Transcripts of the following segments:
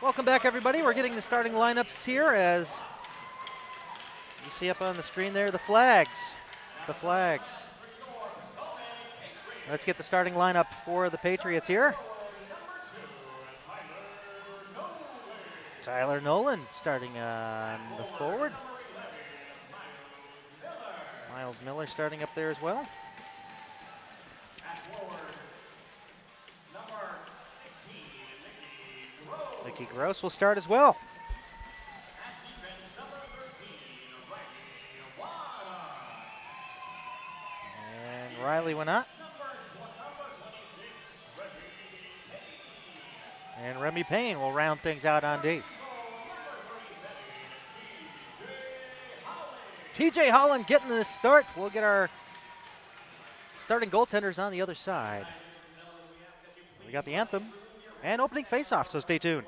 Welcome back, everybody. We're getting the starting lineups here as you see up on the screen there, the flags. The flags. Let's get the starting lineup for the Patriots here. Tyler Nolan starting on the forward. Miles Miller starting up there as well. Mickey Gross will start as well. And Riley Winnott. And Remy Payne will round things out on D. TJ Holland getting the start. We'll get our starting goaltenders on the other side. We got the anthem and opening faceoff, so stay tuned.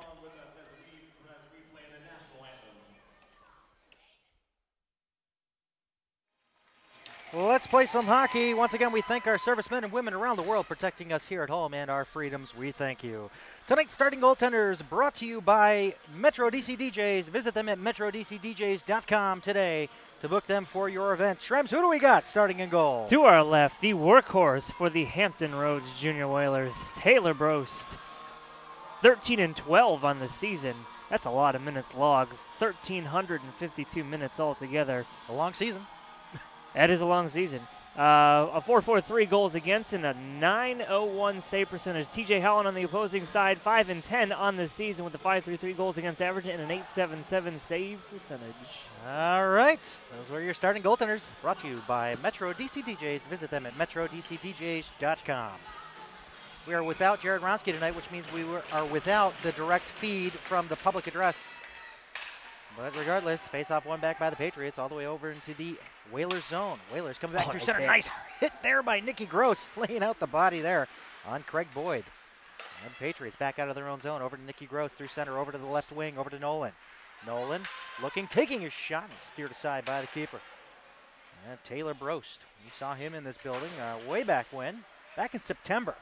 Let's play some hockey. Once again, we thank our servicemen and women around the world protecting us here at home and our freedoms. We thank you. Tonight's starting goaltenders brought to you by Metro DC DJs. Visit them at metrodcdjs.com today to book them for your event. Shrems, who do we got starting in goal? To our left, the workhorse for the Hampton Roads Junior Whalers, Taylor Brost. 13 and 12 on the season. That's a lot of minutes logged. 1,352 minutes altogether. A long season. That is a long season. A 4.43 goals against and a 9.01 save percentage. TJ Holland on the opposing side, 5 and 10 on the season with a 5.33 goals against average and an 8.77 save percentage. All right, those were your starting goaltenders. Brought to you by Metro DC DJs. Visit them at metrodcdjs.com. We are without Jared Ronsky tonight, which means we are without the direct feed from the public address. But regardless, face-off won back by the Patriots all the way over into the Whalerss zone. Whalers coming back through center. Nice hit there by Nicky Gross, laying out the body there on Craig Boyd. And Patriots back out of their own zone, over to Nicky Gross through center, over to the left wing, over to Nolan. Nolan looking, taking his shot, and steered aside by the keeper. And Taylor Brost, we saw him in this building way back when, back in September.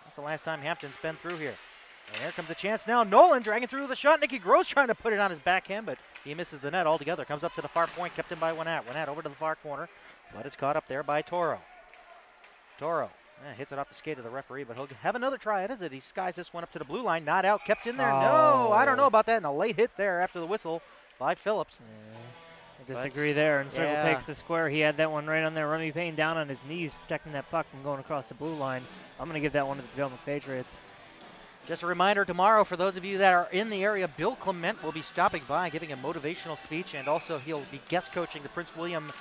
That's the last time Hampton's been through here. And here comes a chance now. Nolan dragging through the shot. Nicky Gross trying to put it on his backhand, but he misses the net altogether. Comes up to the far point, kept in by Winnott. Winnott over to the far corner, but it's caught up there by Toro. Toro hits it off the skate of the referee, but he'll have another try at it. He skies this one up to the blue line. Not out, kept in there. Oh. No, I don't know about that. And a late hit there after the whistle by Phillips. I disagree there, and Circle takes the square. He had that one right on there. Remy Payne down on his knees, protecting that puck from going across the blue line. I'm going to give that one to the Potomac Patriots. Just a reminder, tomorrow, for those of you that are in the area, Bill Clement will be stopping by, giving a motivational speech, and also he'll be guest coaching the Prince William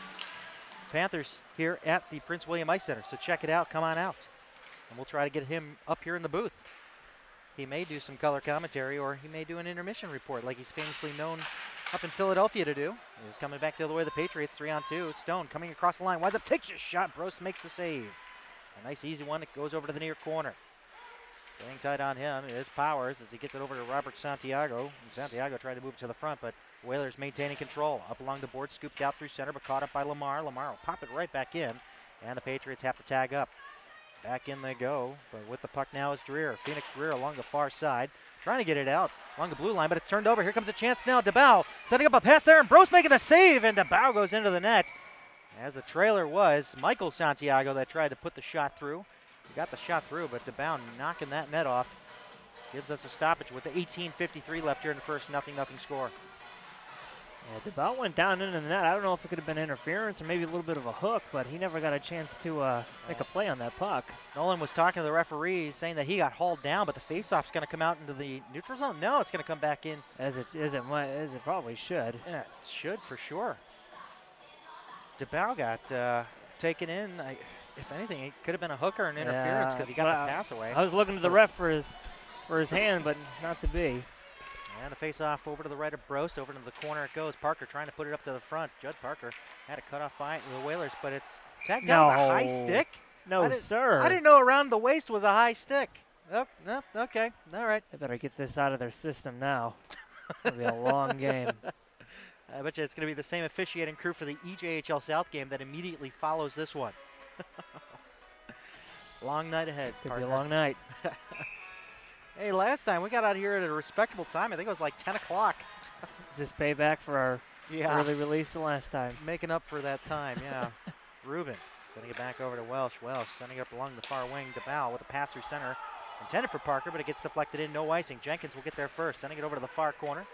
Panthers here at the Prince William Ice Center. So check it out. Come on out. And we'll try to get him up here in the booth. He may do some color commentary, or he may do an intermission report like he's famously known up in Philadelphia to do. He's coming back the other way. The Patriots 3-on-2. Stone coming across the line. Winds up, takes a shot. Brost makes the save. A nice easy one that goes over to the near corner. Staying tight on him is Powers as he gets it over to Robert Santiago. And Santiago tried to move to the front, but Whalers maintaining control. Up along the board, scooped out through center, but caught up by Lamar. Lamar will pop it right back in, and the Patriots have to tag up. Back in they go, but with the puck now is Dreer. Phoenix Dreer along the far side, trying to get it out along the blue line, but it's turned over. Here comes a chance now. DeBow setting up a pass there, and Brost making the save, and DeBow goes into the net. As the trailer was Michael Santiago that tried to put the shot through. He got the shot through, but DeBow knocking that net off. Gives us a stoppage with the 18:53 left here in the first 0-0 score. Yeah, DeBow went down into the net. I don't know if it could have been interference or maybe a little bit of a hook, but he never got a chance to make a play on that puck. Nolan was talking to the referee, saying that he got hauled down, but the faceoff's going to come out into the neutral zone. No, it's going to come back in. As it probably should. Yeah, it should for sure. DeBow got taken in. If anything, it could have been a hook or an interference because he got the pass away. I was looking to the ref for his hand, but not to be. And the face-off over to the right of Brost. Over to the corner it goes. Parker trying to put it up to the front. Judd Parker had it cut off by the Whalers, but it's tagged down with a high stick. No, sir. I didn't know around the waist was a high stick. Oh, no, okay, all right. They better get this out of their system now. It's going to be a long game. I bet you it's going to be the same officiating crew for the EJHL South game that immediately follows this one. Long night ahead. Could be a long night. Hey, last time we got out here at a respectable time. I think it was like 10 o'clock. Is this payback for our early release the last time? Making up for that time, yeah. Ruben sending it back over to Welsh. Welsh sending it up along the far wing to Bow with a pass through center. Intended for Parker, but it gets deflected in. No icing. Jenkins will get there first. Sending it over to the far corner.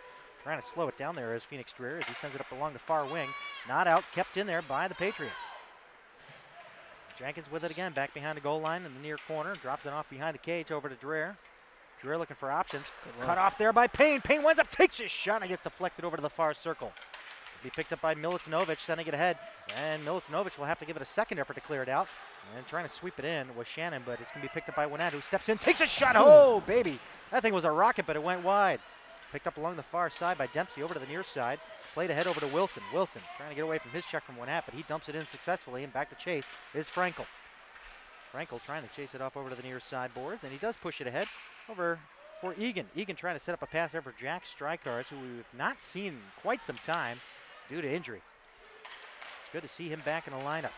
Trying to slow it down there is Phoenix Dreer as he sends it up along the far wing. Not out. Kept in there by the Patriots. Jenkins with it again. Back behind the goal line in the near corner. Drops it off behind the cage over to Dreer. Dreer looking for options. Cut off there by Payne. Payne winds up, takes his shot, and it gets deflected over to the far circle. Be picked up by Milutinovic, sending it ahead. And Milutinovic will have to give it a second effort to clear it out. And trying to sweep it in was Shannon, but it's going to be picked up by Winnett, who steps in, takes a shot. Oh, baby. That thing was a rocket, but it went wide. Picked up along the far side by Dempsey over to the near side. Played ahead over to Wilson. Wilson trying to get away from his check from Winnett, but he dumps it in successfully, and back to chase is Frankel. Frankel trying to chase it off over to the near side boards, and he does push it ahead over for Egan. Egan trying to set up a pass there for Jack Strykars, who we've not seen in quite some time due to injury. It's good to see him back in the lineup.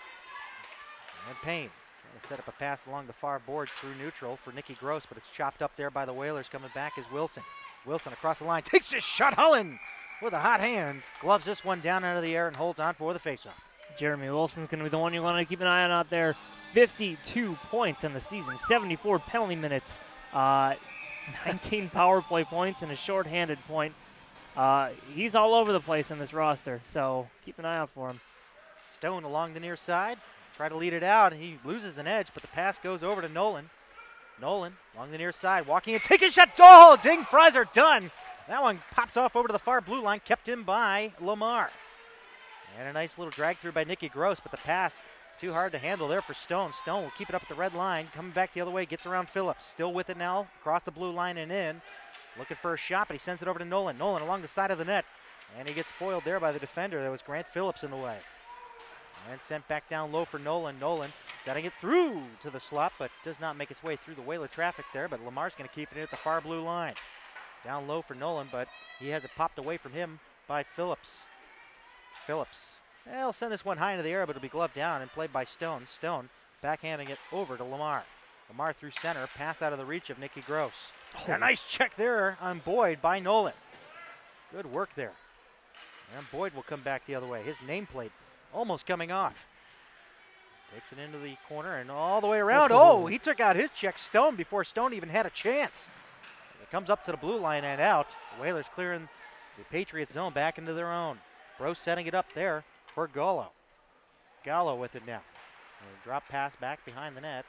And Payne trying to set up a pass along the far boards through neutral for Nicky Gross, but it's chopped up there by the Whalers. Coming back is Wilson. Wilson across the line, takes his shot. Holland with a hot hand. Gloves this one down out of the air and holds on for the faceoff. Jeremy Wilson's going to be the one you want to keep an eye on out there. 52 points in the season, 74 penalty minutes, 19 power play points, and a shorthanded point. He's all over the place in this roster, so keep an eye out for him. Stone along the near side. Try to lead it out. He loses an edge, but the pass goes over to Nolan. Nolan along the near side, walking and taking a shot. Oh, ding, fries are done. That one pops off over to the far blue line, kept in by Lamar. And a nice little drag through by Nicky Gross, but the pass too hard to handle there for Stone. Stone will keep it up at the red line, coming back the other way, gets around Phillips. Still with it now, across the blue line and in. Looking for a shot, but he sends it over to Nolan. Nolan along the side of the net, and he gets foiled there by the defender. There was Grant Phillips in the way. And sent back down low for Nolan. Nolan setting it through to the slot, but does not make its way through the Whaler traffic there, but Lamar's going to keep it in at the far blue line. Down low for Nolan, but he has it popped away from him by Phillips. Phillips. He'll send this one high into the air, but it'll be gloved down and played by Stone. Stone backhanding it over to Lamar. Lamar through center, pass out of the reach of Nicky Gross. Oh. A nice check there on Boyd by Nolan. Good work there. And Boyd will come back the other way. His nameplate almost coming off. Takes it into the corner and all the way around. Oh, he took out his check, Stone, before Stone even had a chance. It comes up to the blue line and out. The Whalers clearing the Patriots zone back into their own. Gross setting it up there for Gallo. Gallo with it now. A drop pass back behind the net.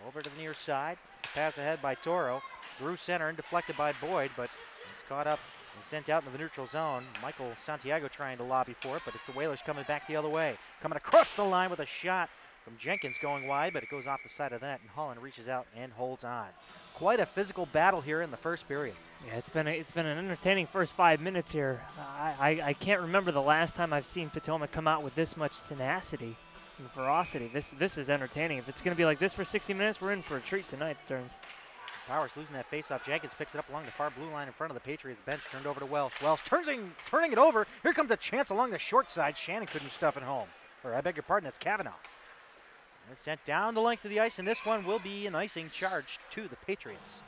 Over to the near side. Pass ahead by Toro. Through center and deflected by Boyd, but it's caught up and sent out into the neutral zone. Michael Santiago trying to lobby for it, but it's the Whalers coming back the other way. Coming across the line with a shot from Jenkins going wide, but it goes off the side of the net, and Holland reaches out and holds on. Quite a physical battle here in the first period. Yeah, it's been an entertaining first 5 minutes here. I can't remember the last time I've seen Potomac come out with this much tenacity and ferocity. This is entertaining. If it's going to be like this for 60 minutes, we're in for a treat tonight, Stearns. Powers losing that faceoff. Jenkins picks it up along the far blue line in front of the Patriots bench. Turned over to Welsh. Welsh turning it over. Here comes a chance along the short side. Shannon couldn't stuff it home. Or I beg your pardon, that's Kavanaugh. And it's sent down the length of the ice, and this one will be an icing charge to the Patriots.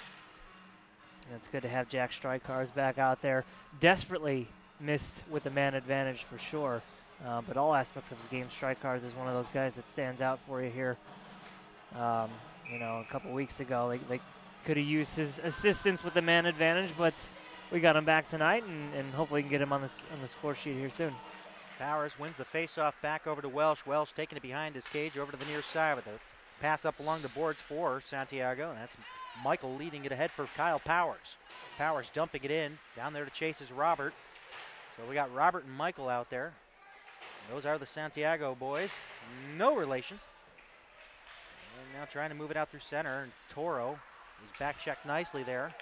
And it's good to have Jack Strykars back out there. Desperately missed with the man advantage for sure. But all aspects of his game, Strykars is one of those guys that stands out for you here. You know, a couple weeks ago, they could have used his assistance with the man advantage, but we got him back tonight, and hopefully we can get him on the score sheet here soon. Powers wins the faceoff back over to Welsh. Welsh taking it behind his cage over to the near side with a pass up along the boards for Santiago, and that's Michael leading it ahead for Kyle Powers. Powers dumping it in. Down there to chase is Robert. So we got Robert and Michael out there. And those are the Santiago boys. No relation. And now trying to move it out through center. And Toro, he's back checked nicely there.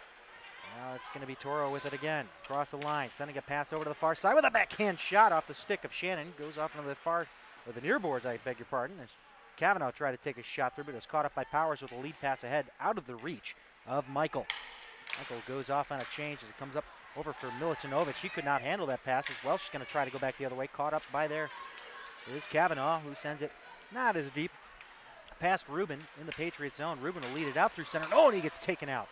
Now it's going to be Toro with it again. Across the line, sending a pass over to the far side with a backhand shot off the stick of Shannon. Goes off into the far, or the near boards, I beg your pardon. As Kavanaugh tried to take a shot through, but it was caught up by Powers with a lead pass ahead out of the reach of Michael. Michael goes off on a change as it comes up over for Milutinovic. He could not handle that pass as Welsh is going to try to go back the other way. Caught up by there is Kavanaugh, who sends it not as deep past Ruben in the Patriots zone. Ruben will lead it out through center. Oh, and he gets taken out.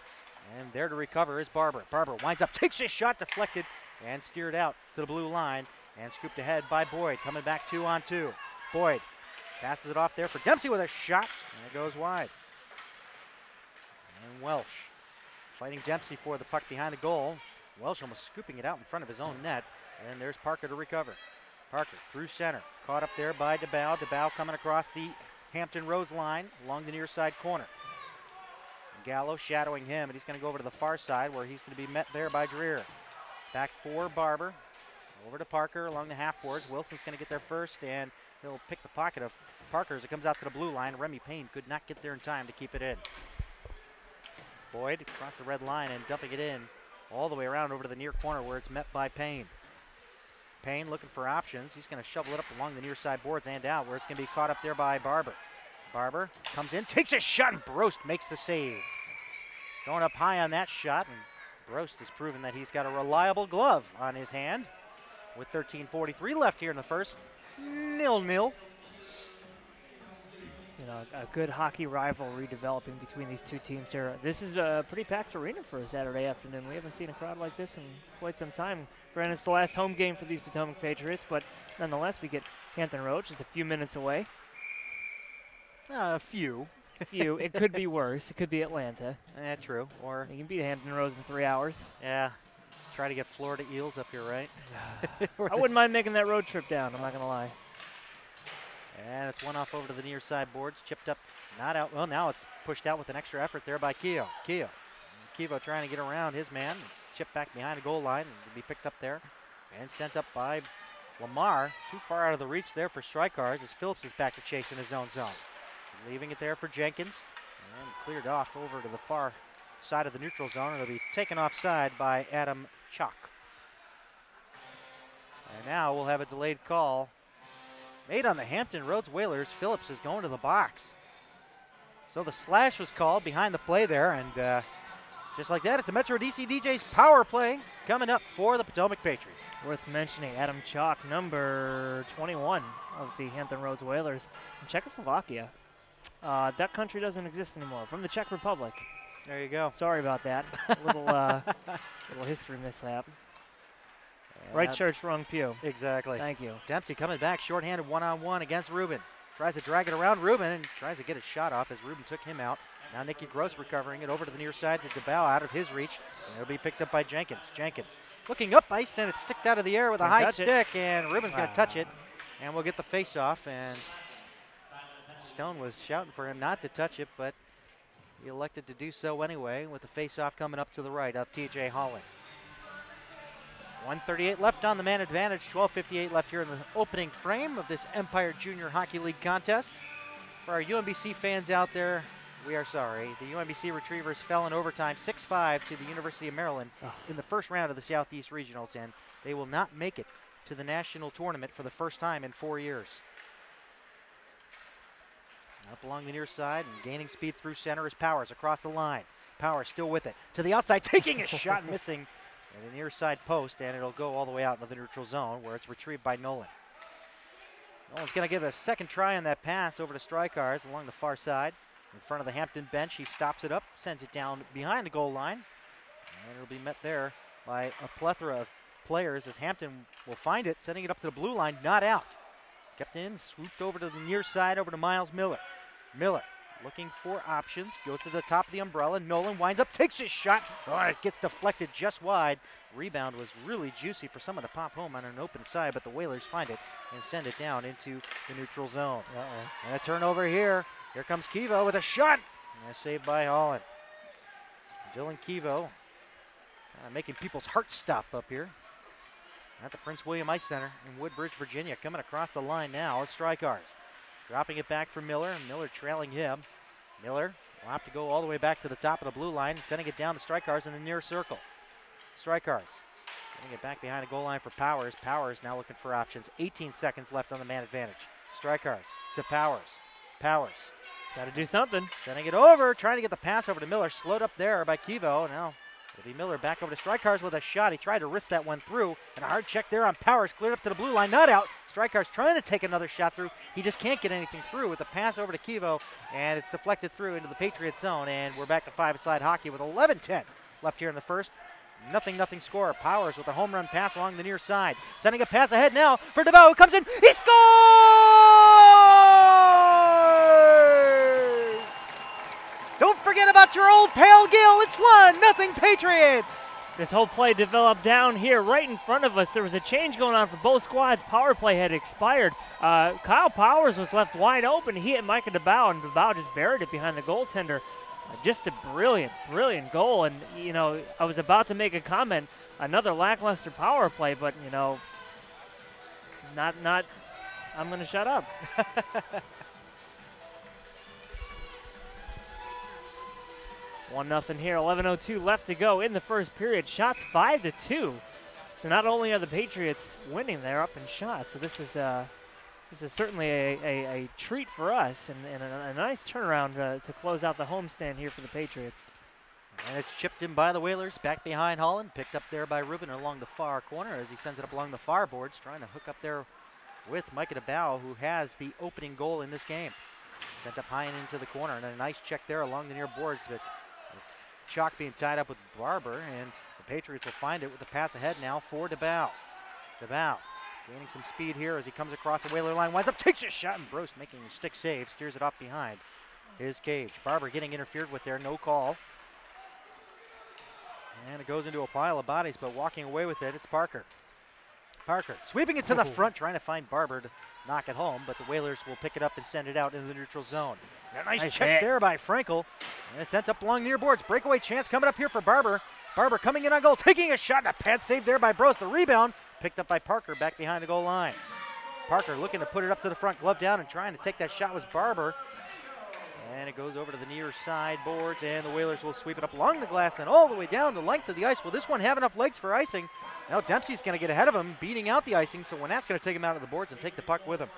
And there to recover is Barber. Barber winds up, takes his shot, deflected, and steered out to the blue line, and scooped ahead by Boyd, coming back 2-on-2. Boyd passes it off there for Dempsey with a shot, and it goes wide. And Welsh fighting Dempsey for the puck behind the goal. Welsh almost scooping it out in front of his own net, and there's Parker to recover. Parker through center, caught up there by DeBow. DeBow coming across the Hampton Rose line along the near side corner. Gallo shadowing him, and he's going to go over to the far side where he's going to be met there by Dreer. Back for Barber. Over to Parker along the half boards. Wilson's going to get there first, and he'll pick the pocket of Parker as it comes out to the blue line. Remy Payne could not get there in time to keep it in. Boyd across the red line and dumping it in all the way around over to the near corner where it's met by Payne. Payne looking for options. He's going to shovel it up along the near side boards and out where it's going to be caught up there by Barber. Barber comes in, takes a shot, and Brost makes the save. Going up high on that shot, and Brost has proven that he's got a reliable glove on his hand. With 13:43 left here in the first, 0-0. You know, a good hockey rivalry developing between these two teams here. This is a pretty packed arena for a Saturday afternoon. We haven't seen a crowd like this in quite some time. Granted, it's the last home game for these Potomac Patriots, but nonetheless, we get Hampton Road just a few minutes away. A few. It could be worse. It could be Atlanta. True. Or you can beat Hampton Roads in 3 hours. Yeah. Try to get Florida Eels up here, right? I wouldn't mind making that road trip down, I'm not going to lie. And it's one off over to the near side boards. Chipped up, not out. Well, now it's pushed out with an extra effort there by Keogh. Keogh trying to get around his man. Chipped back behind the goal line and to be picked up there. And sent up by Lamar. Too far out of the reach there for Strykars as Phillips is back to chase in his own zone. Leaving it there for Jenkins. And cleared off over to the far side of the neutral zone. It'll be taken offside by Adam Chalk. And now we'll have a delayed call made on the Hampton Roads Whalers. Phillips is going to the box. So the slash was called behind the play there, and just like that, it's a Metro DC DJ's power play coming up for the Potomac Patriots. Worth mentioning, Adam Chalk, number 21 of the Hampton Roads Whalers from Czechoslovakia. That country doesn't exist anymore. From the Czech Republic. There you go. Sorry about that. little history mishap. Right church, wrong pew. Exactly. Thank you. Dempsey coming back, shorthanded one-on-one against Rubin. Tries to drag it around Rubin and tries to get a shot off as Rubin took him out. Now Nicky Gross recovering it over to the near side to DeBow out of his reach. And it'll be picked up by Jenkins. Jenkins looking up ice, and it's sticked out of the air with a high stick, and Rubin's going to touch it. And we'll get the face-off, and Stone was shouting for him not to touch it, but he elected to do so anyway with the face-off coming up to the right of TJ Holland. 1:38 left on the man advantage, 12:58 left here in the opening frame of this Empire Junior Hockey League contest. For our UMBC fans out there, we are sorry. The UMBC Retrievers fell in overtime 6-5 to the University of Maryland in the first round of the Southeast Regionals, and they will not make it to the national tournament for the first time in 4 years. Up along the near side and gaining speed through center is Powers across the line. Powers still with it. To the outside, taking a shot, missing at the near side post, and it'll go all the way out into the neutral zone where it's retrieved by Nolan. Nolan's going to give it a second try on that pass over to Strykars along the far side. In front of the Hampton bench, he stops it up, sends it down behind the goal line, and it'll be met there by a plethora of players as Hampton will find it, sending it up to the blue line, not out. Kept in, swooped over to the near side, over to Miles Miller. Miller looking for options, goes to the top of the umbrella. Nolan winds up, takes his shot. Oh, it gets deflected just wide. Rebound was really juicy for someone to pop home on an open side, but the Whalers find it and send it down into the neutral zone. And a turnover here. Here comes Kevo with a shot. And a save by Holland. Dylan Kevo making people's hearts stop up here at the Prince William Ice Center in Woodbridge, Virginia. Coming across the line now is Strykars. Dropping it back for Miller, and Miller trailing him. Miller will have to go all the way back to the top of the blue line, sending it down to Strykars in the near circle. Strykars getting it back behind the goal line for Powers. Powers now looking for options. 18 seconds left on the man advantage. Strykars to Powers. Powers. Got to do something. Sending it over, trying to get the pass over to Miller. Slowed up there by Kevo. Now It'll be Miller back over to Strykars with a shot. He tried to wrist that one through, and a hard check there on Powers. Cleared up to the blue line, not out. Strykars trying to take another shot through. He just can't get anything through with the pass over to Kivo, and it's deflected through into the Patriots zone, and we're back to five-side hockey with 11-10 left here in the first. Nothing score. Powers with a home run pass along the near side. Sending a pass ahead now for DeBow, who comes in. He scores! Don't forget about your old pal Gill. It's 1-0 Patriots. This whole play developed down here right in front of us. There was a change going on for both squads. Power play had expired. Kyle Powers was left wide open. He hit Micah DeBow, and DeBow just buried it behind the goaltender. Just a brilliant goal. And, you know, I was about to make a comment, another lackluster power play, but, you know, not I'm going to shut up. 1-0 here, 11:02 left to go in the first period. Shots 5-2. So not only are the Patriots winning, they're up in shots. So this is certainly a treat for us and a nice turnaround to close out the homestand here for the Patriots. And it's chipped in by the Whalers, back behind Holland, picked up there by Rubin along the far corner as he sends it up along the far boards, trying to hook up there with Micah DeBow, who has the opening goal in this game. Sent up high and into the corner, and a nice check there along the near boards, but it's Chalk being tied up with Barber, and the Patriots will find it with the pass ahead now for DeBow. DeBow gaining some speed here as he comes across the Whaler line, winds up, takes a shot, and Brost making a stick save, steers it off behind his cage. Barber getting interfered with there, no call. And it goes into a pile of bodies, but walking away with it, it's Parker. Parker sweeping it to the front, trying to find Barber to knock it home, but the Whalers will pick it up and send it out into the neutral zone. A nice check there by Frankel, and it's sent up along near boards. Breakaway chance coming up here for Barber. Barber coming in on goal, taking a shot, and a pad save there by Brost. The rebound picked up by Parker back behind the goal line. Parker looking to put it up to the front, glove down, and trying to take that shot was Barber. And it goes over to the near side boards, and the Whalers will sweep it up along the glass and all the way down the length of the ice. Will this one have enough legs for icing? Now Dempsey's going to get ahead of him, beating out the icing, so Winnat's going to take him out of the boards and take the puck with him.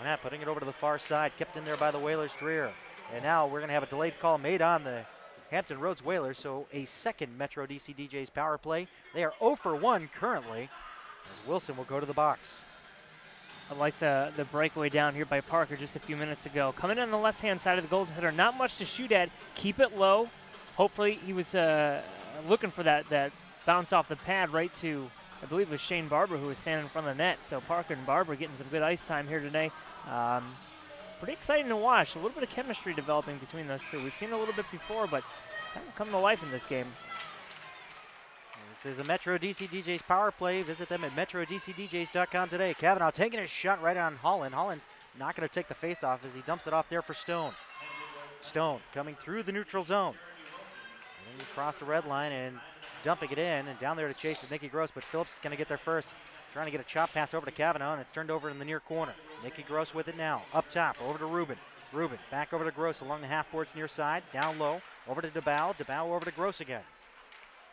Winnat putting it over to the far side, kept in there by the Whalers' Dreer. And now we're going to have a delayed call made on the Hampton Roads Whalers, so a second Metro DC DJ's power play. They are 0 for 1 currently, as Wilson will go to the box. I like the breakaway down here by Parker just a few minutes ago. Coming in on the left-hand side of the goaltender, not much to shoot at. Keep it low. Hopefully he was looking for that bounce off the pad right to, I believe it was Shane Barber who was standing in front of the net. So Parker and Barber getting some good ice time here today. Pretty exciting to watch. A little bit of chemistry developing between those two. We've seen a little bit before, but kind of come to life in this game. This is a Metro DC DJ's power play. Visit them at metrodcdjs.com today. Cavanaugh taking a shot right on Holland. Holland's not going to take the face off as he dumps it off there for Stone. Stone coming through the neutral zone. And across the red line and dumping it in, and down there to chase is Nicky Gross, but Phillips is going to get there first. Trying to get a chop pass over to Cavanaugh, and it's turned over in the near corner. Nicky Gross with it now. Up top, over to Rubin. Rubin back over to Gross along the half boards near side. Down low, over to DeBow. DeBow over to Gross again.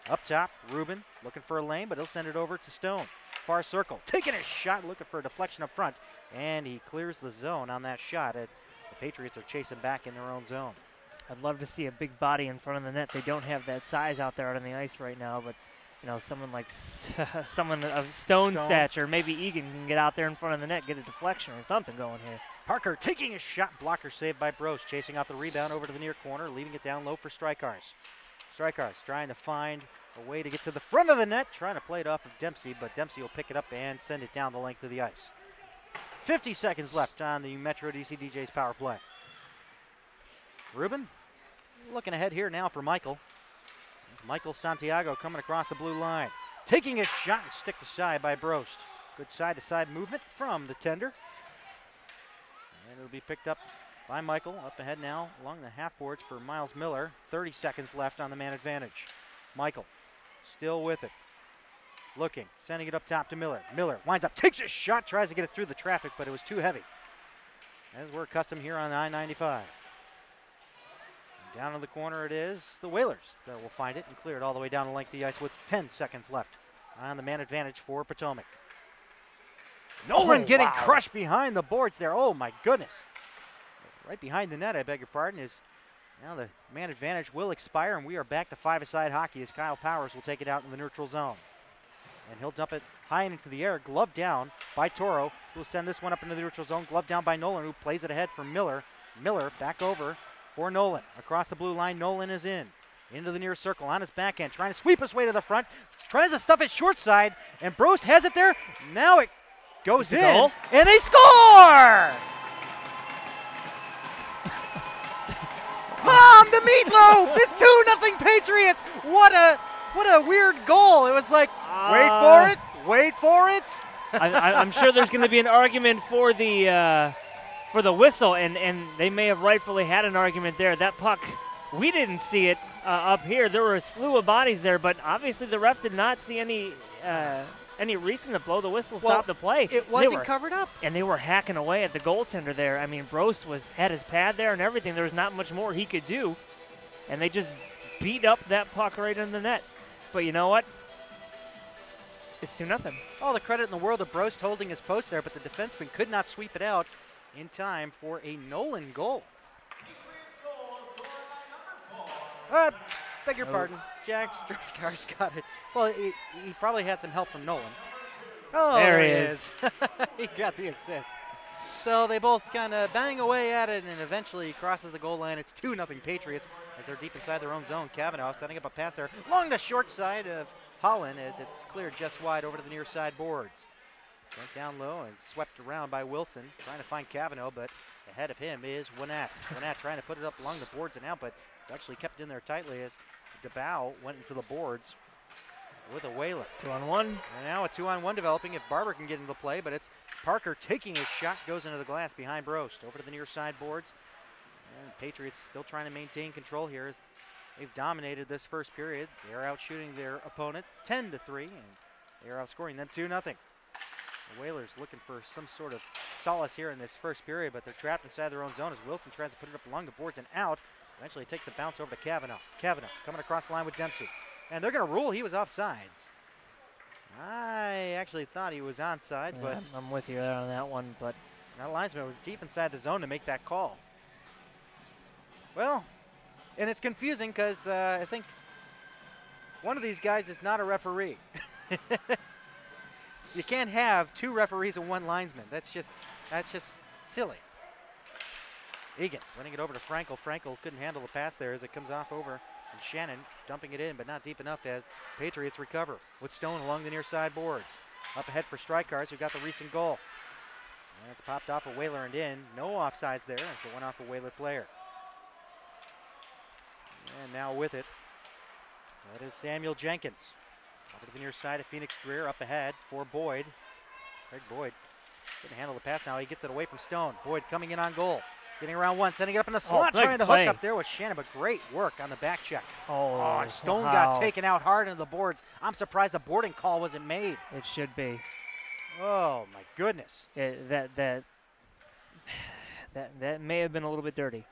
Up top, Rubin looking for a lane, but he'll send it over to Stone. Far circle, taking a shot, looking for a deflection up front, and he clears the zone on that shot. The Patriots are chasing back in their own zone. I'd love to see a big body in front of the net. They don't have that size out there out on the ice right now, but you know, someone like someone of Stone stature, maybe Egan can get out there in front of the net, get a deflection or something going here. Parker taking a shot, blocker saved by Brost, chasing out the rebound over to the near corner, leaving it down low for Strykars. Strykars trying to find a way to get to the front of the net, trying to play it off of Dempsey, but Dempsey will pick it up and send it down the length of the ice. 50 seconds left on the Metro DC DJ's power play. Rubin looking ahead here now for Michael. Michael Santiago coming across the blue line. Taking a shot and stick to side by Brost. Good side-to-side movement from the tender. And it'll be picked up by Michael. Up ahead now along the half boards for Miles Miller. 30 seconds left on the man advantage. Michael still with it. Looking, sending it up top to Miller. Miller winds up, takes a shot, tries to get it through the traffic, but it was too heavy. As we're accustomed here on I-95. Down in the corner it is the Whalers that will find it and clear it all the way down the length of the ice with 10 seconds left on the man advantage for Potomac. Nolan getting crushed behind the boards there. Oh my goodness. Right behind the net, I beg your pardon, is Now the man advantage will expire, and we are back to five-a-side hockey as Kyle Powers will take it out in the neutral zone. And he'll dump it high and into the air, glove down by Toro, who will send this one up into the neutral zone. Glove down by Nolan, who plays it ahead for Miller. Miller back over for Nolan. Across the blue line, Nolan is in. Into the near circle, on his backhand, trying to sweep his way to the front. Tries to stuff it short side, and Brost has it there. Now it goes in, goal? and they score! Mom, the meatloaf! It's 2-0 Patriots! What a weird goal. It was like, wait for it. I'm sure there's going to be an argument for the whistle, and they may have rightfully had an argument there. That puck, we didn't see it up here. There were a slew of bodies there, but obviously the ref did not see any reason to blow the whistle, stop the play. It wasn't covered up. And they were hacking away at the goaltender there. I mean, Brost had his pad there and everything. There was not much more he could do, and they just beat up that puck right in the net. But you know what? It's 2-0. All the credit in the world of Brost holding his post there, but the defenseman could not sweep it out in time for a Nolan goal. Beg your pardon. Jack's car's got it. Well, he probably had some help from Nolan. Oh, there he is. He got the assist. So they both kind of bang away at it, and eventually he crosses the goal line. It's 2-0 Patriots as they're deep inside their own zone. Kavanaugh setting up a pass there along the short side of Holland as it's cleared just wide over to the near side boards. Sent down low and swept around by Wilson, trying to find Kavanaugh, but ahead of him is Winnett. Winnett trying to put it up along the boards and out, but it's actually kept in there tightly as DeBow went into the boards with a Whaler. 2-on-1. And now a 2-on-1 developing if Barber can get into play, but it's Parker taking his shot, goes into the glass behind Brost. Over to the near side boards. And Patriots still trying to maintain control here as they've dominated this first period. They are out shooting their opponent 10-3, and they are outscoring them 2-0. The Whalers looking for some sort of solace here in this first period, but they're trapped inside their own zone as Wilson tries to put it up along the boards and out. Eventually takes a bounce over to Kavanaugh. Kavanaugh coming across the line with Dempsey. And they're going to rule he was offsides. I actually thought he was onside, Yeah, but I'm with you there on that one, but that linesman was deep inside the zone to make that call. Well, and it's confusing because I think one of these guys is not a referee. You can't have two referees and one linesman. That's just silly. Egan running it over to Frankel. Frankel couldn't handle the pass there as it comes off over. And Shannon dumping it in, but not deep enough as Patriots recover with Stone along the near side boards. Up ahead for Strykars, who got the recent goal. And it's popped off a Whaler and in. No offsides there, as it went off a Whaler player. And now with it, that is Samuel Jenkins. Over to the near side of Phoenix Dreer, up ahead for Boyd. Craig Boyd couldn't handle the pass now. He gets it away from Stone. Boyd coming in on goal. Getting around one, sending it up in the slot, trying to hook up there with Shannon, but great work on the back check. And Stone got taken out hard into the boards. I'm surprised the boarding call wasn't made. it should be. Oh my goodness. That may have been a little bit dirty.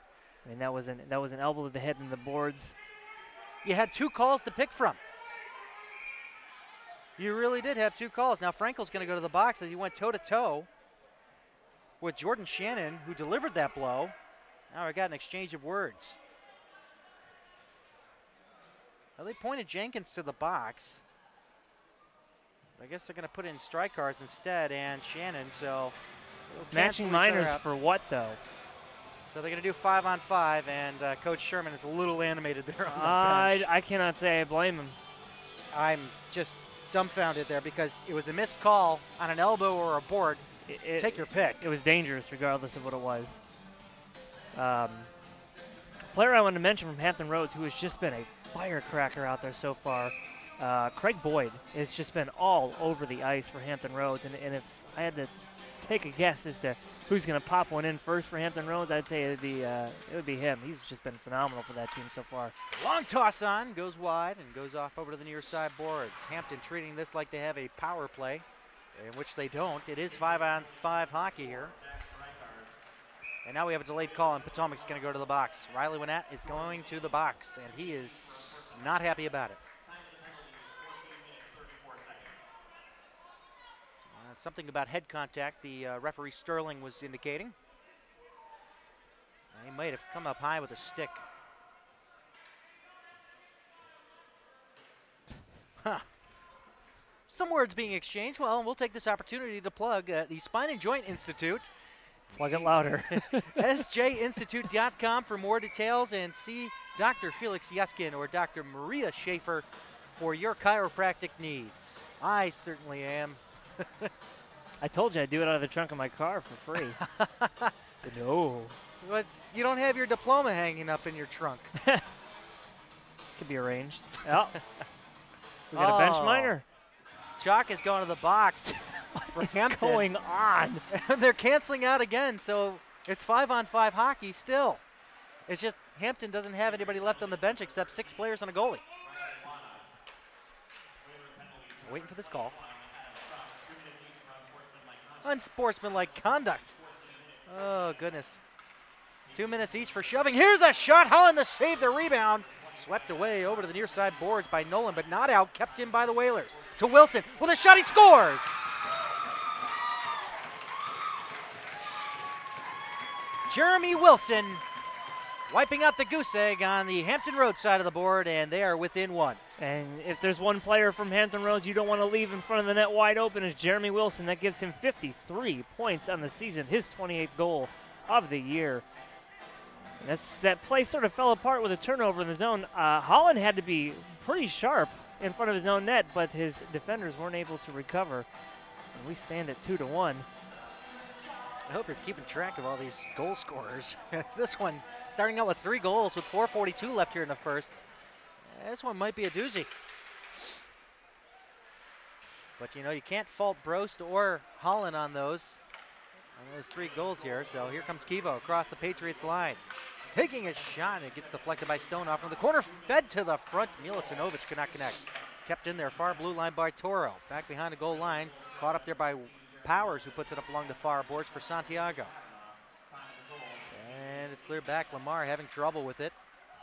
I mean, that was an elbow to the head in the boards. You had two calls to pick from. You really did have two calls. Now Frankel's going to go to the box as he went toe-to-toe with Jordan Shannon, who delivered that blow. Now we got an exchange of words. Well, they pointed Jenkins to the box. I guess they're going to put in Strykars instead and Shannon, so matching minors for what, though? So they're going to do 5-on-5, and Coach Sherman is a little animated there on the bench. I cannot say I blame him. I'm just dumbfounded there because it was a missed call on an elbow or a board. Take your pick. It was dangerous regardless of what it was. Player I wanted to mention from Hampton Roads who has just been a firecracker out there so far, Craig Boyd has just been all over the ice for Hampton Roads. And if I had to take a guess as to who's going to pop one in first for Hampton Roads, I'd say it would be him. He's just been phenomenal for that team so far. Long toss on, goes wide and goes off over to the near side boards. Hampton treating this like they have a power play, in which they don't. It is 5-on-5 hockey here. And now we have a delayed call, and Potomac's going to go to the box. Riley Winnett is going to the box, and he is not happy about it. Something about head contact the referee Sterling was indicating. He might have come up high with a stick. Huh. Some words being exchanged. Well, we'll take this opportunity to plug the Spine and Joint Institute. Plug it louder. sjinstitute.com for more details, and see Dr. Felix Yeskin or Dr. Maria Schaefer for your chiropractic needs. I certainly am. I told you I'd do it out of the trunk of my car for free. No. But you don't have your diploma hanging up in your trunk. Could be arranged. Oh. We got a bench minor. Chalk is going to the box for Hampton. What's going on? They're canceling out again, so it's 5-on-5 hockey still. It's just Hampton doesn't have anybody left on the bench except 6 players and a goalie. Waiting for this call. Unsportsmanlike conduct. Oh, goodness. 2 minutes each for shoving. Here's a shot. Holland to save the rebound. Swept away over to the near side boards by Nolan, but not out. Kept in by the Whalers. To Wilson with a shot. He scores. Jeremy Wilson wiping out the goose egg on the Hampton Road side of the board, and they are within 1. And if there's one player from Hampton Roads you don't want to leave in front of the net wide open, is Jeremy Wilson. That gives him 53 points on the season, his 28th goal of the year. That play sort of fell apart with a turnover in the zone. Holland had to be pretty sharp in front of his own net, but his defenders weren't able to recover. And we stand at 2-1. I hope you're keeping track of all these goal scorers. This one starting out with 3 goals with 4:42 left here in the first. This one might be a doozy. But, you know, you can't fault Brost or Holland on those 3 goals here. So here comes Kivo across the Patriots line. Taking a shot, and it gets deflected by Stone off from the corner, fed to the front. Milutinovic could not connect. Kept in there, far blue line by Toro. Back behind the goal line, caught up there by Powers, who puts it up along the far boards for Santiago. And it's cleared back. Lamar having trouble with it.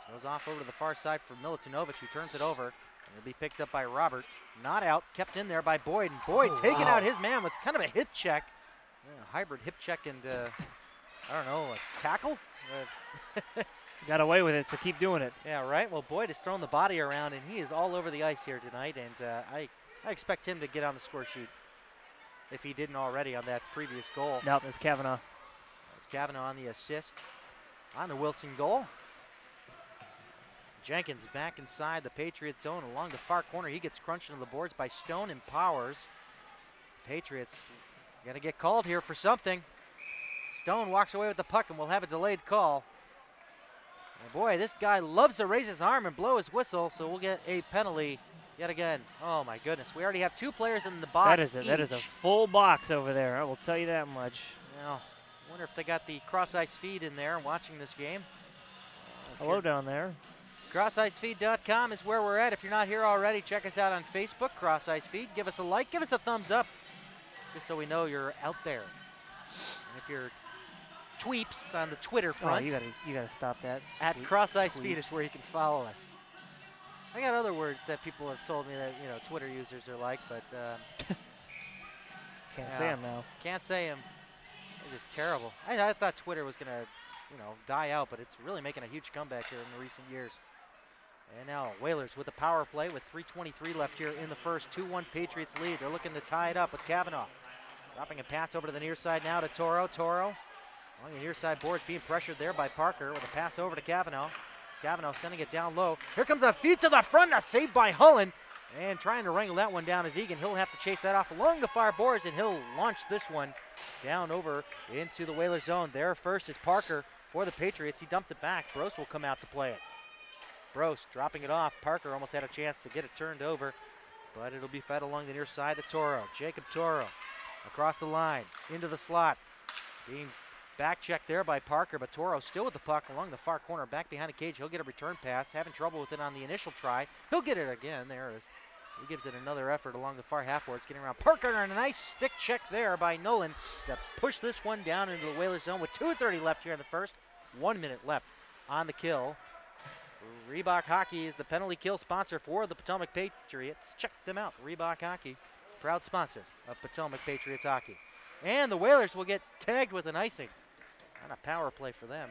This goes off over to the far side for Milutinovic, who turns it over. And it'll be picked up by Robert. Not out, kept in there by Boyd. And Boyd taking out his man with kind of a hip check. Yeah, hybrid hip check and, I don't know, a tackle? Got away with it, so keep doing it. Yeah, right. Well, Boyd has thrown the body around, and he is all over the ice here tonight. And I expect him to get on the score sheet if he didn't already on that previous goal. Nope, it's Kavanaugh. It's Kavanaugh on the assist on the Wilson goal. Jenkins back inside the Patriots zone along the far corner. He gets crunched into the boards by Stone and Powers. Patriots got to get called here for something. Stone walks away with the puck, and we'll have a delayed call. And boy, this guy loves to raise his arm and blow his whistle, so we'll get a penalty yet again. Oh my goodness, we already have 2 players in the box. That is a full box over there, I will tell you that much. Now, I wonder if they got the CrossIceFeed in there watching this game. Hello down there. CrossIceFeed.com is where we're at. If you're not here already, check us out on Facebook, CrossIceFeed. Give us a like, give us a thumbs up, just so we know you're out there. And if you're tweeps on the Twitter front, you gotta stop that. At CrossIceFeed is where you can follow us. I got other words that people have told me that, you know, Twitter users are like, but can't say them now. Can't say them. It's just terrible. I thought Twitter was gonna, you know, die out, but it's really making a huge comeback here in the recent years. And now Whalers with a power play with 3:23 left here in the first. 2-1 Patriots lead. They're looking to tie it up with Kavanaugh. Dropping a pass over to the near side now to Toro. Toro along the near side boards, being pressured there by Parker with a pass over to Kavanaugh. Kavanaugh sending it down low. Here comes a feed to the front, a save by Holland. And trying to wrangle that one down is Egan. He'll have to chase that off along the far boards, and he'll launch this one down over into the Whalers zone. There first is Parker for the Patriots. He dumps it back. Brost will come out to play it. Brost dropping it off. Parker almost had a chance to get it turned over, but it'll be fed along the near side to Toro. Jacob Toro across the line, into the slot. Being back checked there by Parker, but Toro still with the puck along the far corner, back behind the cage. He'll get a return pass, having trouble with it on the initial try. He'll get it again. There it is. He gives it another effort along the far half boards, getting around Parker, and a nice stick check there by Nolan to push this one down into the Whalers zone with 2:30 left here in the first. 1 minute left on the kill. Reebok Hockey is the penalty kill sponsor for the Potomac Patriots. Check them out, Reebok Hockey, proud sponsor of Potomac Patriots hockey. And the Whalers will get tagged with an icing on a power play for them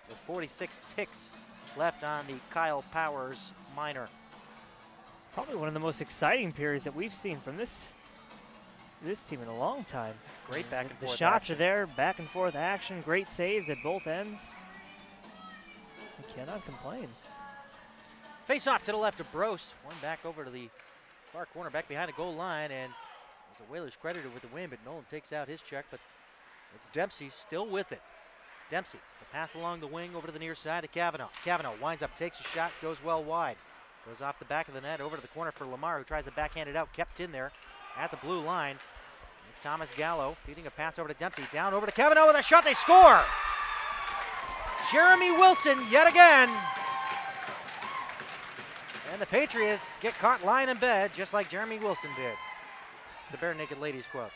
with 46 ticks left on the Kyle Powers minor. Probably one of the most exciting periods that we've seen from this team in a long time. Great back and forth. The shots are there, back and forth action, great saves at both ends. You cannot complain. Face off to the left of Brost. One back over to the far corner, back behind the goal line, and there's a Whalers credited with the win, but Nolan takes out his check, but it's Dempsey still with it. Dempsey, the pass along the wing over to the near side to Cavanaugh. Cavanaugh winds up, takes a shot, goes well wide. Goes off the back of the net, over to the corner for Lamar, who tries to backhand it out, kept in there at the blue line. It's Thomas Gallo feeding a pass over to Dempsey, down over to Cavanaugh with a shot, they score! Jeremy Wilson yet again. And the Patriots get caught lying in bed just like Jeremy Wilson did. It's a Bare Naked Ladies quote.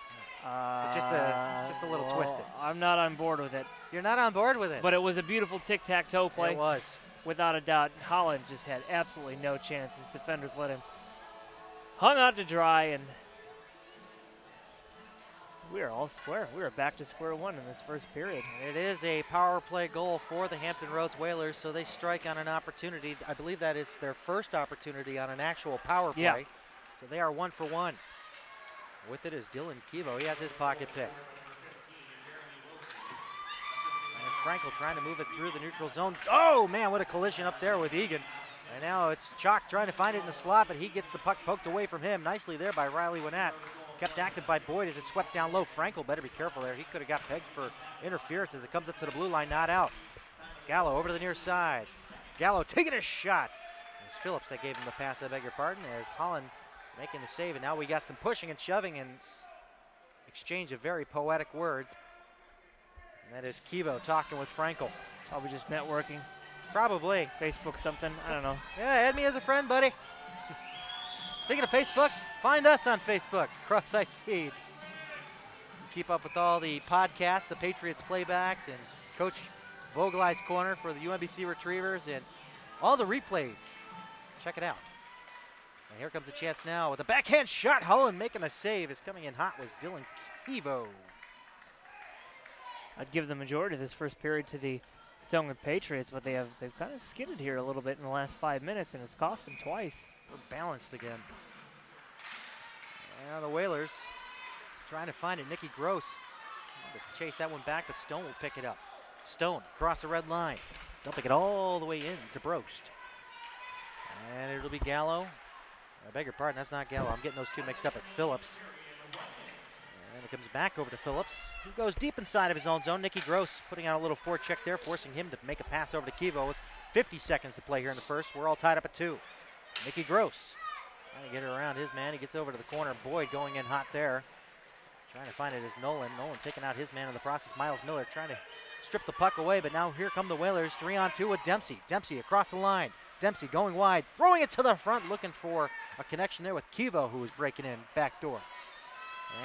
Just a little twisted. I'm not on board with it. You're not on board with it? But it was a beautiful tic-tac-toe play. It was. Without a doubt, Holland just had absolutely no chance. His defenders let him hung out to dry, and we are all square. We are back to square one in this first period. It is a power play goal for the Hampton Roads Whalers, so they strike on an opportunity. I believe that is their first opportunity on an actual power play. Yeah. So they are 1 for 1. With it is Dylan Kevo. He has his pocket pick. And Frankel trying to move it through the neutral zone. Oh, man, what a collision up there with Egan. And now it's Chalk trying to find it in the slot, but he gets the puck poked away from him. Nicely there by Riley Winnett. Kept active by Boyd as it swept down low. Frankel better be careful there. He could have got pegged for interference as it comes up to the blue line, not out. Gallo over to the near side. Gallo taking a shot. It was Phillips that gave him the pass, I beg your pardon, as Holland making the save, and now we got some pushing and shoving and exchange of very poetic words. And that is Kevo talking with Frankel. Probably just networking. Probably. Facebook something, I don't know. Yeah, add me as a friend, buddy. Speaking of Facebook, find us on Facebook, CrossIceFeed. Keep up with all the podcasts, the Patriots playbacks, and Coach Vogelai's Corner for the UMBC Retrievers, and all the replays. Check it out. And here comes a chance now with a backhand shot. Holland making a save. Is coming in hot was Dylan Kevo. I'd give the majority of this first period to the Potomac Patriots, but they've kind of skidded here a little bit in the last 5 minutes, and it's cost them twice. We're balanced again. Now the Whalers trying to find it. Nicky Gross to chase that one back, but Stone will pick it up. Stone across the red line, dumping it all the way in to Brost. And it'll be Gallo. I beg your pardon, that's not Gallo. I'm getting those two mixed up. It's Phillips. And it comes back over to Phillips, who goes deep inside of his own zone. Nicky Gross putting out a little forecheck there, forcing him to make a pass over to Kevo with 50 seconds to play here in the first. We're all tied up at 2. Nicky Gross trying to get it around his man. He gets over to the corner. Boyd going in hot there. Trying to find it is Nolan. Nolan taking out his man in the process. Miles Miller trying to strip the puck away, but now here come the Whalers 3-on-2 with Dempsey. Dempsey across the line. Dempsey going wide, throwing it to the front, looking for a connection there with Kevo, who was breaking in back door.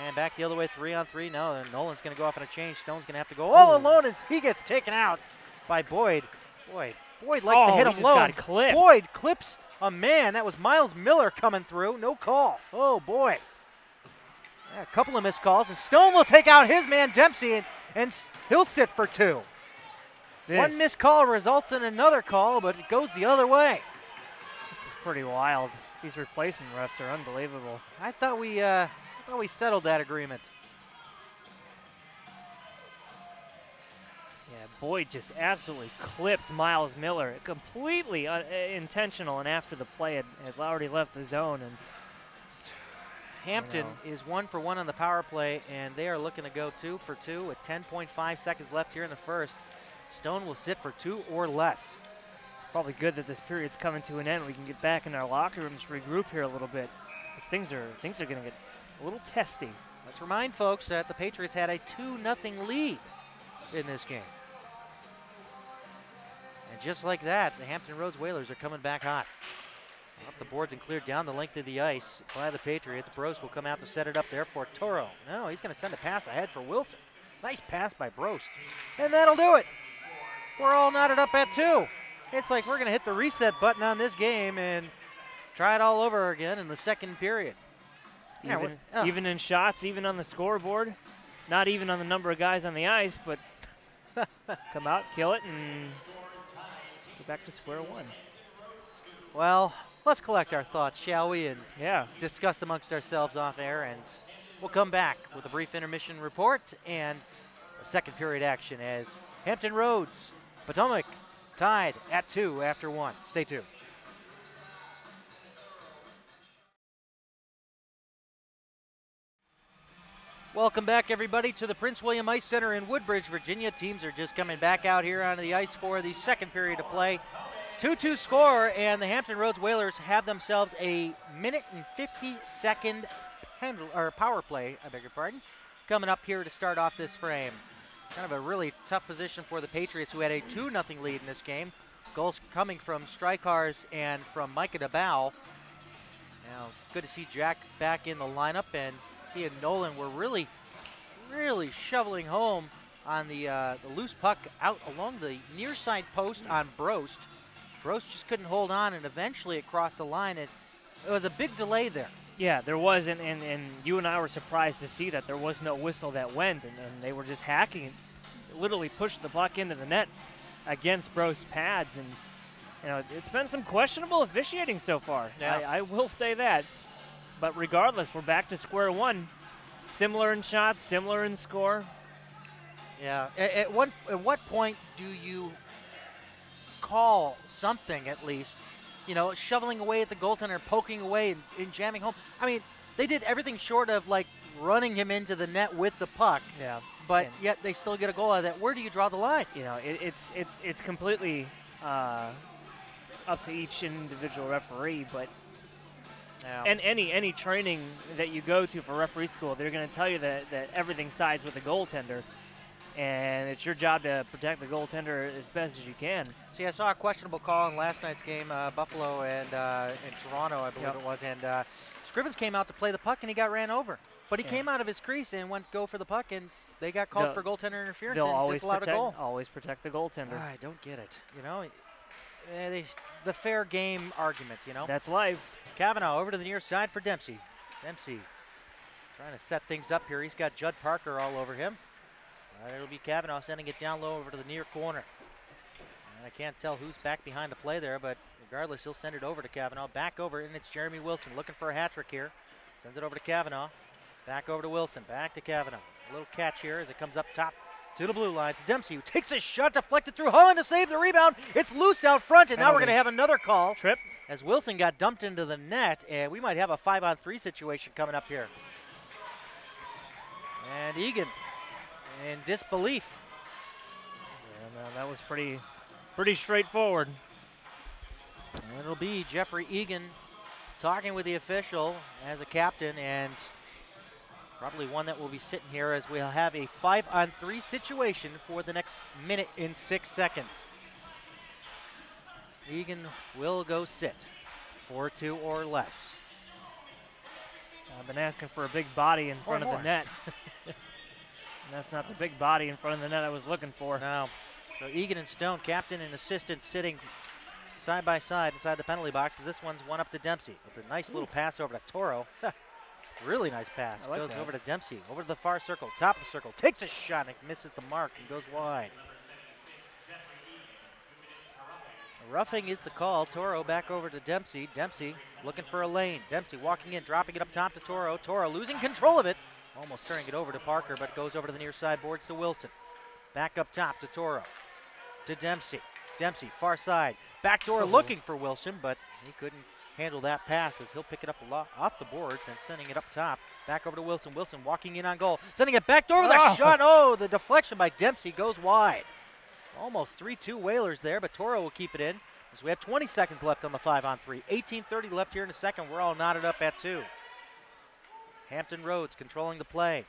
And back the other way, 3-on-3. No, Nolan's going to go off on a change. Stone's going to have to go all alone as he gets taken out by Boyd. Boyd likes to hit him low. Boyd clips a man. That was Miles Miller coming through. No call. Oh, boy. Yeah, a couple of missed calls, and Stone will take out his man, Dempsey, and he'll sit for 2. One missed call results in another call, but it goes the other way. This is pretty wild. These replacement refs are unbelievable. I thought we settled that agreement. Yeah, Boyd just absolutely clipped Miles Miller. Completely intentional, and after the play had already left the zone. And Hampton is 1 for 1 on the power play, and they are looking to go 2 for 2 with 10.5 seconds left here in the first. Stone will sit for 2 or less. It's probably good that this period's coming to an end. We can get back in our locker rooms, regroup here a little bit. Things are going to get a little testy. Let's remind folks that the Patriots had a 2-0 lead in this game. And just like that, the Hampton Roads Whalers are coming back hot. Off the boards and cleared down the length of the ice by the Patriots. Brost will come out to set it up there for Toro. No, he's going to send a pass ahead for Wilson. Nice pass by Brost. And that'll do it. We're all knotted up at 2. It's like we're going to hit the reset button on this game and try it all over again in the second period. Even in shots, even on the scoreboard. Not even on the number of guys on the ice, but come out, kill it, and get back to square one. Well, let's collect our thoughts, shall we, and Yeah. discuss amongst ourselves off air, and we'll come back with a brief intermission report and a second period action as Hampton Roads, Potomac tied at 2 after 1. Stay tuned. Welcome back, everybody, to the Prince William Ice Center in Woodbridge, Virginia. Teams are just coming back out here onto the ice for the second period of play. 2-2 score, and the Hampton Roads Whalers have themselves a minute and 50-second power play, I beg your pardon, coming up here to start off this frame. Kind of a really tough position for the Patriots, who had a 2-0 lead in this game. Goals coming from Strykars and from Micah DeBow. Now, good to see Jack back in the lineup, and he and Nolan were really shoveling home on the loose puck out along the near side post on Brost. Brost just couldn't hold on, and eventually it crossed the line. It was a big delay there. Yeah, there was, and you and I were surprised to see that there was no whistle that went, and they were just hacking and literally pushed the puck into the net against Brost's pads, and you know, it's been some questionable officiating so far. Yeah. I will say that. But regardless, we're back to square one. Similar in shots, similar in score. Yeah. At what point do you call something, at least, you know, shoveling away at the goaltender, poking away and jamming home? I mean, they did everything short of like running him into the net with the puck. Yeah. But yet they still get a goal out of that. Where do you draw the line? You know, it's completely up to each individual referee, but. Yeah. And any training that you go to for referee school, they're going to tell you that everything sides with the goaltender, and it's your job to protect the goaltender as best as you can. See, I saw a questionable call in last night's game, Buffalo and Toronto, I believe it was, and Scrivens came out to play the puck, and he got ran over. But he came out of his crease and went to go for the puck, and they got called for goaltender interference and disallowed a goal. Always protect the goaltender. I don't get it. You know, the fair game argument, you know. That's life. Kavanaugh over to the near side for Dempsey. Dempsey trying to set things up here. He's got Judd Parker all over him. It'll be Kavanaugh sending it down low over to the near corner. And I can't tell who's back behind the play there, but regardless, he'll send it over to Kavanaugh. Back over, and it's Jeremy Wilson looking for a hat trick here. Sends it over to Kavanaugh. Back over to Wilson. Back to Kavanaugh. A little catch here as it comes up top to the blue line. To Dempsey, who takes a shot, deflected through Holland to save the rebound. It's loose out front, and now we're going to have another call. Trip. As Wilson got dumped into the net, and we might have a 5-on-3 situation coming up here. And Egan in disbelief. Yeah, no, that was pretty straightforward. And it'll be Jeffrey Egan talking with the official as a captain, and probably one that will be sitting here as we'll have a 5-on-3 situation for the next minute and 6 seconds. Egan will go sit, 4-2 or less. I've been asking for a big body in front of the net. And that's not the big body in front of the net I was looking for. No. So Egan and Stone, captain and assistant, sitting side by side inside the penalty box. This one's one up to Dempsey with a nice little pass over to Toro. Really nice pass. Goes over to Dempsey, over to the far circle, top of the circle, takes a shot and misses the mark and goes wide. Roughing is the call. Toro back over to Dempsey. Dempsey looking for a lane. Dempsey walking in, dropping it up top to Toro. Toro losing control of it. Almost turning it over to Parker, but it goes over to the near side boards to Wilson. Back up top to Toro. To Dempsey. Dempsey, far side. Backdoor looking for Wilson, but he couldn't handle that pass as he'll pick it up a lot off the boards and sending it up top. Back over to Wilson. Wilson walking in on goal. Sending it back door with a shot. Oh, the deflection by Dempsey goes wide. Almost 3-2 Whalers there, but Toro will keep it in as we have 20 seconds left on the 5-on-3. 18:30 left here in the second. We're all knotted up at 2. Hampton Roads controlling the play.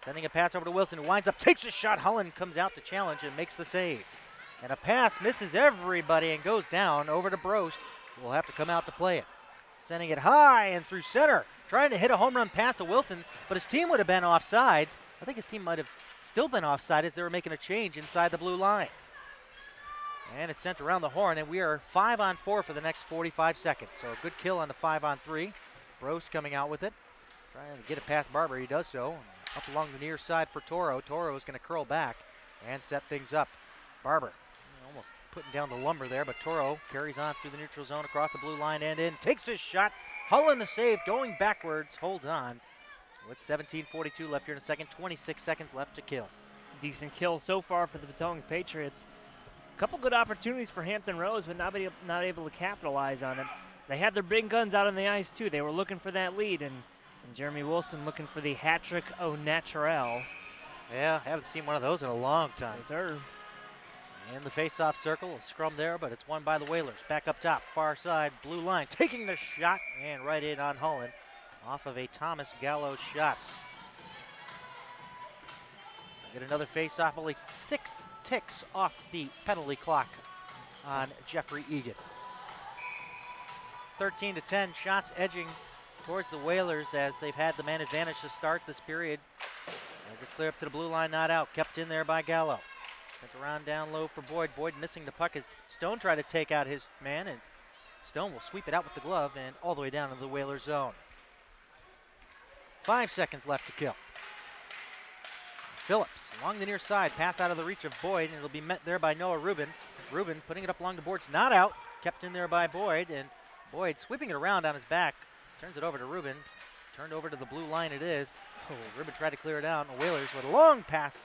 Sending a pass over to Wilson, who winds up, takes a shot. Holland comes out to challenge and makes the save. And a pass misses everybody and goes down over to Brost. Will have to come out to play it. Sending it high and through center. Trying to hit a home run pass to Wilson, but his team would have been offsides. I think his team might have still been offside as they were making a change inside the blue line. And it's sent around the horn, and we are 5-on-4 for the next 45 seconds. So a good kill on the 5-on-3. Brost coming out with it. Trying to get it past Barber. He does so. Up along the near side for Toro. Toro is going to curl back and set things up. Barber almost putting down the lumber there, but Toro carries on through the neutral zone across the blue line and in. Takes his shot. Hullen the save, going backwards, holds on. With 17:42 left here in the second, 26 seconds left to kill. Decent kill so far for the Potomac Patriots. A couple good opportunities for Hampton Roads, but not able to capitalize on it. They had their big guns out on the ice, too. They were looking for that lead, and Jeremy Wilson looking for the hat trick au naturel. Yeah, haven't seen one of those in a long time. Yes, sir. In the face-off circle, a scrum there, but it's won by the Whalers. Back up top, far side, blue line, taking the shot, and right in on Hullen, off of a Thomas Gallo shot. Get another face-off, only 6 ticks off the penalty clock on Jeffrey Egan. 13-10, shots edging towards the Whalers as they've had the man advantage to start this period. As it's clear up to the blue line, not out, kept in there by Gallo. Sent around down low for Boyd. Boyd missing the puck as Stone tried to take out his man, and Stone will sweep it out with the glove and all the way down to the Whalers zone. 5 seconds left to kill. Phillips along the near side, pass out of the reach of Boyd, and it'll be met there by Noah Rubin. Rubin putting it up along the boards, not out, kept in there by Boyd, and Boyd sweeping it around on his back, turns it over to Rubin, turned over to the blue line it is. Oh, Rubin tried to clear it out, and the Whalers with a long pass,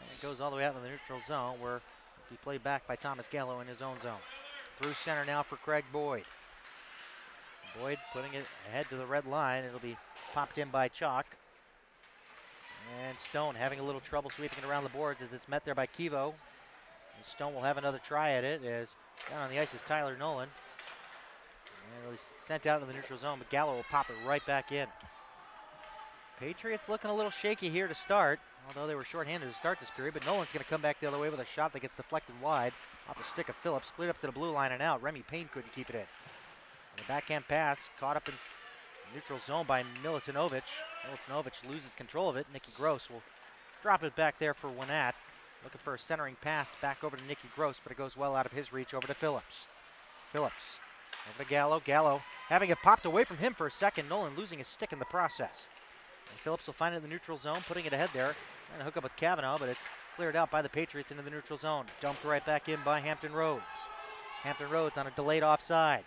and it goes all the way out in the neutral zone where it'll be played back by Thomas Gallo in his own zone. Through center now for Craig Boyd. Boyd putting it ahead to the red line, it'll be popped in by Chalk. And Stone having a little trouble sweeping it around the boards as it's met there by Kivo. And Stone will have another try at it as down on the ice is Tyler Nolan. And it'll be sent out to the neutral zone, but Gallo will pop it right back in. Patriots looking a little shaky here to start, although they were shorthanded to start this period, but Nolan's going to come back the other way with a shot that gets deflected wide off the stick of Phillips, cleared up to the blue line and out. Remy Payne couldn't keep it in. And a backhand pass caught up in neutral zone by Milutinovic. Milutinovic loses control of it. Nicky Gross will drop it back there for Winnat. Looking for a centering pass back over to Nicky Gross, but it goes well out of his reach over to Phillips. Phillips over to Gallo. Gallo having it popped away from him for a second. Nolan losing his stick in the process. And Phillips will find it in the neutral zone, putting it ahead there. Trying to hook up with Cavanaugh, but it's cleared out by the Patriots into the neutral zone. Dumped right back in by Hampton Roads. Hampton Roads on a delayed offside.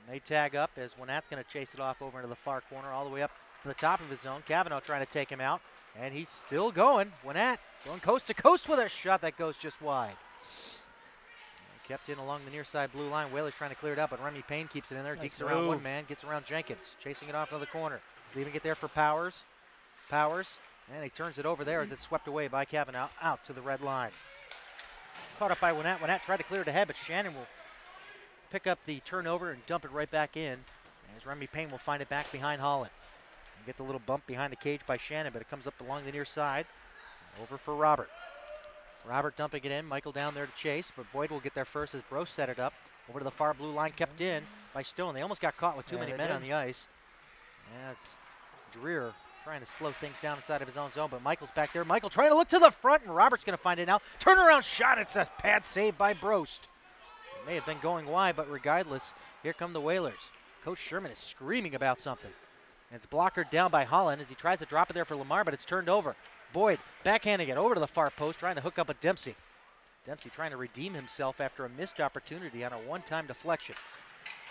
They tag up as Winnat's going to chase it off over into the far corner all the way up to the top of his zone. Cavanaugh trying to take him out, and he's still going. Winnat going coast to coast with a shot that goes just wide. And kept in along the near side blue line. Whalers trying to clear it up, but Remy Payne keeps it in there. Dekes around one man, gets around Jenkins, chasing it off to the corner. Leaving it there for Powers. Powers, and he turns it over there as it's swept away by Cavanaugh out to the red line. Caught up by Winnat. Winnat tried to clear it ahead, but Shannon will pick up the turnover and dump it right back in as Remy Payne will find it back behind Holland. He gets a little bump behind the cage by Shannon, but it comes up along the near side. Over for Robert. Robert dumping it in. Michael down there to chase, but Boyd will get there first as Bro set it up. Over to the far blue line, kept in by Stone. They almost got caught with too many men on the ice. Yeah, it's Dreer trying to slow things down inside of his own zone, but Michael's back there. Michael trying to look to the front, and Robert's going to find it now. Turnaround shot. It's a pad save by Brost. May have been going wide, but regardless, here come the Whalers. Coach Sherman is screaming about something. And it's blockered down by Holland as he tries to drop it there for Lamar, but it's turned over. Boyd backhanding it over to the far post, trying to hook up with Dempsey. Dempsey trying to redeem himself after a missed opportunity on a one-time deflection.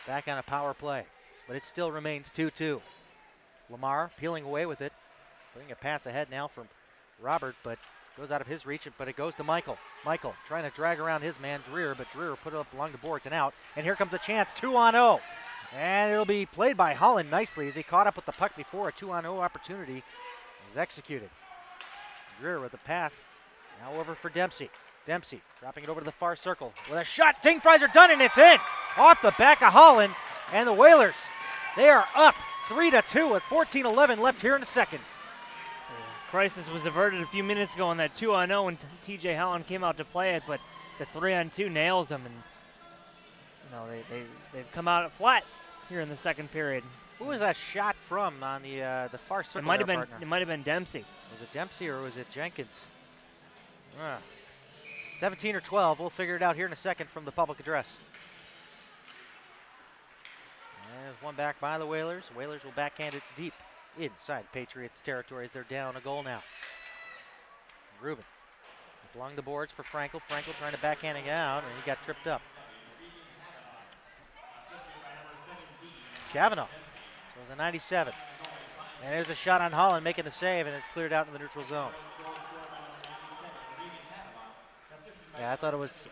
Back on a power play, but it still remains 2-2. Lamar peeling away with it, putting a pass ahead now from Robert, but goes out of his reach, but it goes to Michael. Michael trying to drag around his man, Dreer, but Dreer put it up along the boards and out. And here comes a chance, 2-on-0. And it'll be played by Holland nicely as he caught up with the puck before a 2-on-0 opportunity was executed. Dreer with the pass, now over for Dempsey. Dempsey dropping it over to the far circle with a shot. Ting fries are done, and it's in. Off the back of Holland, and the Whalers, they are up 3-2 with 14:11 left here in the second. Crisis was averted a few minutes ago on that 2-on-0 when TJ Holland came out to play it, but the 3-on-2 nails them, and you know they've come out flat here in the second period. Who was that shot from on the far circle? It might have been Dempsey. Was it Dempsey or was it Jenkins? 17 or 12. We'll figure it out here in a second from the public address. And there's one back by the Whalers. Whalers will backhand it deep inside Patriots territory as they're down a goal now. Rubin Along the boards for Frankel. Frankel trying to backhand it out, and he got tripped up. Kavanaugh throws a 97. And there's a shot on Holland making the save, and it's cleared out in the neutral zone. Yeah, I thought it was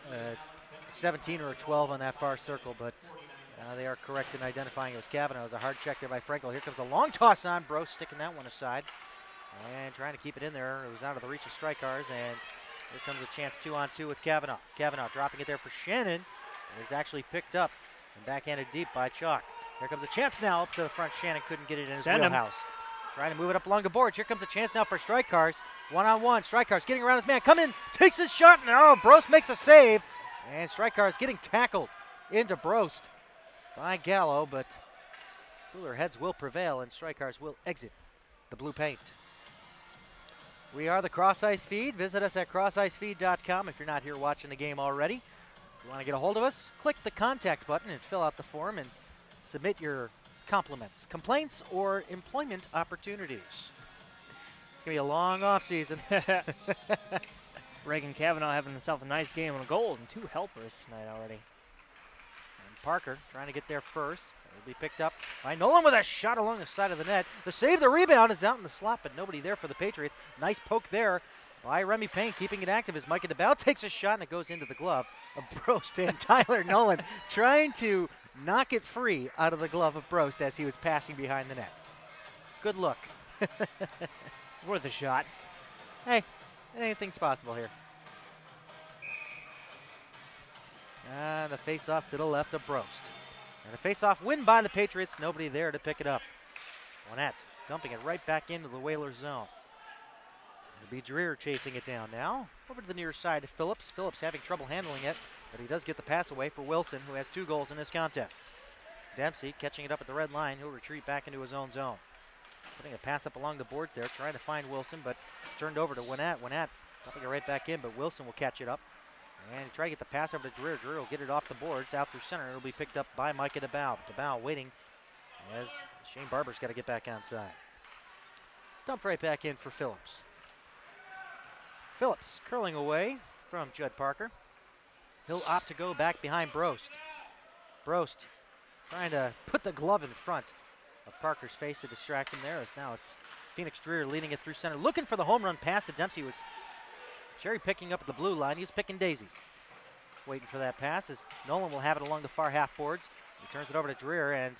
17 or a 12 on that far circle, but they are correct in identifying it as Kavanaugh. It was a hard check there by Frankel. Here comes a long toss on. Bro sticking that one aside and trying to keep it in there. It was out of the reach of strikers, and here comes a chance 2-on-2 with Kavanaugh. Kavanaugh dropping it there for Shannon. It's actually picked up and backhanded deep by Chalk. Here comes a chance now up to the front. Shannon couldn't get it in his wheelhouse. Trying to move it up along the boards. Here comes a chance now for Strikers. One-on-one. Strikers getting around his man. Come in, takes his shot, and Brost makes a save. And Strikers getting tackled into Brost by Gallo, but cooler heads will prevail, and Strikers will exit the blue paint. We are the Cross Ice Feed. Visit us at CrossIceFeed.com if you're not here watching the game already. If you want to get a hold of us, click the contact button and fill out the form and submit your compliments, complaints, or employment opportunities. It's going to be a long off season. Reagan Kavanaugh having himself a nice game on a goal and 2 helpers tonight already. And Parker trying to get there first. It'll be picked up by Nolan with a shot along the side of the net. The save, the rebound is out in the slot, but nobody there for the Patriots. Nice poke there by Remy Payne, keeping it active as Mike DeBow takes a shot and it goes into the glove of Brost, and Tyler Nolan trying to knock it free out of the glove of Brost as he was passing behind the net. Good look. Worth a shot. Hey, anything's possible here. And a face-off to the left of Brost. And a face-off win by the Patriots. Nobody there to pick it up. Whalerss dumping it right back into the Whalers zone. It'll be Dreer chasing it down now. Over to the near side to Phillips. Phillips having trouble handling it, but he does get the pass away for Wilson, who has 2 goals in this contest. Dempsey catching it up at the red line. He'll retreat back into his own zone. Putting a pass up along the boards there, trying to find Wilson, but it's turned over to Whalerss. Whalerss dumping it right back in, but Wilson will catch it up. And try to get the pass over to Dreer. Dreer will get it off the boards, out through center. It'll be picked up by Micah DeBow. DeBow waiting as Shane Barber's got to get back onside. Dumped right back in for Phillips. Phillips curling away from Judd Parker. He'll opt to go back behind Brost. Brost trying to put the glove in front of Parker's face to distract him there, as now it's Phoenix Dreer leading it through center, looking for the home run pass that Dempsey was cherry picking up at the blue line. He was picking daisies. Waiting for that pass as Nolan will have it along the far half boards. He turns it over to Dreer, and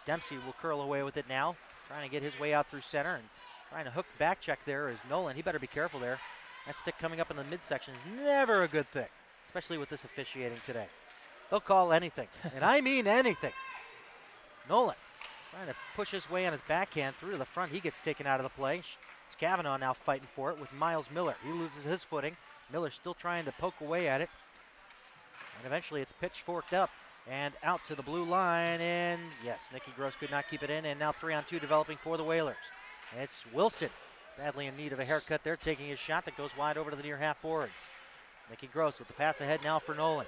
Dempsey will curl away with it now, trying to get his way out through center and trying to hook back check there is Nolan. He better be careful there. That stick coming up in the midsection is never a good thing, especially with this officiating today. They'll call anything, and I mean anything. Nolan trying to push his way on his backhand through to the front. He gets taken out of the play. It's Kavanaugh now fighting for it with Miles Miller. He loses his footing. Miller still trying to poke away at it. And eventually it's pitchforked up and out to the blue line. And yes, Nicky Gross could not keep it in. And now 3-on-2 developing for the Whalers. It's Wilson, badly in need of a haircut there, taking his shot that goes wide over to the near half boards. Nicky Gross with the pass ahead now for Nolan.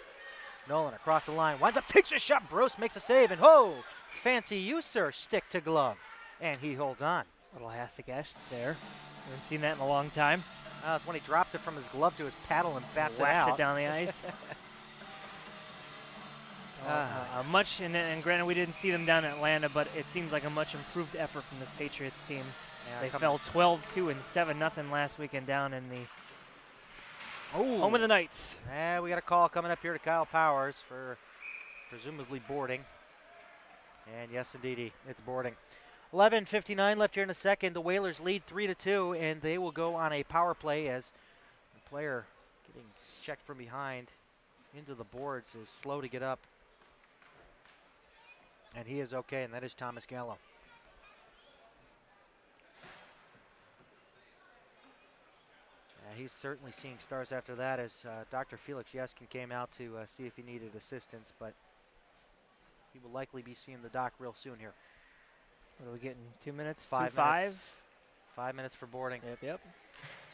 Nolan across the line, winds up, takes a shot. Gross makes a save, and fancy you, sir, stick to glove. And he holds on. Little Hastic Ash there. Haven't seen that in a long time. That's when he drops it from his glove to his paddle and bats it Whacks out. it down the ice. And granted we didn't see them down in Atlanta, but it seems like a much improved effort from this Patriots team. Yeah, they fell 12-2 and 7-0 last weekend down in the home of the Knights. Yeah, we got a call coming up here to Kyle Powers for presumably boarding. And yes, indeed, it's boarding. 11:59 left here in the second. The Whalers lead 3-2, and they will go on a power play as the player getting checked from behind into the boards is slow to get up. And he is okay, and that is Thomas Gallo. He's certainly seeing stars after that as Dr. Felix Yeskin came out to see if he needed assistance, but he will likely be seeing the doc real soon here. What are we getting, 2 minutes? 5 minutes. 5 minutes for boarding. Yep.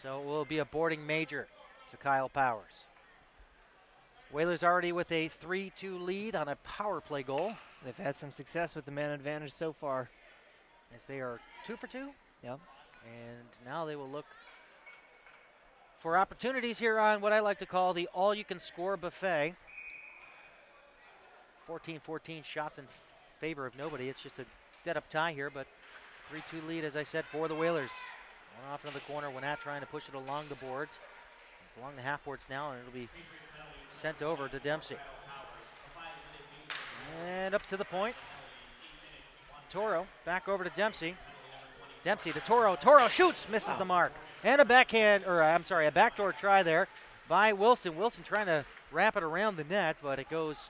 So it will be a boarding major to Kyle Powers. Whalers already with a 3-2 lead on a power play goal. They've had some success with the man advantage so far. As they are 2 for 2. Yep. And now they will look for opportunities here on what I like to call the all-you-can-score buffet. 14-14 shots in favor of nobody. It's just a dead-up tie here, but 3-2 lead, as I said, for the Whalers. One off into the corner. Winnat trying to push it along the boards. It's along the half boards now, and it'll be sent over to Dempsey. And up to the point. Toro back over to Dempsey. Dempsey to Toro. Toro shoots, misses the mark. And a backdoor try there by Wilson. Wilson trying to wrap it around the net, but it goes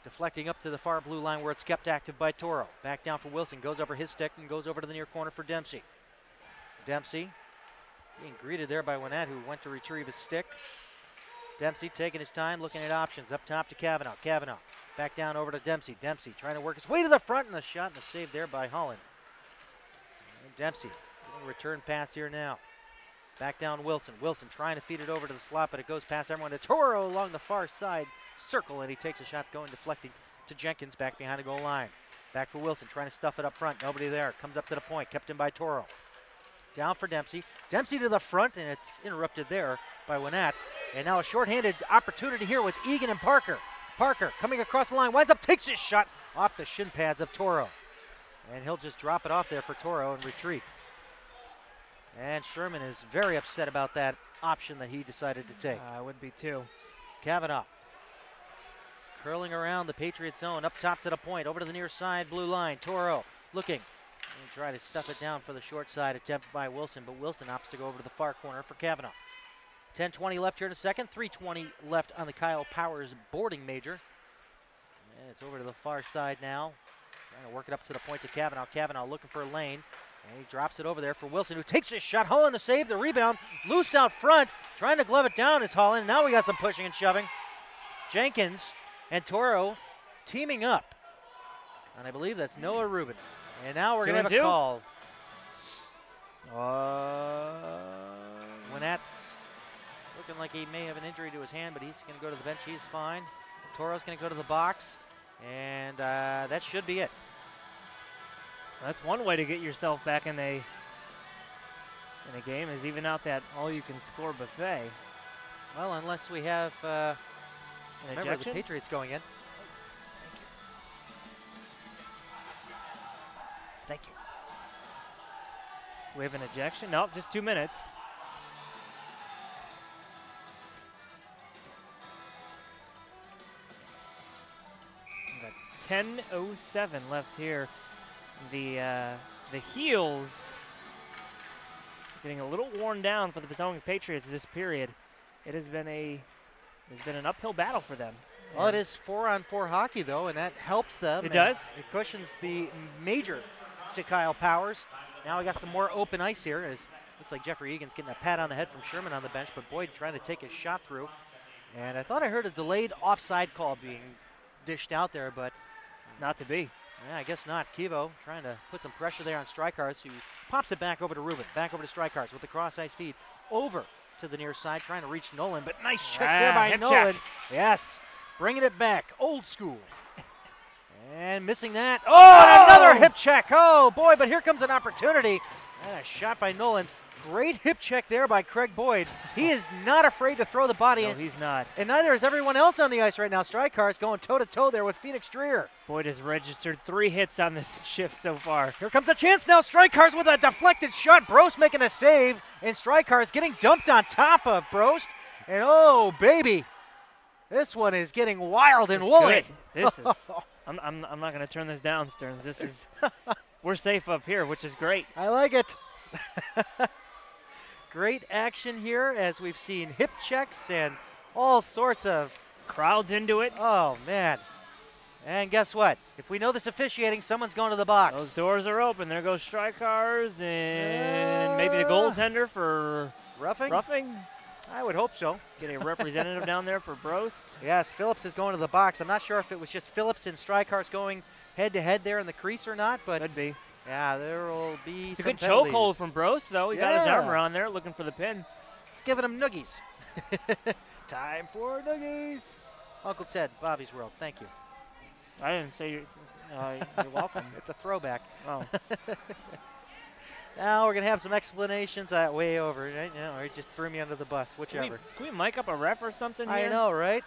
deflecting up to the far blue line where it's kept active by Toro. Back down for Wilson, goes over his stick and goes over to the near corner for Dempsey. Dempsey being greeted there by Winnat, who went to retrieve his stick. Dempsey taking his time, looking at options. Up top to Cavanaugh. Cavanaugh back down over to Dempsey. Dempsey trying to work his way to the front, and a shot and a save there by Holland. And Dempsey getting a return pass here now. Back down Wilson. Wilson trying to feed it over to the slot, but it goes past everyone to Toro along the far side circle, and he takes a shot going deflecting to Jenkins back behind the goal line. Back for Wilson, trying to stuff it up front. Nobody there. Comes up to the point, kept in by Toro. Down for Dempsey. Dempsey to the front, and it's interrupted there by Winnat. And now a shorthanded opportunity here with Egan and Parker. Parker coming across the line, winds up, takes his shot off the shin pads of Toro. And he'll just drop it off there for Toro and retreat. And Sherman is very upset about that option that he decided to take. I would be too. Cavanaugh curling around the Patriot zone, up top to the point, over to the near side blue line. Toro looking and try to stuff it down for the short side attempt by Wilson, but Wilson opts to go over to the far corner for Cavanaugh. 10:20 left here in a second, 3:20 left on the Kyle Powers boarding major. And it's over to the far side now. Trying to work it up to the point to Cavanaugh. Cavanaugh looking for a lane. And he drops it over there for Wilson, who takes his shot. Holland to save the rebound. Loose out front. Trying to glove it down is Holland. Now we got some pushing and shoving. Jenkins and Toro teaming up. And I believe that's Noah Rubin. And now we're going to have a call. Winnat's looking like he may have an injury to his hand, but he's going to go to the bench. He's fine. Toro's going to go to the box. And that should be it. That's one way to get yourself back in a game, is even out that all-you-can-score buffet. Well, unless we have an remember ejection? the Patriots going in. Thank you. Do we have an ejection? No, just 2 minutes. We've got 10:07 left here. The heels getting a little worn down for the Potomac Patriots this period. It has been an uphill battle for them. Well, it is 4-on-4 hockey though, and that helps them. It does. It cushions the major to Kyle Powers. Now we got some more open ice here. Looks like Jeffrey Egan's getting a pat on the head from Sherman on the bench, but Boyd trying to take his shot through. And I thought I heard a delayed offside call being dished out there, but not to be. Yeah, I guess not. Kivo trying to put some pressure there on Strykars, who pops it back over to Rubin. Back over to Strykars with the cross-ice feed. Over to the near side, trying to reach Nolan, but nice check there by Nolan. Check. Yes, bringing it back, old school. And missing that. Oh, and another hip check. Oh, boy, but here comes an opportunity. And a shot by Nolan. Great hip check there by Craig Boyd. He is not afraid to throw the body in. No, he's not. And neither is everyone else on the ice right now. Strykars going toe-to-toe there with Phoenix Dreer. Boyd has registered 3 hits on this shift so far. Here comes a chance now. Strykars with a deflected shot. Brost making a save. And Strykars getting dumped on top of Brost. And oh, baby. This one is getting wild and woolly. This is I'm not going to turn this down, Stearns. This is we're safe up here, which is great. I like it. Great action here as we've seen hip checks and all sorts of crowds into it. Oh, man. And guess what? If we know this officiating, someone's going to the box. Those doors are open. There goes Strykars and maybe the goaltender for roughing. I would hope so. Get a representative down there for Brost. Yes, Phillips is going to the box. I'm not sure if it was just Phillips and Strykars going head-to-head there in the crease or not, but could be. Yeah, there will be it's some a good chokehold from Brost, though. He got his arm around there looking for the pin. He's giving him noogies. Time for noogies. Uncle Ted, Bobby's World. Thank you. I didn't say you're welcome. It's a throwback. Oh. Now we're going to have some explanations way over, right? No, or he just threw me under the bus, whichever. Can we mic up a ref or something here? I know, right?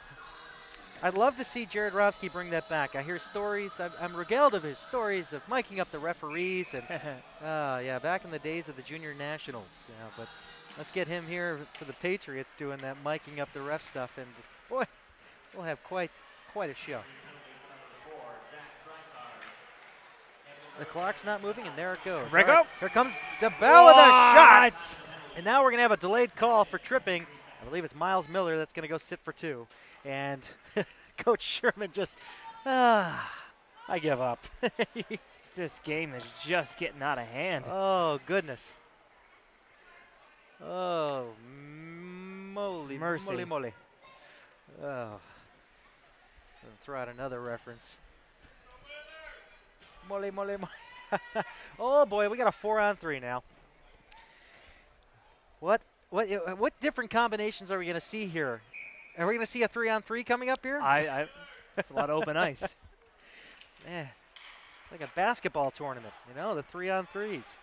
I'd love to see Jared Rodsky bring that back. I hear stories. I'm regaled of his stories of miking up the referees. And yeah, back in the days of the junior nationals. Yeah, but let's get him here for the Patriots doing that miking up the ref stuff. And boy, we'll have quite a show. The clock's not moving, and there it goes. Right. Here comes DeBell with a shot. And now we're going to have a delayed call for tripping. I believe it's Miles Miller that's going to go sit for 2. And Coach Sherman just, I give up. This game is just getting out of hand. Oh, goodness. Oh, moly, mercy. moly, moly. Oh. Throw out another reference. Moly, moly, moly. Oh, boy, we got a 4-on-3 now. What different combinations are we going to see here? Are we going to see a 3-on-3 coming up here? It's a lot of open ice. Man, it's like a basketball tournament, you know, the 3-on-3s.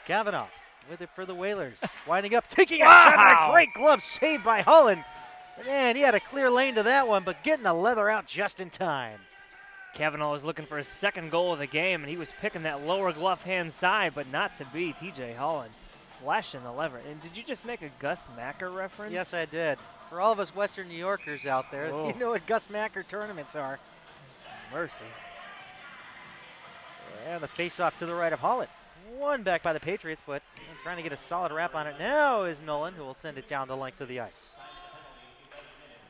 Kavanaugh with it for the Whalers. Winding up, taking a shot, and a great glove saved by Holland. Man, he had a clear lane to that one, but getting the leather out just in time. Kavanaugh was looking for his second goal of the game, and he was picking that lower glove hand side, but not to be. TJ Holland flashing the lever. And did you just make a Gus Macker reference? Yes, I did. For all of us Western New Yorkers out there, Whoa. You know what Gus Macker tournaments are. Mercy. And the face-off to the right of Holland. One back by the Patriots, but trying to get a solid wrap on it now is Nolan, who will send it down the length of the ice.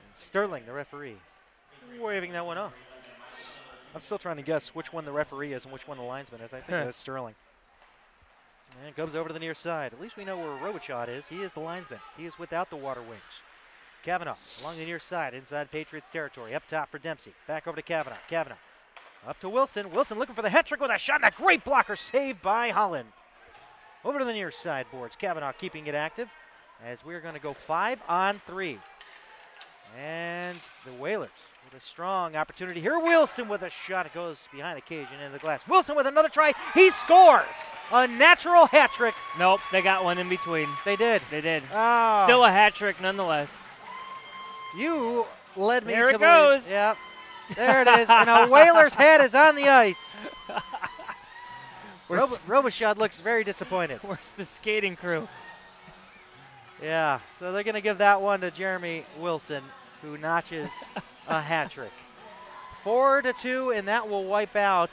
And Sterling, the referee, waving that one off. I'm still trying to guess which one the referee is and which one the linesman is. I think it was Sterling. And it comes over to the near side. At least we know where Robichaud is. He is the linesman. He is without the water wings. Kavanaugh along the near side, inside Patriots territory. Up top for Dempsey. Back over to Kavanaugh. Kavanaugh up to Wilson. Wilson looking for the hat trick with a shot and a great blocker saved by Holland. Over to the near side boards. Kavanaugh keeping it active as we're going to go 5-on-3. And the Whalers with a strong opportunity here. Wilson with a shot. It goes behind the cage and into the glass. Wilson with another try. He scores a natural hat trick. Nope, they got one in between. They did. They did. Oh. Still a hat trick nonetheless. You led me there to it goes. Yep. There it is. And a Whaler's head is on the ice. Robichaud looks very disappointed. Where's the skating crew? Yeah. So they're going to give that one to Jeremy Wilson, who notches a hat trick. 4-2, and that will wipe out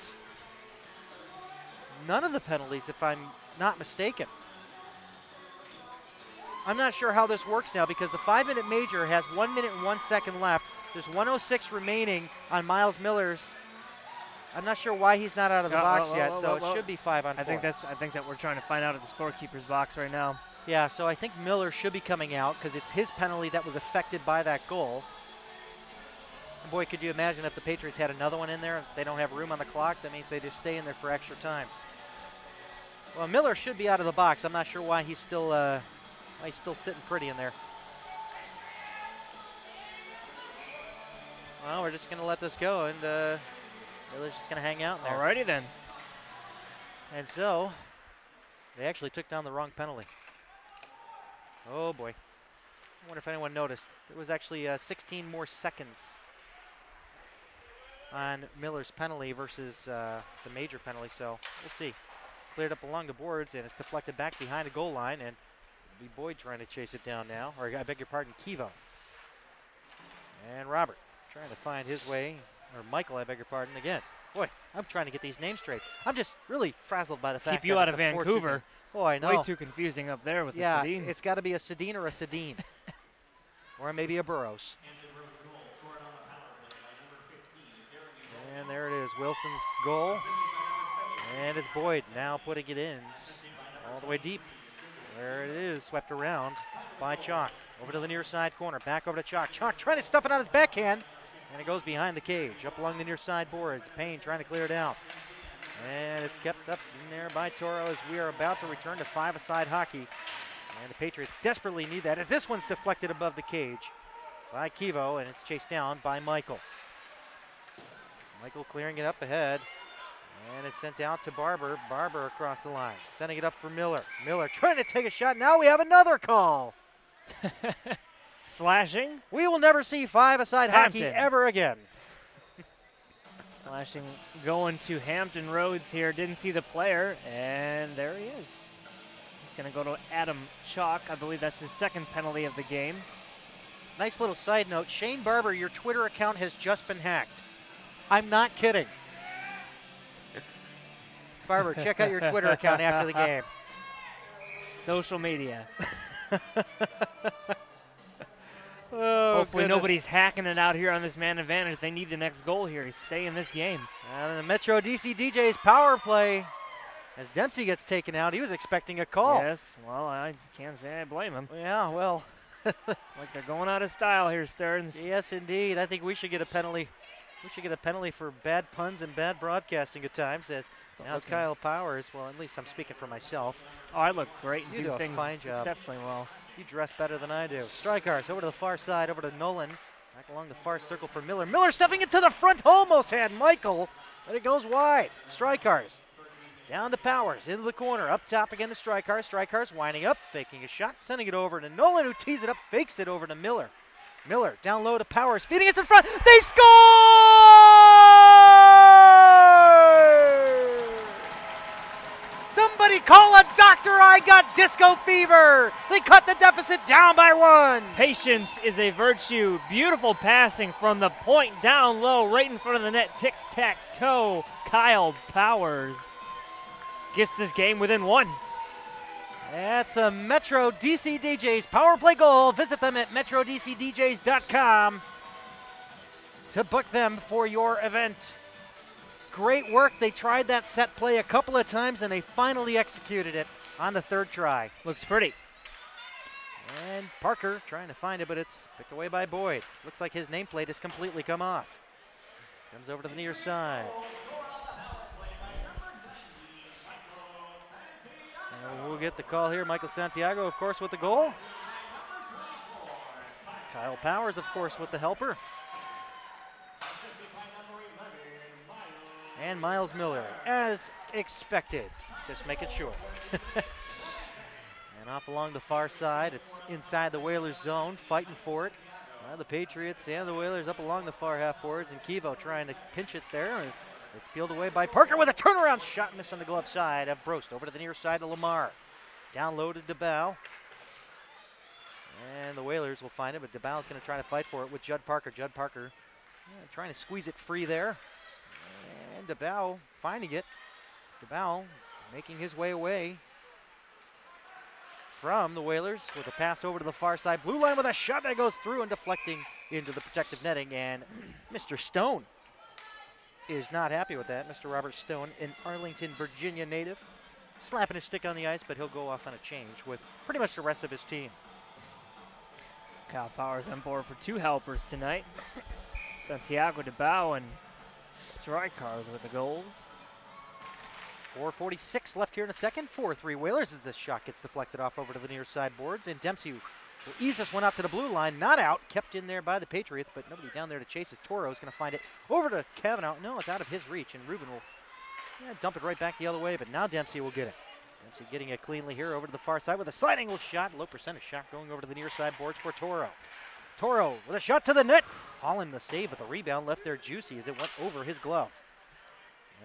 none of the penalties, if I'm not mistaken. I'm not sure how this works now because the 5-minute major has 1 minute and 1 second left. There's 1:06 remaining on Miles Miller's. I'm not sure why he's not out of the box yet, so it should be 5-on-4. I think that we're trying to find out at the scorekeeper's box right now. Yeah, so I think Miller should be coming out because it's his penalty that was affected by that goal. And boy, could you imagine if the Patriots had another one in there? They don't have room on the clock. That means they just stay in there for extra time. Well, Miller should be out of the box. I'm not sure why he's still sitting pretty in there. Well, we're just going to let this go, and Miller's just going to hang out in there. Alrighty then. And so, they actually took down the wrong penalty. Oh, boy. I wonder if anyone noticed. There was actually 16 more seconds on Miller's penalty versus the major penalty, so we'll see. Cleared up along the boards, and it's deflected back behind the goal line, and it'll be Boyd trying to chase it down now. Or I beg your pardon, Kivo. And Robert trying to find his way, or Michael, I beg your pardon, again. Boy, I'm trying to get these names straight. I'm just really frazzled by the fact that keep you out of it's a 4-2 Vancouver. game. Oh, I know. Way too confusing up there with the yeah, Sedins. it's got to be a Sedin or a Sedin. Or maybe a Burroughs. And there it is, Wilson's goal. And it's Boyd now putting it in all the way deep. There it is, swept around by Chalk. Over to the near side corner, back over to Chalk. Chalk trying to stuff it on his backhand. And it goes behind the cage, up along the near side boards. Payne trying to clear it out. And it's kept up in there by Toro as we are about to return to five-a-side hockey. And the Patriots desperately need that as this one's deflected above the cage by Kivo, and it's chased down by Michael. Michael clearing it up ahead. And it's sent out to Barber. Barber across the line. Sending it up for Miller. Miller trying to take a shot. Now we have another call. Slashing. We will never see five-a-side hockey ever again. Slashing going to Hampton Roads here. Didn't see the player, and there he is. He's going to go to Adam Chalk. I believe that's his second penalty of the game. Nice little side note. Shane Barber, your Twitter account has just been hacked. I'm not kidding. Barber, check out your Twitter account after the game. Social media. Oh, hopefully nobody's hacking it out here on this man advantage. They need the next goal here to stay in this game. And the Metro DC DJ's power play as Dempsey gets taken out. He was expecting a call. Yes, well, I can't say I blame him. Yeah, well. Like they're going out of style here, Stearns. Yes, indeed. I think we should get a penalty. We should get a penalty for bad puns and bad broadcasting at times. As now it's Kyle Powers. Well, at least I'm speaking for myself. Oh, I look great and you do a things fine job. exceptionally well. You dress better than I do. Strikers over to the far side, over to Nolan. Back along the far circle for Miller. Miller stuffing it to the front, almost had Michael, but it goes wide. Strikers down to Powers, into the corner, up top again to Strikers. Strikers winding up, faking a shot, sending it over to Nolan, who tees it up, fakes it over to Miller. Miller down low to Powers, feeding it to the front. They score! Somebody call a doctor, I got disco fever. They cut the deficit down by 1. Patience is a virtue. Beautiful passing from the point down low, right in front of the net. Tic-tac-toe. Kyle Powers gets this game within 1. That's a Metro DC DJs power play goal. Visit them at metrodcdjs.com to book them for your event. Great work. They tried that set play a couple of times, and they finally executed it on the 3rd try. Looks pretty. And Parker trying to find it, but it's picked away by Boyd. Looks like his nameplate has completely come off. Comes over to the near side. And we'll get the call here. Michael Santiago, of course, with the goal. Kyle Powers, of course, with the helper. And Miles Miller, as expected. Just making sure. And off along the far side, it's inside the Whalers zone, fighting for it. The Patriots and the Whalers up along the far half boards, and Kivo trying to pinch it there. It's peeled away by Parker with a turnaround shot, miss on the glove side of Brost. Over to the near side to Lamar. Down low to DeBow. And the Whalers will find it, but DeBow's going to try to fight for it with Judd Parker. Judd Parker trying to squeeze it free there. And DeBow finding it. DeBow making his way away from the Whalers with a pass over to the far side. Blue line with a shot that goes through and deflecting into the protective netting. And Mr. Stone is not happy with that. Mr. Robert Stone, an Arlington, Virginia native, slapping his stick on the ice, but he'll go off on a change with pretty much the rest of his team. Kyle Powers on board for 2 helpers tonight. Santiago DeBow and Strikers with the goals. 4:46 left here in a second. 4-3 Whalers as this shot gets deflected off over to the near side boards. And Dempsey will ease this one out to the blue line. Not out. Kept in there by the Patriots, but nobody down there to chase as Toro's going to find it over to Kavanaugh. No, it's out of his reach, and Ruben will dump it right back the other way, but now Dempsey will get it. Dempsey getting it cleanly here over to the far side with a side angle shot. Low percentage shot going over to the near side boards for Toro. Toro with a shot to the net. Holland the save, but the rebound left there juicy as it went over his glove.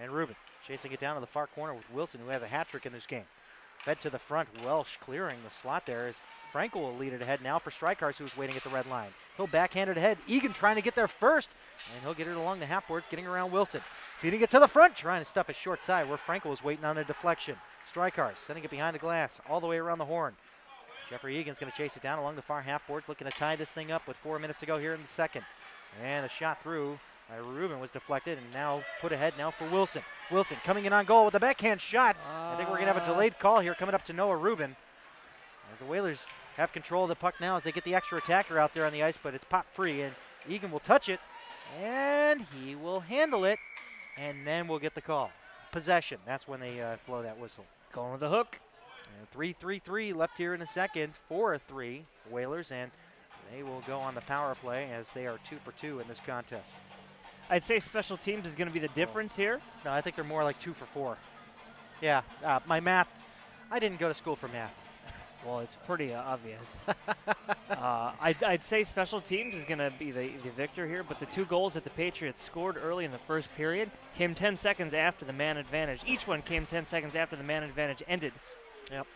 And Ruben chasing it down to the far corner with Wilson, who has a hat trick in this game. Fed to the front, Welsh clearing the slot there as Frankel will lead it ahead now for Strikars, who's waiting at the red line. He'll backhand it ahead. Egan trying to get there first, and he'll get it along the half boards, getting around Wilson. Feeding it to the front, trying to stuff it short side where Frankel was waiting on a deflection. Strikars sending it behind the glass, all the way around the horn. Jeffrey Egan's going to chase it down along the far half boards, looking to tie this thing up with 4 minutes to go here in the second. And a shot through by Ruben was deflected, and now put ahead now for Wilson. Wilson coming in on goal with a backhand shot. I think we're going to have a delayed call here coming up to Noah Ruben. As the Whalers have control of the puck now as they get the extra attacker out there on the ice, but it's popped free, and Egan will touch it, and he will handle it, and then we'll get the call. Possession, that's when they blow that whistle. Going with the hook. And 3-3-3 left here in a second. 4-3 Whalers, and they will go on the power play as they are 2 for 2 in this contest. I'd say special teams is going to be the difference here. No, I think they're more like 2 for 4. Yeah, my math, I didn't go to school for math. Well, it's pretty obvious. I'd say special teams is going to be the victor here, but the 2 goals that the Patriots scored early in the first period came 10 seconds after the man advantage. Each one came 10 seconds after the man advantage ended. Yep.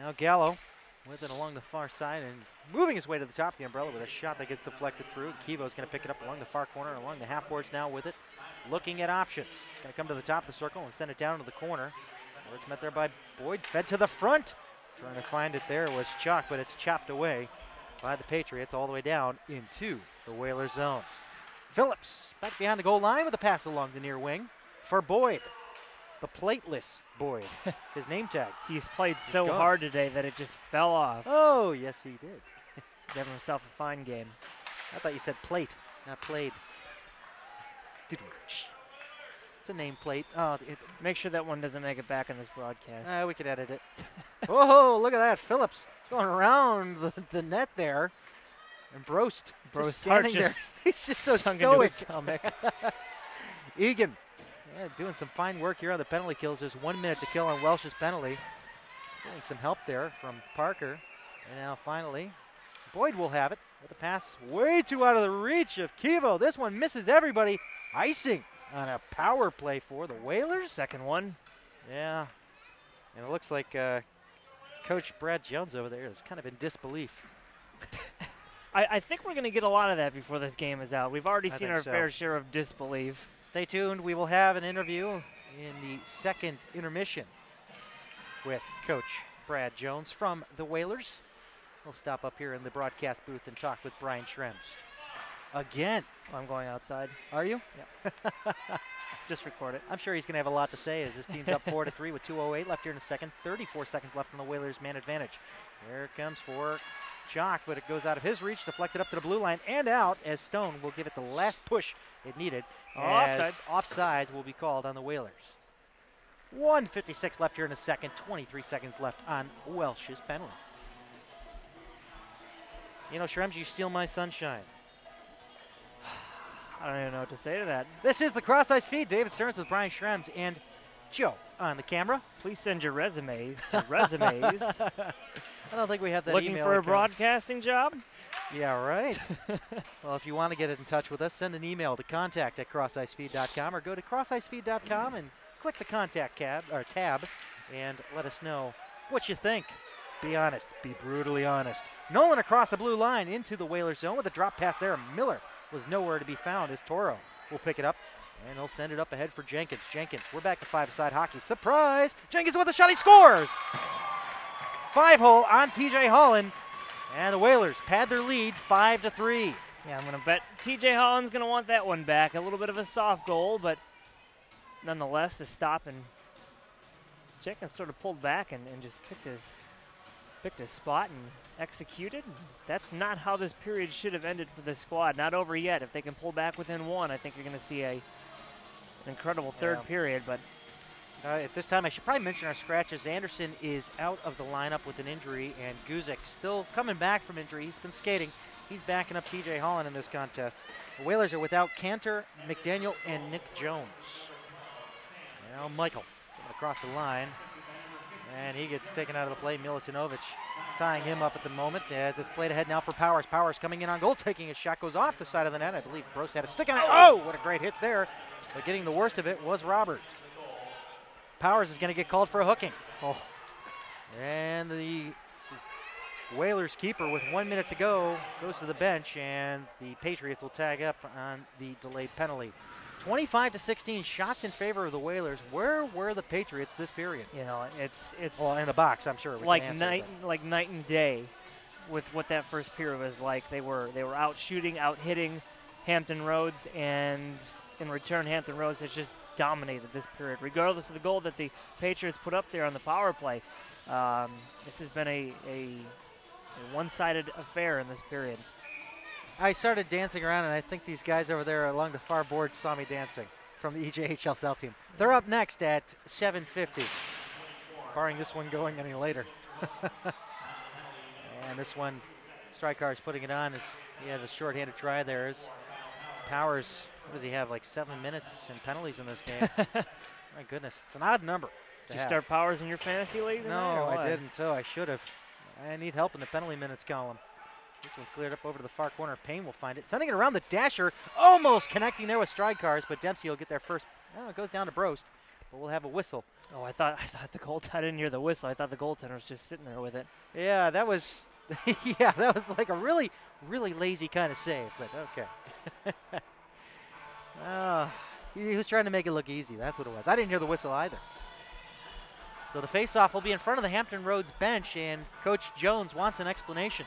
Now Gallo with it along the far side and moving his way to the top of the umbrella with a shot that gets deflected through. Kivo's going to pick it up along the far corner and along the half boards now with it, looking at options. He's going to come to the top of the circle and send it down to the corner, where it's met there by Boyd, fed to the front. Trying to find it there was Chalk, but it's chopped away by the Patriots all the way down into the Whalers zone. Phillips back behind the goal line with a pass along the near wing for Boyd. The plateless Boyd, his name tag. He's played so hard today that it just fell off. Oh, yes, he did. He's having himself a fine game. I thought you said plate, not played. It's a name plate. Oh, make sure that one doesn't make it back in this broadcast. We could edit it. Whoa, look at that. Phillips going around the net there. And Brost standing there. He's just so stoic. Egan doing some fine work here on the penalty kills. There's 1 minute to kill on Welsh's penalty. Getting some help there from Parker. And now finally, Boyd will have it with a pass way too out of the reach of Kivo. This one misses everybody. Icing on a power play for the Whalers. Second one. Yeah. And it looks like Coach Brad Jones over there is kind of in disbelief. I think we're going to get a lot of that before this game is out. We've already seen our fair share of disbelief. Stay tuned. We will have an interview in the second intermission with Coach Brad Jones from the Whalers. We'll stop up here in the broadcast booth and talk with Brian Schrems. Again. I'm going outside. Are you? Yeah. Just record it. I'm sure he's going to have a lot to say as this team's up 4-3 with 2:08 left here in the second. 34 seconds left on the Whalers' man advantage. There it comes for Chalk, but it goes out of his reach, deflected up to the blue line and out as Stone will give it the last push it needed. Offsides will be called on the Whalers. 1:56 left here in the second. 23 seconds left on Welsh's penalty. You know, Schrems, you steal my sunshine. I don't even know what to say to that. This is the Cross Ice Feed. David Stearns with Brian Schrems and Joe on the camera. Please send your resumes to resumes. I don't think we have that Looking email. Looking for a broadcasting job? Yeah, right. Well, if you want to get in touch with us, send an email to contact@crossicefeed.com or go to crossicefeed.com and click the contact tab and let us know what you think. Be honest. Be brutally honest. Nolan across the blue line into the Whalers zone with a drop pass there. Miller was nowhere to be found as Toro will pick it up, and he'll send it up ahead for Jenkins. Jenkins, we're back to five-side hockey. Surprise! Jenkins with a shot, he scores! 5-hole on TJ Holland, and the Whalers pad their lead 5-3. Yeah, I'm going to bet TJ Holland's going to want that one back. A little bit of a soft goal, but nonetheless, the stop, and Jenkins sort of pulled back and just picked his spot and executed. That's not how this period should have ended for this squad. Not over yet. If they can pull back within one, I think you're going to see an incredible third period. But at this time, I should probably mention our scratches. Anderson is out of the lineup with an injury, and Guzik still coming back from injury. He's been skating. He's backing up TJ Holland in this contest. The Whalers are without Cantor, McDaniel, and Nick Jones. Now Michael across the line. And he gets taken out of the play. Milutinovic tying him up at the moment as it's played ahead now for Powers. Powers coming in on goal, taking his shot, goes off the side of the net. I believe Brost had a stick on it. Oh, what a great hit there. But getting the worst of it was Robert. Powers is going to get called for a hooking. Oh. And the Whalers keeper with 1 minute to go goes to the bench, and the Patriots will tag up on the delayed penalty. 25-16 shots in favor of the Whalers. Where were the Patriots this period? You know, it's well, in the box, I'm sure. Like night and day with what that first period was like. They were out shooting, out hitting Hampton Roads, and in return, Hampton Roads has just dominated this period, regardless of the goal that the Patriots put up there on the power play. This has been a one-sided affair in this period. I started dancing around, and I think these guys over there along the far board saw me dancing from the EJHL South team. They're up next at 7:50, barring this one going any later. And this one, Strykar's putting it on. He had a short-handed try there as Powers, what does he have, like 7 minutes and penalties in this game? My goodness, it's an odd number. Did you start Powers in your fantasy league tonight? No, I didn't, so I should have. I need help in the penalty minutes column. This one's cleared up over to the far corner. Payne will find it. Sending it around the dasher. Almost connecting there with stride cars, but Dempsey will get there first. Oh, it goes down to Brost, but we'll have a whistle. Oh, I thought the goaltender, I didn't hear the whistle. I thought the goaltender was just sitting there with it. Yeah, that was, yeah, that was like a really, really lazy kind of save, but okay. He was trying to make it look easy. That's what it was. I didn't hear the whistle either. So the faceoff will be in front of the Hampton Roads bench, and Coach Jones wants an explanation.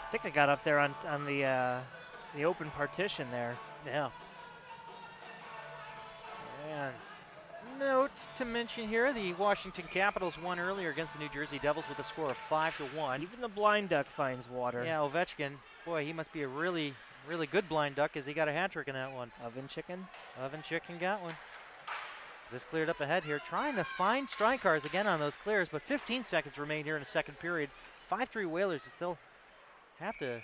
I think I got up there on the open partition there. Yeah. And note to mention here, the Washington Capitals won earlier against the New Jersey Devils with a score of 5-1. Even the blind duck finds water. Yeah, Ovechkin, boy, he must be a really, really good blind duck as he got a hat trick in that one. Oven chicken? Oven chicken got one. This cleared up ahead here, trying to find strike cars again on those clears, but 15 seconds remain here in the second period. 5-3 Whalers still have to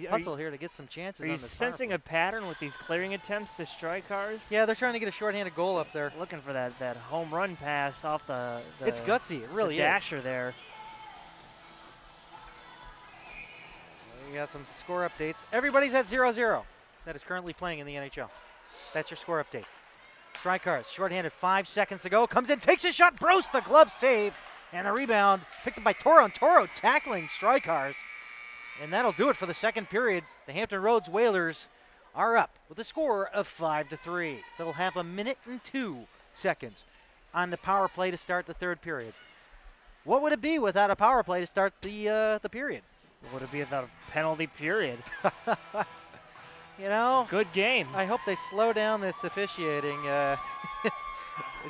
hustle here to get some chances on this. Are you sensing a pattern with these clearing attempts to strike cars? Yeah, they're trying to get a shorthanded goal up there. Looking for that home run pass off the it's gutsy, it really is. Dasher there. We got some score updates. Everybody's at 0-0 that is currently playing in the NHL. That's your score updates. Strike cars, shorthanded 5 seconds to go. Comes in, takes a shot, Brost, the glove save. And the rebound picked up by Toro. And Toro tackling strike cars. And that'll do it for the second period. The Hampton Roads Whalers are up with a score of 5-3. They'll have 1 minute and 2 seconds on the power play to start the third period. What would it be without a power play to start the period? What would it be without a penalty period? You know, good game. I hope they slow down this officiating as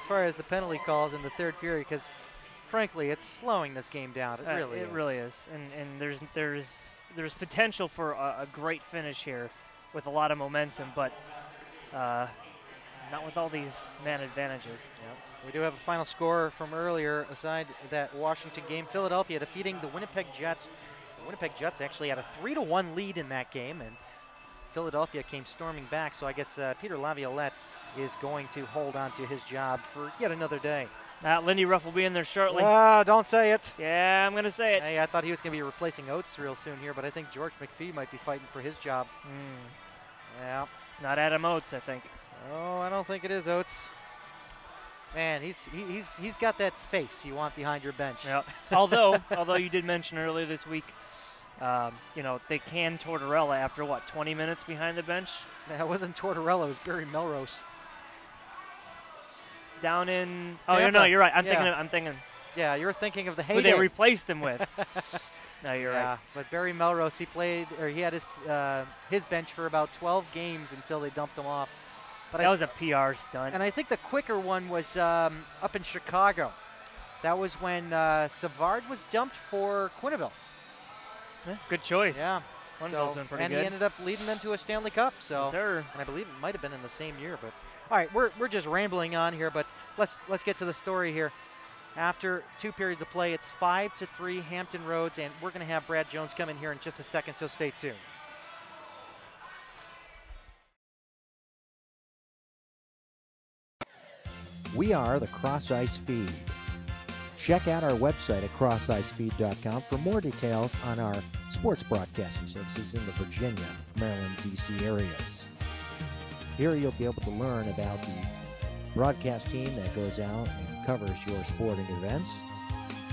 far as the penalty calls in the third period, because frankly, it's slowing this game down. It really is. And there's potential for a great finish here with a lot of momentum, but not with all these man advantages. Yep. We do have a final score from earlier aside that Washington game. Philadelphia defeating the Winnipeg Jets. The Winnipeg Jets actually had a 3-1 lead in that game, and Philadelphia came storming back, so I guess Peter Laviolette is going to hold on to his job for yet another day. Lindy Ruff will be in there shortly. Don't say it. Yeah, I'm going to say it. Hey, I thought he was going to be replacing Oates real soon here, but I think George McPhee might be fighting for his job. Yeah. It's not Adam Oates, I think. Oh, I don't think it is Oates. Man, he's got that face you want behind your bench. Yeah. although you did mention earlier this week, they canned Tortorella after, 20 minutes behind the bench? That wasn't Tortorella, it was Barry Melrose. Down in... Tampa. Oh, no, you're right. I'm thinking... Yeah, you're thinking of the heyday. Who they replaced him with. No, you're right. But Barry Melrose, he had his bench for about 12 games until they dumped him off. But that was a PR stunt. And I think the quicker one was up in Chicago. That was when Savard was dumped for Quinneville. Yeah, good choice. Yeah. Quinneville's been pretty good. And he ended up leading them to a Stanley Cup. So, yes, sir. And I believe it might have been in the same year. But all right, we're just rambling on here, but let's get to the story here. After 2 periods of play, it's 5-3 Hampton Roads, and we're going to have Brad Jones come in here in just a second, so stay tuned. We are the CrossIceFeed. Check out our website at CrossIceFeed.com for more details on our sports broadcasting services in the Virginia, Maryland, D.C. areas. Here you'll be able to learn about the broadcast team that goes out and covers your sporting events.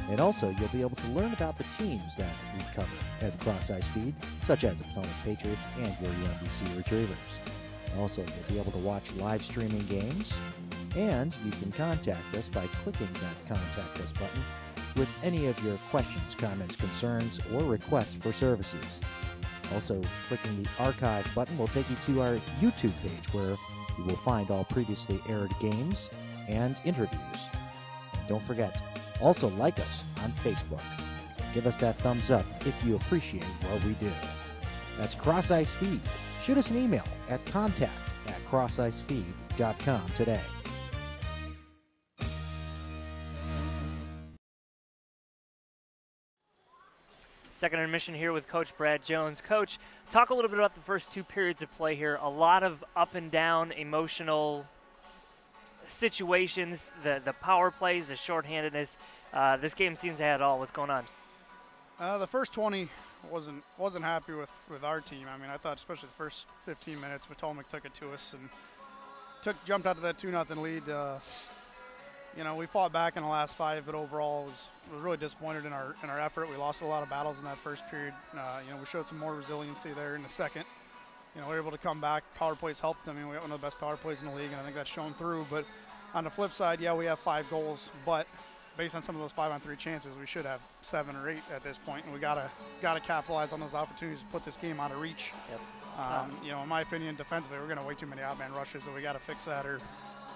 And also you'll be able to learn about the teams that we cover at CrossIceFeed, such as the Potomac Patriots and your UMBC Retrievers. Also, you'll be able to watch live streaming games, and you can contact us by clicking that Contact Us button with any of your questions, comments, concerns, or requests for services. Also, clicking the Archive button will take you to our YouTube page, where you will find all previously aired games and interviews. And don't forget, also like us on Facebook. Give us that thumbs up if you appreciate what we do. That's CrossIceFeed. Shoot us an email at contact@crossicefeed.com today. Second intermission here with Coach Brad Jones. Coach, talk a little bit about the first 2 periods of play here. A lot of up and down emotional situations, the power plays, the shorthandedness. This game seems to have it all. What's going on? The first 20 wasn't happy with our team. I mean, I thought especially the first 15 minutes, Potomac took it to us and jumped out to that 2-0 lead. You know, we fought back in the last 5, but overall was really disappointed in our effort. We lost a lot of battles in that first period. You know, we showed some more resiliency there in the second. You know, we were able to come back. Power plays helped. I mean, we got one of the best power plays in the league, and I think that's shown through. But on the flip side, yeah, we have 5 goals, but based on some of those 5-on-3 chances, we should have 7 or 8 at this point, and we gotta capitalize on those opportunities to put this game out of reach. Yep. You know, in my opinion, defensively, we're gonna way too many outman rushes, so we gotta fix that, or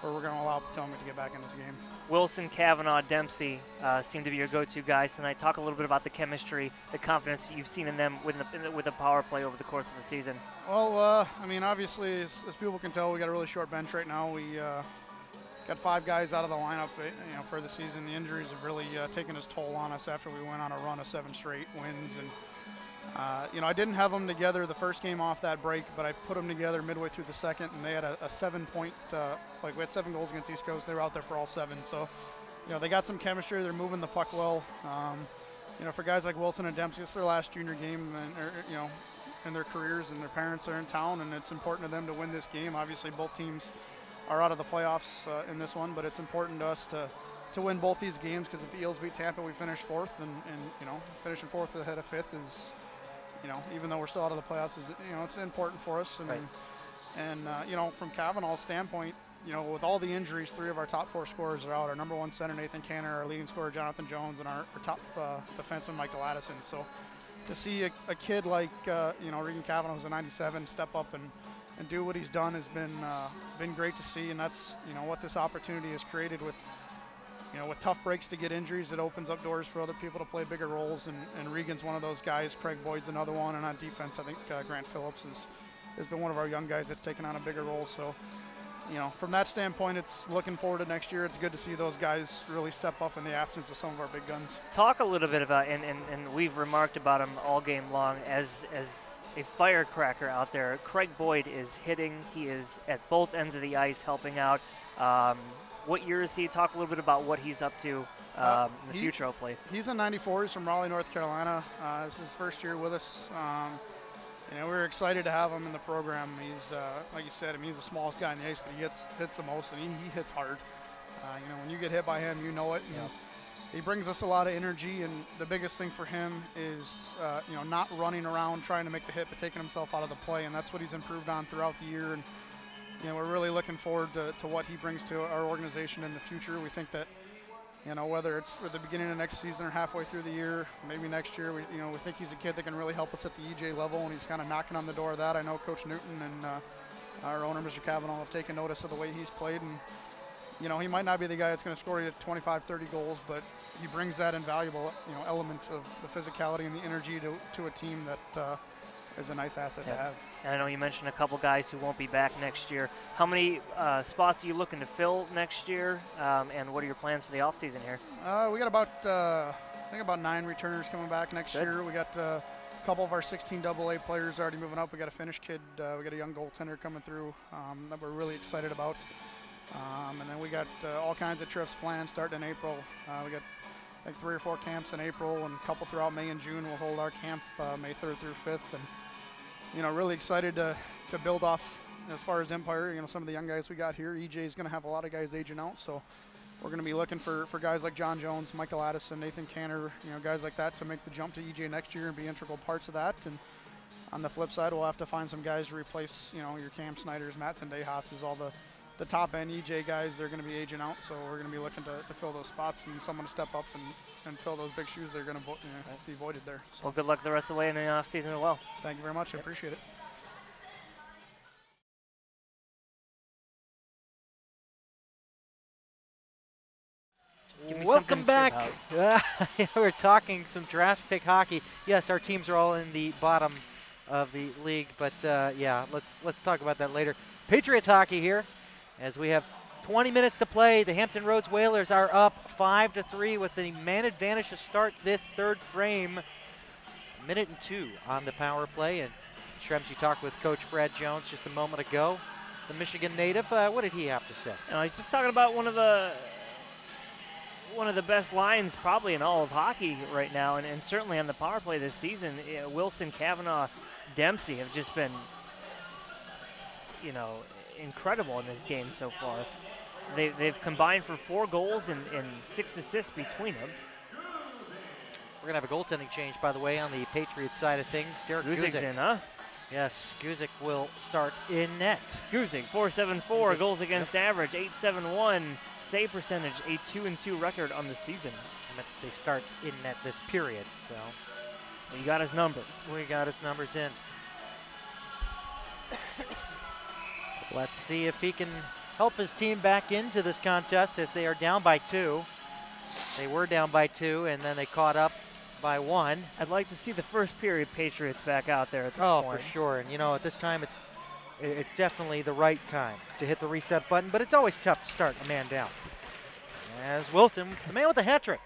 we're gonna allow Potomac to get back in this game. Wilson, Kavanaugh, Dempsey seem to be your go-to guys tonight. Talk a little bit about the chemistry, the confidence you've seen in them with the power play over the course of the season. Well, I mean, obviously, as people can tell, we got a really short bench right now. We got 5 guys out of the lineup, you know, for the season. The injuries have really taken its toll on us after we went on a run of 7 straight wins. And you know, I didn't have them together the first game off that break, but I put them together midway through the second, and they had a 7-point, like we had 7 goals against East Coast. They were out there for all 7. So, you know, they got some chemistry. They're moving the puck well. You know, for guys like Wilson and Dempsey, it's their last junior game, you know, in their careers, and their parents are in town, and it's important to them to win this game. Obviously, both teams are out of the playoffs in this one, but it's important to us to win both these games, because if the Eels beat Tampa, we finish 4th, and you know, finishing 4th ahead of 5th is, you know, even though we're still out of the playoffs, is, you know, it's important for us. And, right. And you know, from Kavanaugh's standpoint, you know, with all the injuries, 3 of our top 4 scorers are out. Our number 1 center, Nathan Canner, our leading scorer, Jonathan Jones, and our top defenseman, Michael Addison. So to see a kid like, you know, Regan Kavanaugh, who's a 97, step up and do what he's done has been great to see. And that's, you know, what this opportunity has created with, you know, with tough breaks to get injuries. It opens up doors for other people to play bigger roles, and Regan's one of those guys. Craig Boyd's another one, and on defense, I think Grant Phillips has been one of our young guys that's taken on a bigger role. So, you know, from that standpoint, it's looking forward to next year. It's good to see those guys really step up in the absence of some of our big guns. Talk a little bit about, and we've remarked about him all game long, as a firecracker out there. Craig Boyd is hitting. He is at both ends of the ice helping out. What year is he? Talk a little bit about what he's up to in the future, hopefully. He's a 94. He's from Raleigh, North Carolina. This is his first year with us. You know, we're excited to have him in the program. He's, like you said, I mean, he's the smallest guy in the ice, but he hits the most, and he hits hard. You know, when you get hit by him, you know it. Yeah. He brings us a lot of energy, and the biggest thing for him is, you know, not running around trying to make the hit, but taking himself out of the play, and that's what he's improved on throughout the year. And you know, we're really looking forward to what he brings to our organization in the future. We think that, you know, whether it's at the beginning of next season or halfway through the year, maybe next year, we think he's a kid that can really help us at the EJ level, and he's kind of knocking on the door of that. I know Coach Newton and our owner, Mr. Kavanaugh, have taken notice of the way he's played, and you know, he might not be the guy that's going to score you 25, 30 goals, but he brings that invaluable, you know, element of the physicality and the energy to a team that is a nice asset to have. And I know you mentioned a couple guys who won't be back next year. How many spots are you looking to fill next year, and what are your plans for the offseason here? We got about, I think about 9 returners coming back next year. We got a couple of our 16 AA players already moving up. We got a Finnish kid. We got a young goaltender coming through that we're really excited about. And then we got all kinds of trips planned starting in April. We got like 3 or 4 camps in April, and a couple throughout May and June. We'll hold our camp May 3rd through 5th. And you know, really excited to build off as far as Empire. You know, some of the young guys we got here. EJ is going to have a lot of guys aging out, so we're going to be looking for guys like John Jones, Michael Addison, Nathan Canner, you know, guys like that to make the jump to EJ next year and be integral parts of that. And on the flip side, we'll have to find some guys to replace, you know, your Cam Snyders, Matson Dehasses, all the top end EJ guys. They're going to be aging out, so we're going to be looking to fill those spots and someone to step up and fill those big shoes. They're going to be voided there. So. Well, good luck the rest of the way in the off season as well. Thank you very much. I appreciate it. Welcome back. We're talking some draft pick hockey. Yes, our teams are all in the bottom of the league, but yeah, let's talk about that later. Patriots hockey here, as we have 20 minutes to play. The Hampton Roads Whalers are up 5-3 with the man advantage to start this third frame. minute and 2 on the power play. And Shrems, you talked with Coach Brad Jones just a moment ago, the Michigan native. What did he have to say? He's just talking about one of the best lines probably in all of hockey right now, and certainly on the power play this season. Wilson, Kavanaugh, Dempsey have just been, incredible in this game so far. They've combined for 4 goals and 6 assists between them. We're going to have a goaltending change, by the way, on the Patriots side of things. Derek Guzik's Guzik. in, huh? Yes, Guzik will start in net. Guzik, .474 goals against average, .871 save percentage, a 2-2 record on the season. I meant to say start in net this period, so. You got his numbers. We got his numbers in. Let's see if he can help his team back into this contest as they are down by 2. They were down by 2, and then they caught up by 1. I'd like to see the first period Patriots back out there at this point. Oh, for sure. And, at this time, it's definitely the right time to hit the reset button, but it's always tough to start a man down. As Wilson, the man with the hat trick,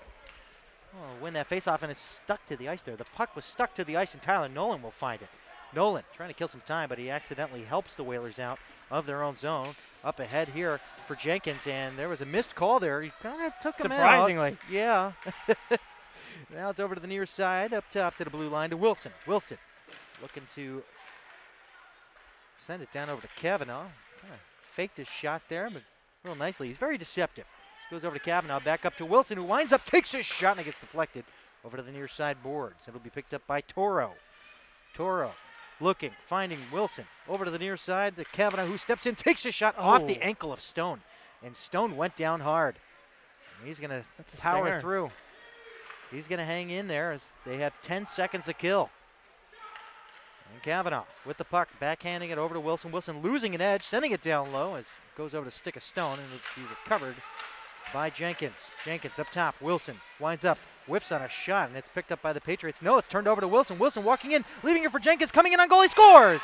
win that faceoff, and it's stuck to the ice there. The puck was stuck to the ice, and Tyler Nolan will find it. Nolan trying to kill some time, but he accidentally helps the Whalers out of their own zone. Up ahead here for Jenkins, and there was a missed call there. He kind of took him out. Surprisingly. Yeah. Now it's over to the near side, up top to the blue line to Wilson. Wilson looking to send it down over to Kavanaugh. Kind of faked his shot there, but real nicely. He's very deceptive. This goes over to Kavanaugh, back up to Wilson, who winds up, takes his shot, and it gets deflected over to the near side boards. It'll be picked up by Toro. Toro looking, finding Wilson. Over to the near side to Kavanaugh, who steps in, takes a shot off the ankle of Stone. And Stone went down hard. And he's going to power through. He's going to hang in there as they have 10 seconds to kill. And Kavanaugh with the puck, backhanding it over to Wilson. Wilson losing an edge, sending it down low as it goes over to stick a Stone, and it'll be recovered by Jenkins. Jenkins up top. Wilson winds up, whiffs on a shot, and it's picked up by the Patriots. No, it's turned over to Wilson. Wilson walking in, leaving it for Jenkins, coming in on goal. He scores!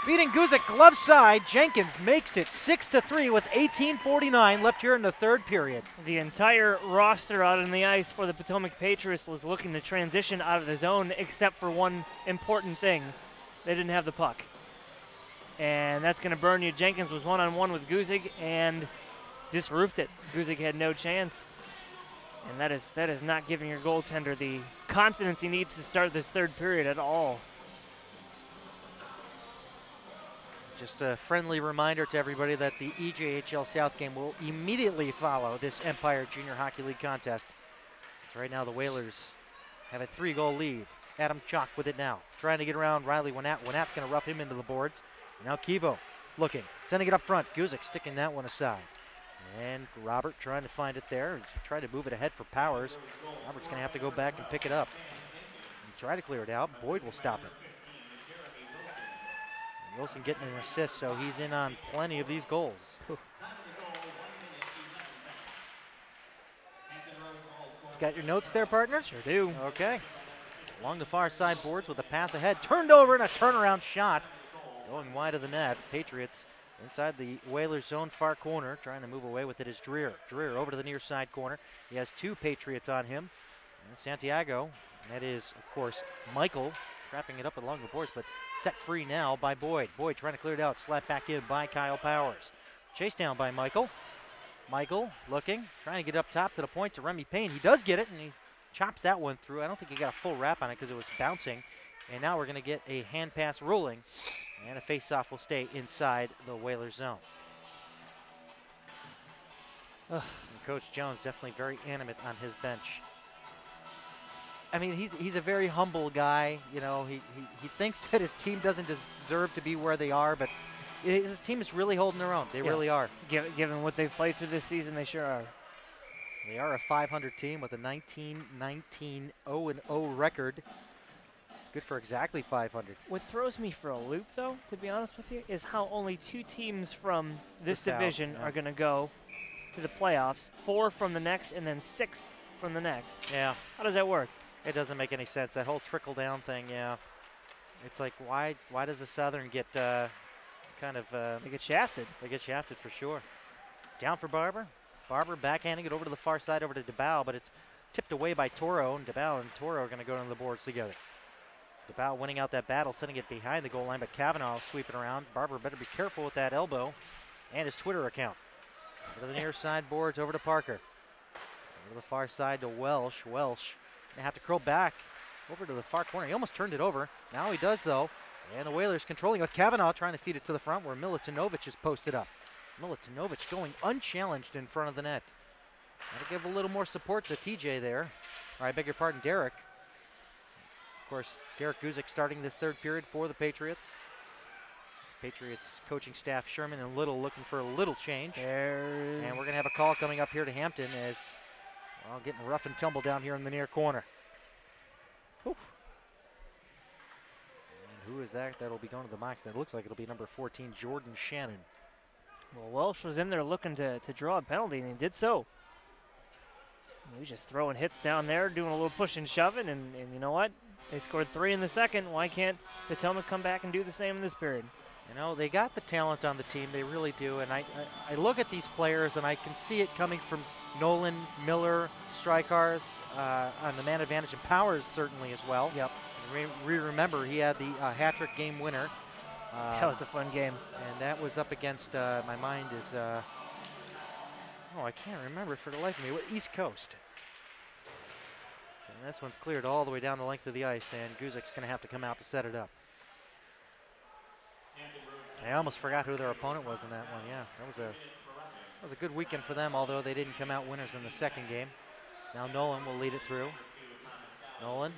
Beating Guzik glove side, Jenkins makes it 6-3 with 18:49 left here in the third period. The entire roster out on the ice for the Potomac Patriots was looking to transition out of the zone, except for one important thing. They didn't have the puck. And that's going to burn you. Jenkins was one-on-one with Guzik and just roofed it. Guzik had no chance. And that is not giving your goaltender the confidence he needs to start this third period at all. Just a friendly reminder to everybody that the EJHL South game will immediately follow this Empire Junior Hockey League contest. So right now the Whalers have a 3-goal lead. Adam Chalk with it now, trying to get around Riley Winnat. Winnat's going to rough him into the boards. Now Kivo looking, sending it up front. Guzik sticking that one aside. And Robert trying to find it there. He's trying to move it ahead for Powers. Robert's going to have to go back and pick it up. And try to clear it out. Boyd will stop it. And Wilson getting an assist, so he's in on plenty of these goals. Got your notes there, partner? Sure do. Okay. Along the far side boards with a pass ahead. Turned over and a turnaround shot. Going wide of the net. Patriots inside the Whalers zone far corner. Trying to move away with it is Dreer. Dreer over to the near side corner. He has 2 Patriots on him. And Santiago. And that is, of course, Michael. Wrapping it up along the boards, but set free now by Boyd. Boyd trying to clear it out. Slapped back in by Kyle Powers. Chased down by Michael. Michael looking. Trying to get up top to the point to Remy Payne. He does get it, and he chops that one through. I don't think he got a full wrap on it because it was bouncing. And now we're going to get a hand pass ruling. And a face-off will stay inside the Whalers zone. And Coach Jones definitely very animate on his bench. I mean, he's a very humble guy. You know, he thinks that his team doesn't deserve to be where they are, but his team is really holding their own. They really are. Given what they've played through this season, they sure are. They are a 500 team with a 19-19 0-0 record. Good for exactly 500. What throws me for a loop, though, to be honest with you, is how only 2 teams from this division are going to go to the playoffs. 4 from the next, and then 6 from the next. Yeah. How does that work? It doesn't make any sense. That whole trickle-down thing, yeah. It's like, why does the Southern get kind of... they get shafted. They get shafted for sure. Down for Barber. Barber backhanding it over to the far side, over to DeBow, but it's tipped away by Toro, and DeBow and Toro are going to go on the boards together. DeBow winning out that battle, sending it behind the goal line, but Kavanaugh sweeping around. Barber better be careful with that elbow and his Twitter account. Over to the near side boards, over to Parker. Over to the far side to Welsh. Welsh going to have to curl back over to the far corner. He almost turned it over. Now he does, though. And the Whalers controlling with Kavanaugh trying to feed it to the front where Milutinovic is posted up. Milutinovic going unchallenged in front of the net. Got to give a little more support to TJ there. Or I beg your pardon, Derek. Of course, Derek Guzik starting this third period for the Patriots. Patriots coaching staff Sherman and Little looking for a little change. And we're going to have a call coming up here to Hampton as, well, getting rough and tumble down here in the near corner. Whew. And who is that? That'll be going to the box. That looks like it'll be number 14, Jordan Shannon. Well, Welsh was in there looking to draw a penalty, and he did so. He was just throwing hits down there, doing a little push and shoving, and you know what? They scored 3 in the second. Why can't Potomac come back and do the same in this period? You know, they got the talent on the team. They really do. And I look at these players, and I can see it coming from Nolan, Miller, Strykars on the man advantage, and Powers certainly as well. Yep. We remember he had the hat-trick game winner. That was a fun game. And that was up against, my mind is, oh, I can't remember for the life of me, East Coast. So this one's cleared all the way down the length of the ice, and Guzik's going to have to come out to set it up. I almost forgot who their opponent was in that one. Yeah, that was a good weekend for them, although they didn't come out winners in the second game. So now Nolan will lead it through. Nolan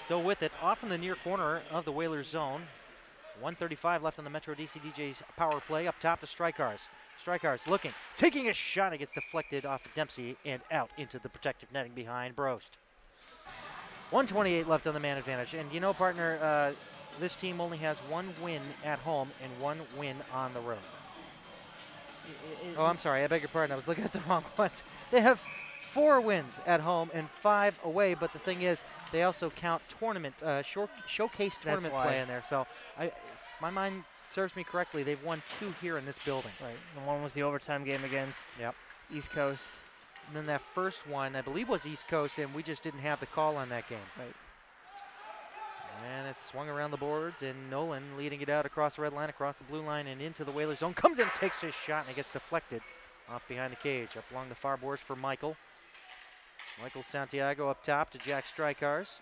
still with it, off in the near corner of the Whalers zone. 1:35 left on the Metro DCDJ's power play. Up top to Strykars. Strykars looking, taking a shot. It gets deflected off of Dempsey and out into the protective netting behind Brost. 1:28 left on the man advantage. And you know, partner, this team only has 1 win at home and 1 win on the road. Oh, I'm sorry. I beg your pardon. I was looking at the wrong one. They have 4 wins at home and 5 away. But the thing is, they also count tournament, showcase tournament play in there. So my mind serves me correctly. They've won 2 here in this building. Right. And one was the overtime game against East Coast. And then that first one, I believe, was East Coast, and we just didn't have the call on that game. Right. And it's swung around the boards, and Nolan leading it out across the red line, across the blue line, and into the Whalers zone. Comes in, takes his shot, and it gets deflected off behind the cage. Up along the far boards for Michael. Michael Santiago up top to Jack Strykars.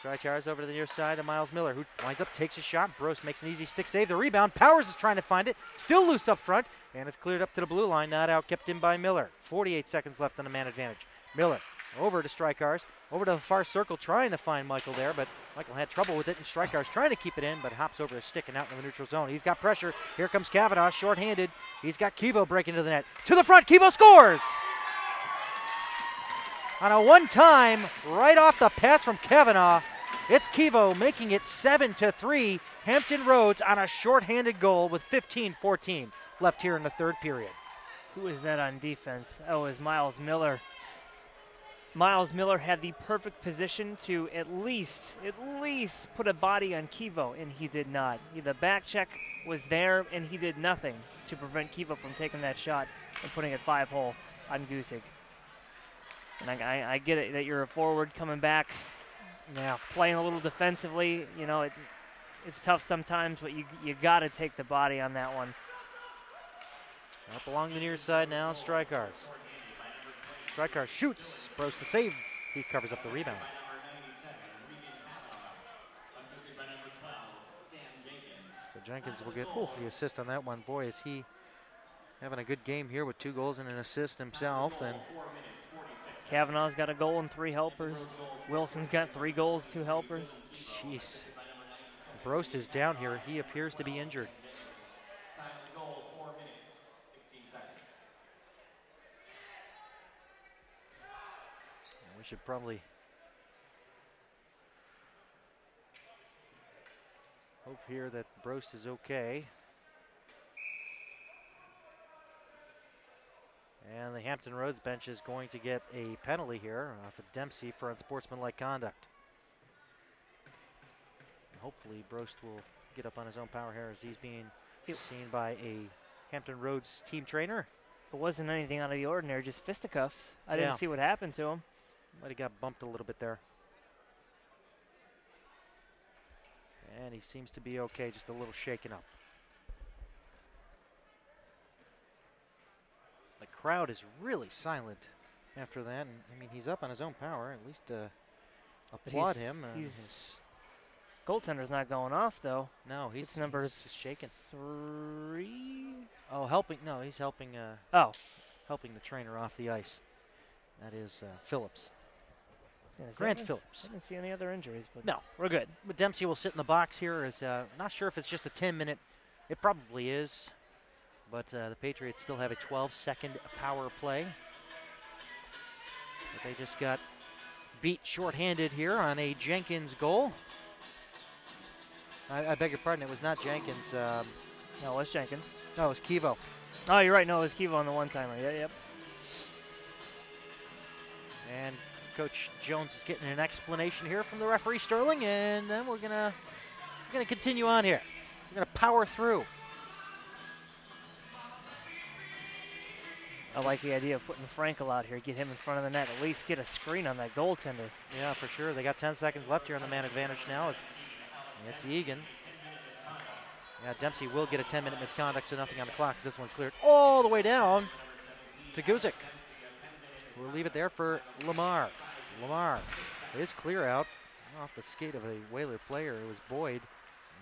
Strykars over to the near side to Miles Miller, who winds up, takes a shot. Brost makes an easy stick save. The rebound. Powers is trying to find it. Still loose up front, and it's cleared up to the blue line. Not out, kept in by Miller. 48 seconds left on the man advantage. Miller over to Strykars. Over to the far circle, trying to find Michael there, but Michael had trouble with it, and Strykars trying to keep it in, but hops over his stick and out in the neutral zone. He's got pressure. Here comes Kavanaugh, shorthanded. He's got Kivo breaking to the net. To the front, Kivo scores! On a one-time, right off the pass from Kavanaugh, it's Kivo making it 7-3. Hampton Roads on a shorthanded goal with 15-14 left here in the third period. Who is that on defense? Oh, it was Miles Miller. Miles Miller had the perfect position to at least put a body on Kivo, and he did not. The back check was there, and he did nothing to prevent Kivo from taking that shot and putting it 5-hole on Guzik. And I get it that you're a forward coming back, playing a little defensively. You know, it's tough sometimes, but you got to take the body on that one. Up along the near side now, Strykars. Strykars shoots. Brost to save. He covers up the rebound. So Jenkins will get the assist on that one. Boy, is he having a good game here with 2 goals and an assist himself. And Kavanaugh's got a goal and 3 helpers. Wilson's got 3 goals, 2 helpers. Jeez. Brost is down here. He appears to be injured. We should probably hope here that Brost is okay. And the Hampton Roads bench is going to get a penalty here off of Dempsey for unsportsmanlike conduct. And hopefully Brost will get up on his own power here as he's being seen by a Hampton Roads team trainer. It wasn't anything out of the ordinary, just fisticuffs. I didn't see what happened to him. Might have got bumped a little bit there. And he seems to be okay, just a little shaken up. The crowd is really silent after that. And, I mean, he's up on his own power. At least applaud him. His goaltender's not going off, though. No, he's number just shaking. 3. Oh, helping. No, he's helping. Helping the trainer off the ice. That is Phillips. Grant Phillips. I didn't see any other injuries, but no, we're good. But Dempsey will sit in the box here. Is not sure if it's just a 10-minute. It probably is. But the Patriots still have a 12-second power play. But they just got beat shorthanded here on a Jenkins goal. I beg your pardon, it was not Jenkins. No, it was Jenkins. No, it was Kivo. Oh, you're right. No, it was Kivo on the one-timer. Yeah, yep. And Coach Jones is getting an explanation here from the referee Sterling, and then we're gonna continue on here. We're gonna power through. I like the idea of putting Frankel out here, get him in front of the net, at least get a screen on that goaltender. Yeah, for sure. They got 10 seconds left here on the man advantage now. It's Egan. Yeah, Dempsey will get a 10-minute misconduct, so nothing on the clock because this one's cleared all the way down to Guzik. We'll leave it there for Lamar. Lamar, his clear out off the skate of a Whaler player. It was Boyd.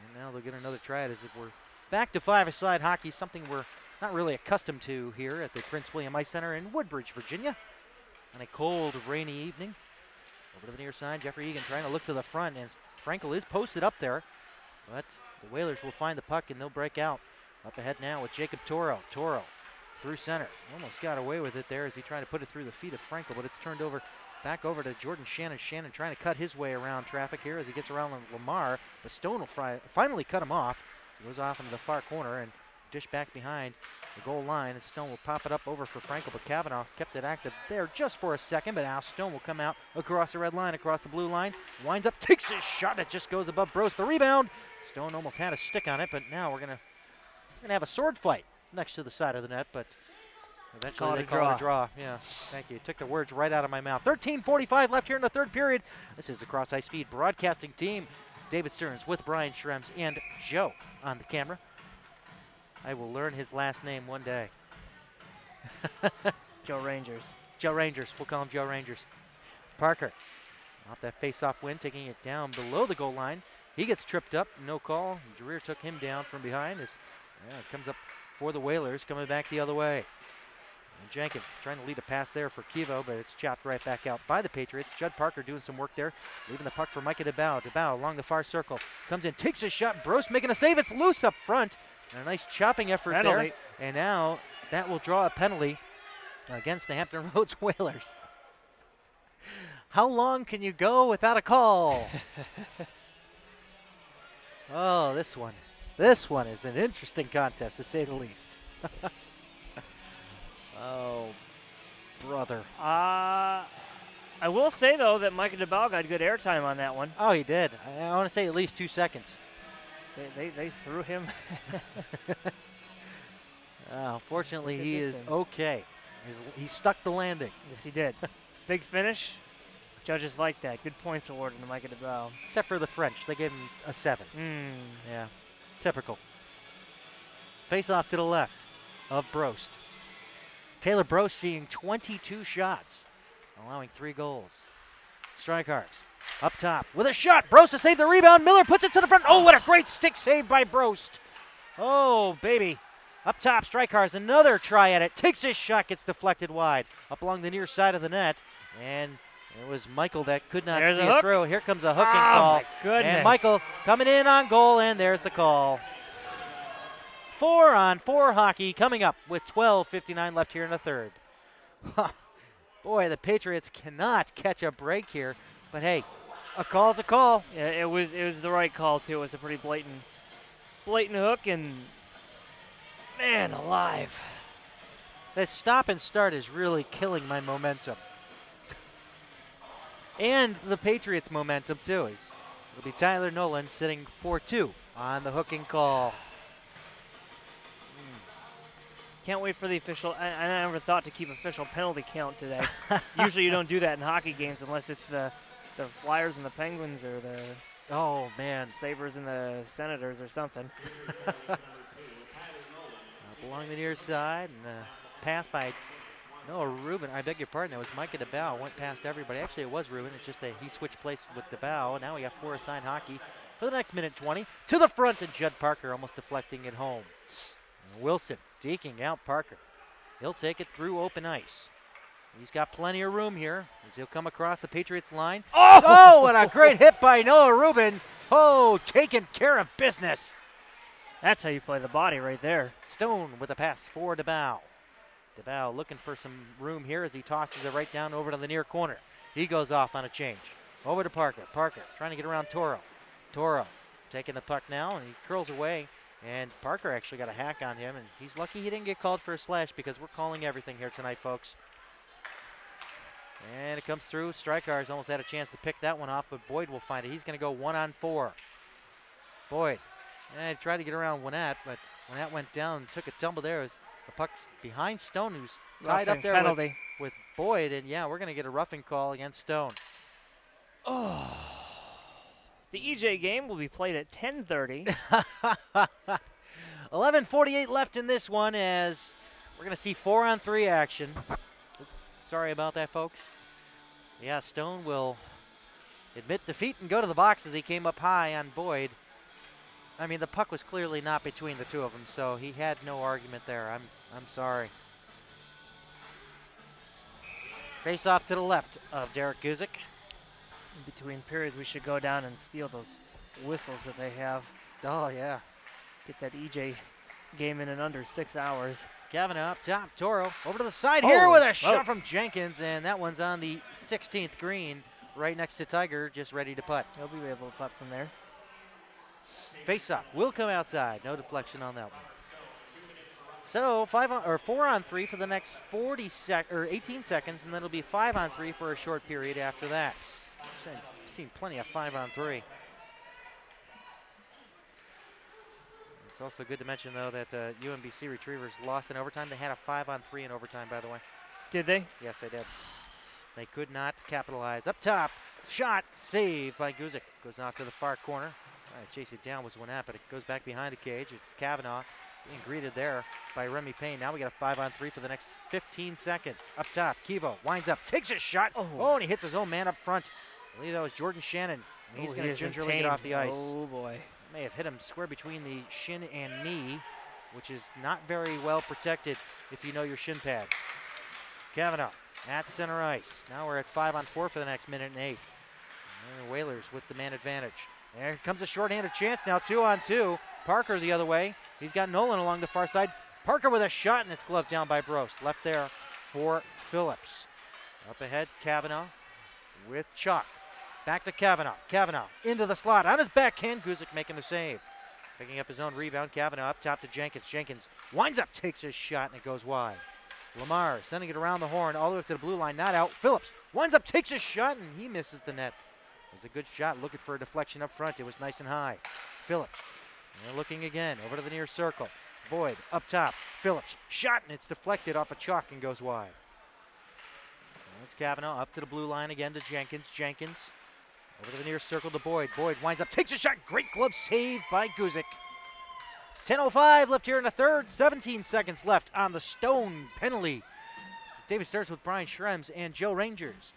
And now they'll get another try at it as if we're back to five-a-side hockey, something we're not really accustomed to here at the Prince William Ice Center in Woodbridge, Virginia. On a cold, rainy evening. Over to the near side, Jeffrey Egan trying to look to the front, and Frankel is posted up there. But the Whalers will find the puck, and they'll break out. Up ahead now with Jacob Toro. Toro through center. Almost got away with it there as he tried to put it through the feet of Frankel, but it's turned over back over to Jordan Shannon. Shannon trying to cut his way around traffic here as he gets around Lamar. But Stone will finally cut him off. He goes off into the far corner and dish back behind the goal line. And Stone will pop it up over for Frankel, but Kavanaugh kept it active there just for a second. But now Stone will come out across the red line, across the blue line. Winds up, takes his shot. It just goes above Brose. The rebound. Stone almost had a stick on it, but now we're gonna have a sword fight next to the side of the net, but eventually they call it a draw. Yeah, thank you. Took the words right out of my mouth. 13:45 left here in the third period. This is the CrossIceFeed broadcasting team. David Stearns with Brian Schrems and Joe on the camera. I will learn his last name one day. Joe Rangers. Joe Rangers. We'll call him Joe Rangers. Parker off that face-off win, taking it down below the goal line. He gets tripped up, no call. Dreer took him down from behind. It comes up for the Whalers, coming back the other way. And Jenkins trying to lead a pass there for Kivo, but it's chopped right back out by the Patriots. Judd Parker doing some work there, leaving the puck for Micah DeBow. DeBow along the far circle, comes in, takes a shot. Brose making a save. It's loose up front. And a nice chopping effort there. And now that will draw a penalty against the Hampton Roads Whalers. How long can you go without a call? Oh, this one is an interesting contest, to say the least. Oh, brother. I will say, though, that Micah DeBow got good airtime on that one. Oh, he did. I want to say at least 2 seconds. They threw him. Fortunately, he is okay. He stuck the landing. Yes, he did. Big finish. Judges like that. Good points awarded to Micah DeBow. Except for the French. They gave him a 7. Yeah, typical. Face off to the left of Brost. Taylor Brost seeing 22 shots, allowing 3 goals. Strikers up top with a shot. Brost to save the rebound. Miller puts it to the front. Oh, what a great stick save by Brost. Oh, baby. Up top, Strikers, another try at it. Takes his shot, gets deflected wide. Up along the near side of the net. And it was Michael that could not see it through. Here comes a hooking call. My goodness. And Michael coming in on goal, and there's the call. 4-on-4 hockey coming up with 12:59 left here in the third. Boy, the Patriots cannot catch a break here. But hey, a call's a call. Yeah, it was the right call too. It was a pretty blatant hook, and man alive. This stop and start is really killing my momentum. And the Patriots' momentum too. It'll be Tyler Nolan sitting 4-2 on the hooking call. Can't wait for the official. I never thought to keep official penalty count today. Usually you don't do that in hockey games unless it's the Flyers and the Penguins or the Oh, man. Sabres and the Senators or something. Along the near side, and pass by Noah Rubin. I beg your pardon, that was Micah DeBow. Went past everybody. Actually, it was Rubin. It's just that he switched place with DeBow. Now we got 4 assigned hockey for the next minute 20. To the front, and Judd Parker almost deflecting it home. And Wilson deking out Parker. He'll take it through open ice. He's got plenty of room here as he'll come across the Patriots line. Oh, what a great hit by Noah Rubin. Oh, taking care of business. That's how you play the body right there. Stone with a pass for DeBow. DeBow looking for some room here as he tosses it right down over to the near corner. He goes off on a change. Over to Parker. Parker trying to get around Toro. Toro taking the puck now, and he curls away. And Parker actually got a hack on him, and he's lucky he didn't get called for a slash because we're calling everything here tonight, folks. And it comes through. Strykars almost had a chance to pick that one off, but Boyd will find it. He's going to go 1-on-4. Boyd. And tried to get around Winnett, but Winnett went down and took a tumble there. As the puck's behind Stone, who's tied up there with Boyd. And, yeah, we're going to get a roughing call against Stone. Oh. The EJ game will be played at 10:30. 11:48 left in this one as we're going to see 4-on-3 action. Oops, sorry about that, folks. Yeah, Stone will admit defeat and go to the box as he came up high on Boyd. I mean, the puck was clearly not between the two of them, so he had no argument there. I'm sorry. Face off to the left of Derek Guzik. In between periods, we should go down and steal those whistles that they have. Oh, yeah. Get that EJ game in under 6 hours. Kavanaugh up top. Toro over to the side here with a shot from Jenkins, and that one's on the 16th green right next to Tiger, just ready to putt. He'll be able to putt from there. Face-off will come outside. No deflection on that one. So 4-on-3 for the next 18 seconds, and then it'll be 5-on-3 for a short period after that. I've seen plenty of 5-on-3. It's also good to mention, though, that UMBC Retrievers lost in overtime. They had a 5-on-3 in overtime, by the way. Did they? Yes, they did. They could not capitalize. Up top, shot, saved by Guzik. Goes off to the far corner. Trying to chase it down was Winnett, but it goes back behind the cage. It's Kavanaugh being greeted there by Remy Payne. Now we got a 5-on-3 for the next 15 seconds. Up top, Kivo winds up, takes a shot. Oh, and he hits his own man up front. I believe that was Jordan Shannon. He's going to gingerly get off the ice. Oh, boy. May have hit him square between the shin and knee, which is not very well protected if you know your shin pads. Kavanaugh at center ice. Now we're at 5-on-4 for the next minute and 8. And the Whalers with the man advantage. There comes a shorthanded chance now, 2-on-2. Parker the other way. He's got Nolan along the far side. Parker with a shot, and it's gloved down by Brost. Left there for Phillips. Up ahead, Kavanaugh with Chuck. Back to Kavanaugh. Kavanaugh into the slot. On his backhand, Guzik making the save. Picking up his own rebound. Kavanaugh up top to Jenkins. Jenkins winds up, takes his shot, and it goes wide. Lamar sending it around the horn all the way up to the blue line. Not out. Phillips winds up, takes his shot, and he misses the net. It was a good shot, looking for a deflection up front. It was nice and high. Phillips, and they're looking again, over to the near circle. Boyd up top. Phillips, shot, and it's deflected off a chalk and goes wide. And that's Kavanaugh up to the blue line again to Jenkins. Jenkins over to the near circle to Boyd. Boyd winds up, takes a shot. Great glove save by Guzik. 10:05 left here in the third. 17 seconds left on the Stone penalty. David Stearns with Brian Schrems and Joe Rangers.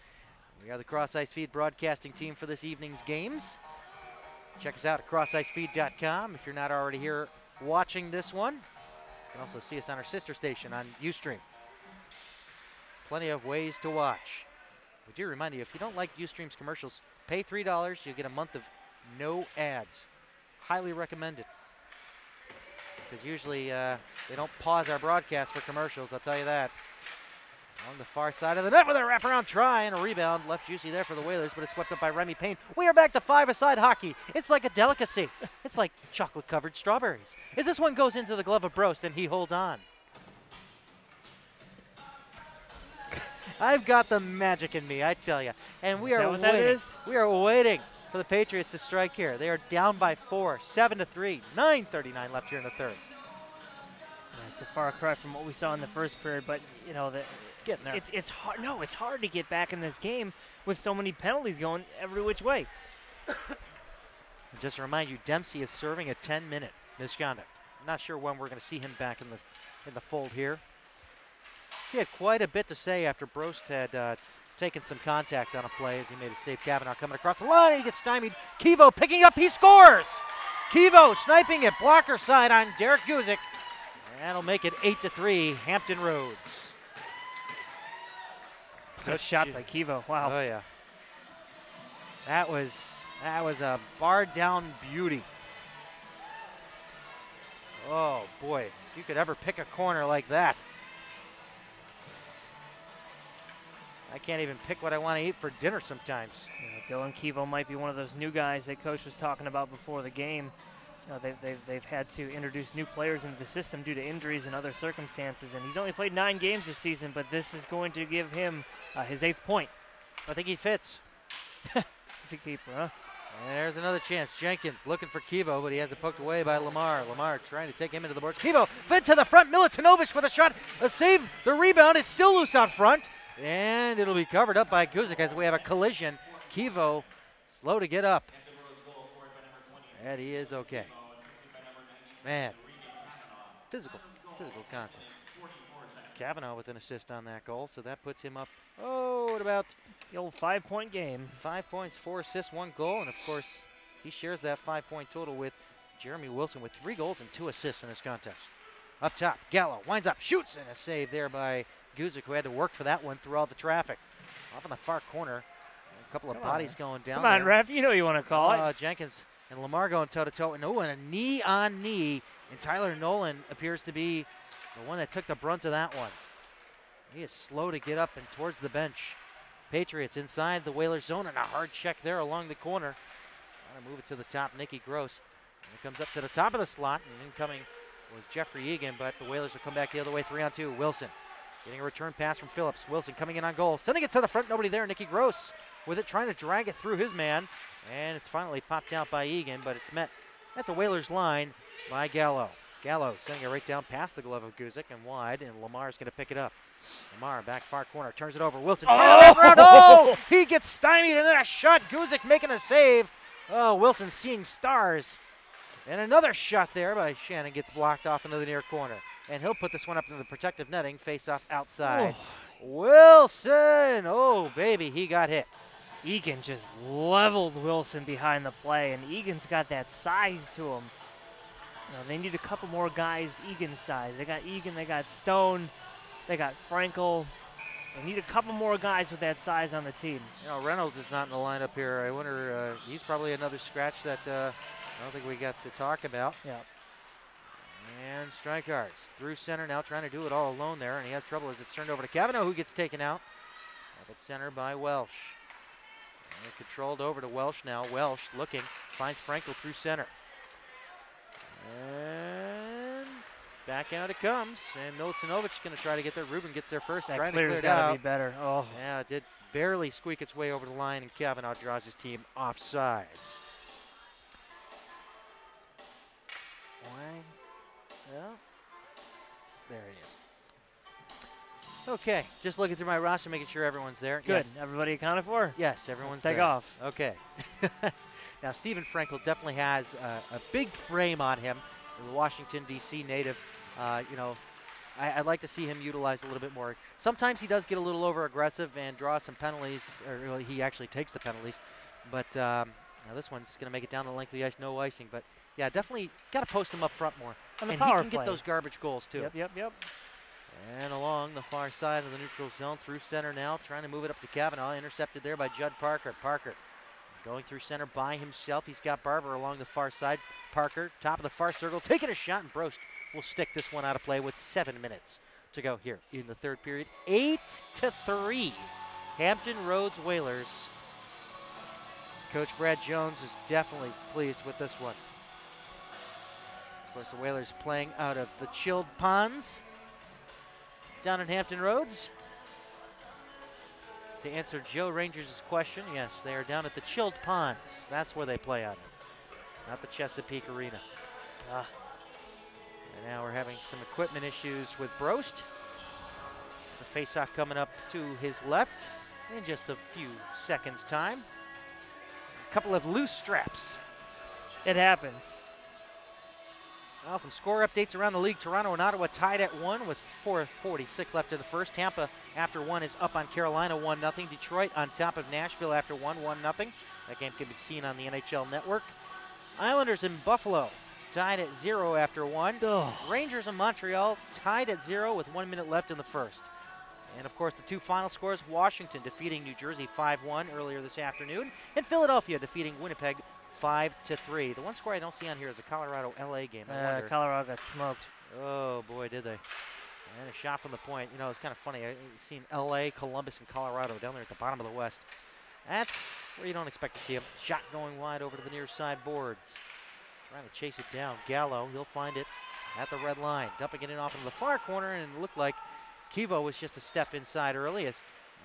We are the CrossIceFeed broadcasting team for this evening's games. Check us out at CrossIceFeed.com if you're not already here watching this one. You can also see us on our sister station on Ustream. Plenty of ways to watch. We do remind you, if you don't like Ustream's commercials, pay $3. You'll get a month of no ads. Highly recommended. Because usually they don't pause our broadcast for commercials, I'll tell you that. On the far side of the net with a wraparound try and a rebound. Left juicy there for the Whalers, but it's swept up by Remy Payne. We are back to 5-a-side hockey. It's like a delicacy. It's like chocolate-covered strawberries. As this one goes into the glove of Brost and he holds on. I've got the magic in me, I tell you. And we are waiting. We are waiting for the Patriots to strike here. They are down by 4, 7-3, 9:39 left here in the third. It's a far cry from what we saw in the first period, but you know Getting there. it's hard. No, it's hard to get back in this game with so many penalties going every which way. Just to remind you, Dempsey is serving a 10-minute misconduct. Not sure when we're going to see him back in the fold here. He had quite a bit to say after Brost had taken some contact on a play as he made a save. Kavanaugh coming across the line, and he gets stymied. Kevo picking up, he scores! Kevo sniping it, blocker side on Derek Guzik. That'll make it 8-3, Hampton Roads. Good shot by Kevo. Wow. Oh yeah. That was a bar down beauty. Oh boy, if you could ever pick a corner like that. I can't even pick what I want to eat for dinner sometimes. Yeah, Dylan Kevo might be one of those new guys that Coach was talking about before the game. You know, they've had to introduce new players into the system due to injuries and other circumstances, and he's only played 9 games this season, but this is going to give him his 8th point. I think he fits. He's a keeper, huh? And there's another chance. Jenkins looking for Kevo, but he has it poked away by Lamar. Lamar trying to take him into the boards. Kevo fed to the front. Milutinovic with a shot. A save. The rebound. It's still loose out front. And it'll be covered up by Guzik as we have a collision. Kevo slow to get up. And he is okay. Man, physical contest. Kavanaugh with an assist on that goal, so that puts him up, at about the old 5-point game. 5 points, 4 assists, 1 goal, and of course, he shares that 5-point total with Jeremy Wilson with 3 goals and 2 assists in this contest. Up top, Gallo winds up, shoots, and a save there by Guzik, who had to work for that one through all the traffic. Off in the far corner, a couple of bodies going down there. Come on, there. ref, you know you want to call it. Jenkins and Lamar going toe-to-toe, and a knee-on-knee, and Tyler Nolan appears to be the one that took the brunt of that one. He is slow to get up and towards the bench. Patriots inside the Whalers zone, and a hard check there along the corner. Trying to move it to the top, Nicky Gross. And it comes up to the top of the slot, and incoming was Jeffrey Egan, but the Whalers will come back the other way, 3-on-2. Wilson getting a return pass from Phillips. Wilson coming in on goal, sending it to the front, nobody there. Nicky Gross with it, trying to drag it through his man, and it's finally popped out by Egan, but it's met at the Whalers line by Gallo. Gallo sending it right down past the glove of Guzik and wide, and Lamar's going to pick it up. Lamar back far corner, turns it over. Wilson trying to wrap around. Oh! He gets stymied, and then a shot. Guzik making a save. Oh, Wilson seeing stars. And another shot there by Shannon gets blocked off into the near corner. And he'll put this one up into the protective netting, face off outside. Oh. Wilson! Oh, baby, he got hit. Egan just leveled Wilson behind the play, and Egan's got that size to him. You know, they need a couple more guys Egan's size. They got Egan, they got Stone, they got Frankel. They need a couple more guys with that size on the team. You know, Reynolds is not in the lineup here. I wonder, he's probably another scratch that I don't think we got to talk about. Yeah. And Strikehards through center now, trying to do it all alone there, and he has trouble as it's turned over to Kavanaugh, who gets taken out. Up at center by Welsh. And controlled over to Welsh now. Welsh looking, finds Frankel through center. And back out it comes, and Milutinovic's going to try to get there. Ruben gets there first, trying to clear it out. Be better. Oh, yeah, it did barely squeak its way over the line, and Kavanaugh draws his team offsides. Why? Well, there he is. Okay, just looking through my roster, making sure everyone's there. Good. Yes. Everybody accounted for? Yes, everyone's Let's there. take off. Okay. Now, Stephen Frankel definitely has a big frame on him. The Washington, D.C. native. You know, I'd like to see him utilized a little bit more. Sometimes he does get a little over-aggressive and draw some penalties, or well, he actually takes the penalties. But now this one's going to make it down the length of the ice, no icing. But, yeah, definitely got to post him up front more. And he can get those garbage goals, too. Yep. And along the far side of the neutral zone, through center now, trying to move it up to Kavanaugh. Intercepted there by Judd Parker. Parker going through center by himself. He's got Barber along the far side. Parker, top of the far circle, taking a shot, and Brost will stick this one out of play with 7 minutes to go here in the third period. 8-3, Hampton Roads Whalers. Coach Brad Jones is definitely pleased with this one. Of course, the Whalers playing out of the chilled ponds down in Hampton Roads. To answer Joe Rangers' question, yes, they are down at the chilled ponds. That's where they play out of, not the Chesapeake Arena. And now we're having some equipment issues with Brost. The face-off coming up to his left in just a few seconds' time. A couple of loose straps. It happens. Well, some score updates around the league. Toronto and Ottawa tied at 1 with 4:46 left in the first. Tampa after 1 is up on Carolina 1-0. Detroit on top of Nashville after 1-0. That game can be seen on the NHL Network. Islanders in Buffalo tied at 0 after 1. Ugh. Rangers in Montreal tied at 0 with 1 minute left in the first. And of course the two final scores, Washington defeating New Jersey 5-1 earlier this afternoon, and Philadelphia defeating Winnipeg 5-3. The one score I don't see on here is the Colorado-LA game. I wonder. Colorado got smoked. Oh boy, did they. And a shot from the point. You know, it's kind of funny. I've seen LA, Columbus, and Colorado down there at the bottom of the West. That's where you don't expect to see them. Shot going wide over to the near side boards. Trying to chase it down. Gallo, he'll find it at the red line. Dumping it in off into the far corner, and it looked like Kivo was just a step inside early. Now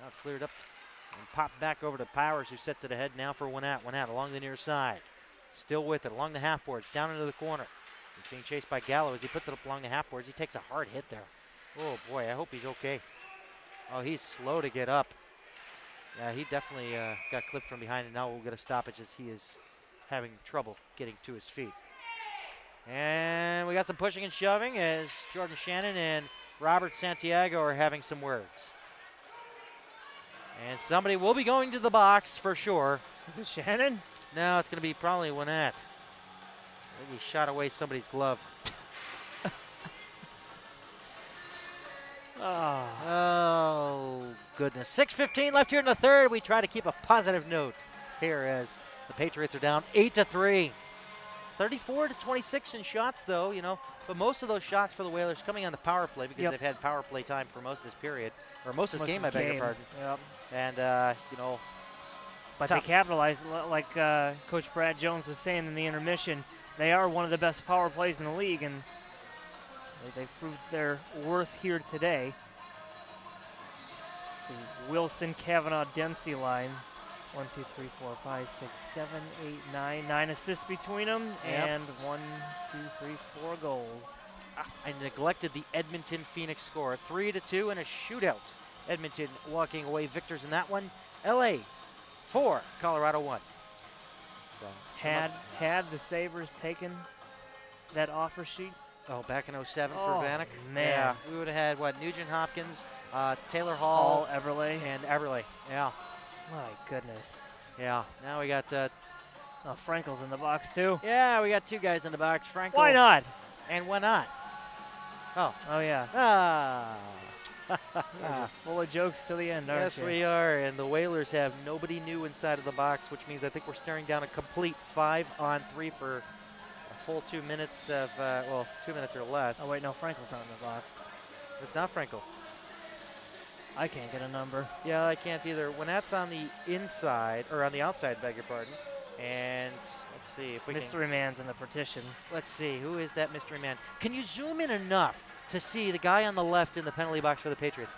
it's cleared up and popped back over to Powers, who sets it ahead now for Winnat. Winnat along the near side. Still with it along the half boards, down into the corner. He's being chased by Gallo as he puts it up along the half boards. He takes a hard hit there. Oh boy, I hope he's okay. Oh, he's slow to get up. Yeah, he definitely got clipped from behind, and now we'll get a stoppage as he is having trouble getting to his feet. And we got some pushing and shoving as Jordan Shannon and Robert Santiago are having some words. And somebody will be going to the box for sure. Is it Shannon? No, it's going to be probably Winnat. I think he shot away somebody's glove. Oh, goodness. 6:15 left here in the third. We try to keep a positive note here as the Patriots are down 8-3. 34-26 in shots, though, you know. But most of those shots for the Whalers coming on the power play because they've had power play time for most of this period. Or most of this game, I beg your pardon. Yep. And, you know. But they capitalized, like Coach Brad Jones was saying in the intermission. They are one of the best power plays in the league, and they proved their worth here today. The Wilson, Kavanaugh, Dempsey line. 1, 2, 3, 4, 5, 6, 7, 8, 9. 9 assists between them, and 1, 2, 3, 4 goals. I neglected the Edmonton-Phoenix score. 3-2 in a shootout. Edmonton walking away victors in that one. LA 4, Colorado 1. So had the Sabres taken that offer sheet? Oh, back in 07 for Vanek? Man. Yeah, we would have had, what, Nugent Hopkins, Taylor Hall, Everly. And Everly, yeah. My goodness. Yeah, now we got... Frankel's in the box, too. Yeah, we got two guys in the box. Frankel. Why not? And why not? Oh, yeah. We're just full of jokes to the end, aren't yes, you? we are, and the Whalers have nobody new inside of the box, which means I think we're staring down a complete 5-on-3 for a full 2 minutes of, 2 minutes or less. Oh, wait, no, Frankel's not in the box. It's not Frankel. I can't get a number. Yeah, I can't either. When that's on the inside, or on the outside, beg your pardon, and let's see if we Mystery Man's in the partition. Let's see, who is that mystery man? Can you zoom in enough to see the guy on the left in the penalty box for the Patriots?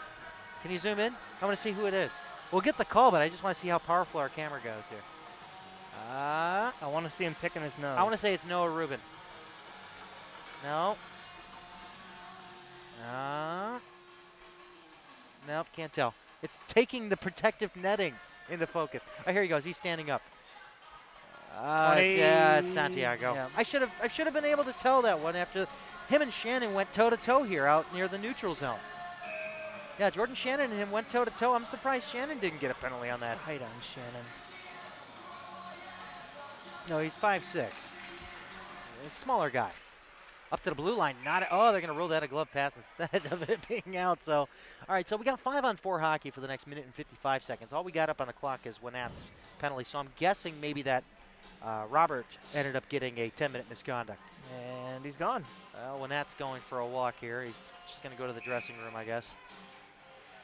Can you zoom in? I want to see who it is. We'll get the call, but I just want to see how powerful our camera goes here. I want to see him picking his nose. I want to say it's Noah Rubin. No. Nope, can't tell. It's taking the protective netting into focus. Oh, here he goes. He's standing up. It's Santiago. Yeah. I should have been able to tell that one after him and Shannon went toe-to-toe here out near the neutral zone. Yeah, Jordan Shannon and him went toe-to-toe. I'm surprised Shannon didn't get a penalty on that. Height on Shannon. No, he's 5'6". A smaller guy. Up to the blue line. They're going to rule that a glove pass instead of it being out. So, all right, so we got 5-on-4 hockey for the next minute and 55 seconds. All we got up on the clock is Winnat's penalty. So I'm guessing maybe that Robert ended up getting a 10-minute misconduct. And he's gone. Well, Winnat's going for a walk here. He's just going to go to the dressing room, I guess.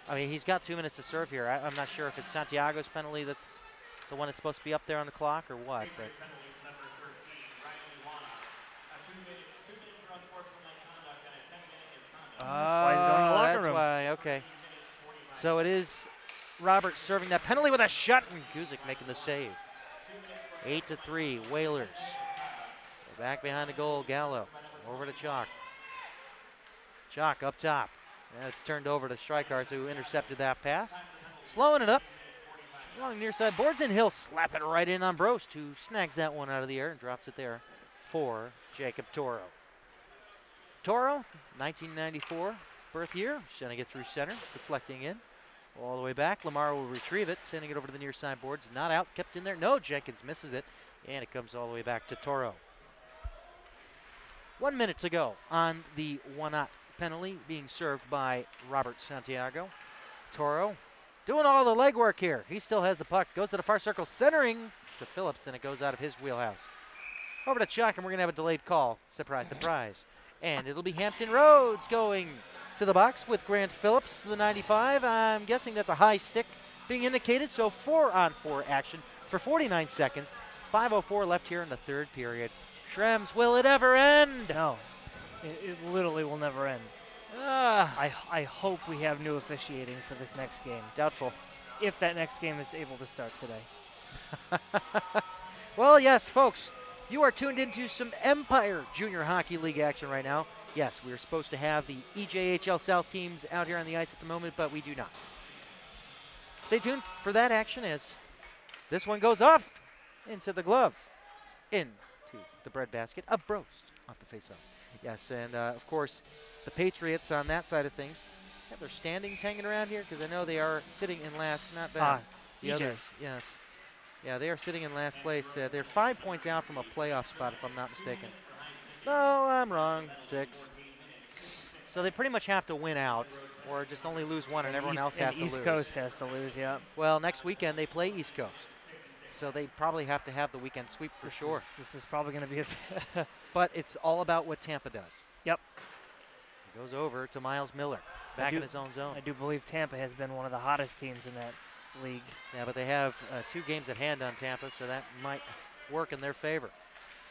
I mean, he's got 2 minutes to serve here. I'm not sure if it's Santiago's penalty that's the one that's supposed to be up there on the clock or what. But that's why he's going to the locker room. That's why, okay. So it is Robert serving that penalty with a shot, and Guzik making the save. 8-3, Whalers. They're back behind the goal, Gallo. Over to Chalk. Chalk up top. And it's turned over to Strikars, who intercepted that pass. Slowing it up. Along the near side boards, and he'll slap it right in on Brost, who snags that one out of the air and drops it there for Jacob Toro. Toro, 1994 birth year, just trying to get through center, deflecting in. All the way back. Lamar will retrieve it, sending it over to the near side boards. Not out, kept in there. No, Jenkins misses it, and it comes all the way back to Toro. 1 minute to go on the 1-0 penalty being served by Robert Santiago. Toro doing all the legwork here. He still has the puck. Goes to the far circle, centering to Phillips, and it goes out of his wheelhouse. Over to Chuck, and we're going to have a delayed call. Surprise, surprise. And it'll be Hampton Roads going to the box with Grant Phillips, the 95. I'm guessing that's a high stick being indicated, so 4-on-4 action for 49 seconds. 5:04 left here in the third period. Shrems, will it ever end? No, it literally will never end. I hope we have new officiating for this next game. Doubtful. If that next game is able to start today. Well, yes, folks, you are tuned into some Empire Junior Hockey League action right now. Yes, we are supposed to have the EJHL South teams out here on the ice at the moment, but we do not. Stay tuned for that action as this one goes off into the glove, into the breadbasket of Brost off the faceoff. Yes, and of course, the Patriots on that side of things have their standings hanging around here because I know they are sitting in last. Not bad. The others, yes. Yeah, they are sitting in last place. They're 5 points out from a playoff spot, if I'm not mistaken. No, I'm wrong. 6. So they pretty much have to win out or just only lose one, and everyone else has to lose. East Coast has to lose, yeah. Well, next weekend they play East Coast. So they probably have to have the weekend sweep for sure. This is probably going to be a but it's all about what Tampa does. Yep. It goes over to Miles Miller, back in his own zone. I do believe Tampa has been one of the hottest teams in that league. Yeah, but they have 2 games at hand on Tampa, so that might work in their favor.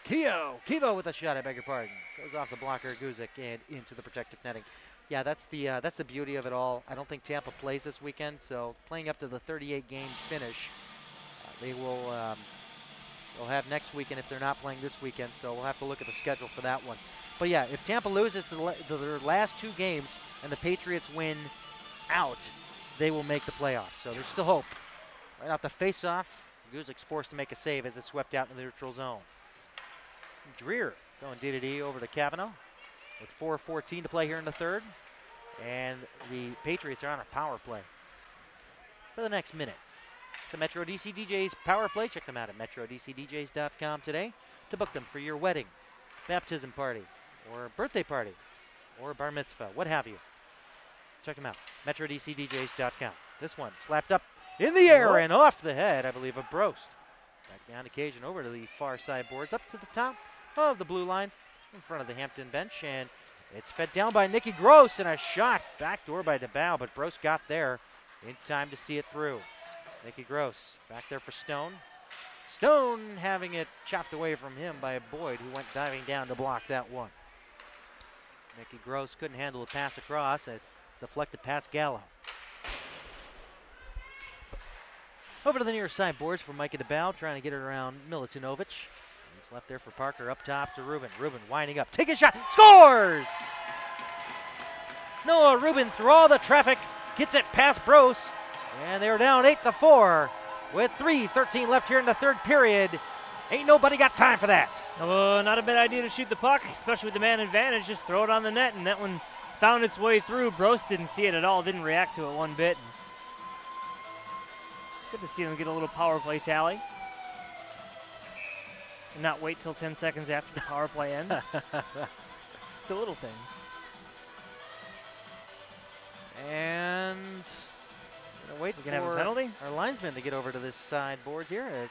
Kivo with a shot, I beg your pardon. Goes off the blocker, Guzik, and into the protective netting. Yeah, that's the beauty of it all. I don't think Tampa plays this weekend, so playing up to the 38-game finish, they will they'll have next weekend if they're not playing this weekend, so we'll have to look at the schedule for that one. But yeah, if Tampa loses their last 2 games and the Patriots win out, they will make the playoffs. So there's still hope. Right off the face-off, Guzik's forced to make a save as it's swept out in the neutral zone. Dreer going D-to-D over to Cavanaugh with 4:14 to play here in the third. And the Patriots are on a power play for the next minute. It's a Metro DC DJs power play. Check them out at metrodcdjs.com today to book them for your wedding, baptism party, or birthday party, or bar mitzvah, what have you. Check them out, metrodcdjs.com. This one slapped up in the air and off the head, I believe, of Brost. Back down occasion over to the far side boards, up to the top of the blue line in front of the Hampton bench, and it's fed down by Nicky Gross, and a shot backdoor by DeBow, but Brost got there in time to see it through. Nicky Gross back there for Stone. Stone having it chopped away from him by Boyd, who went diving down to block that one. Nicky Gross couldn't handle the pass across. A deflected past Gallo. Over to the near side boards for Micah DeBow, trying to get it around Milutinovic. He's left there for Parker, up top to Rubin. Rubin winding up, taking a shot, scores! Noah Rubin through all the traffic, gets it past Brost, and they're down 8-4 with 3:13 left here in the third period. Ain't nobody got time for that. Not a bad idea to shoot the puck, especially with the man advantage. Just throw it on the net, and that one found its way through. Brost didn't see it at all, didn't react to it one bit. It's good to see them get a little power play tally and not wait till 10 seconds after the power play ends. It's the little things. And wait for have a penalty? Our linesman to get over to this side boards here as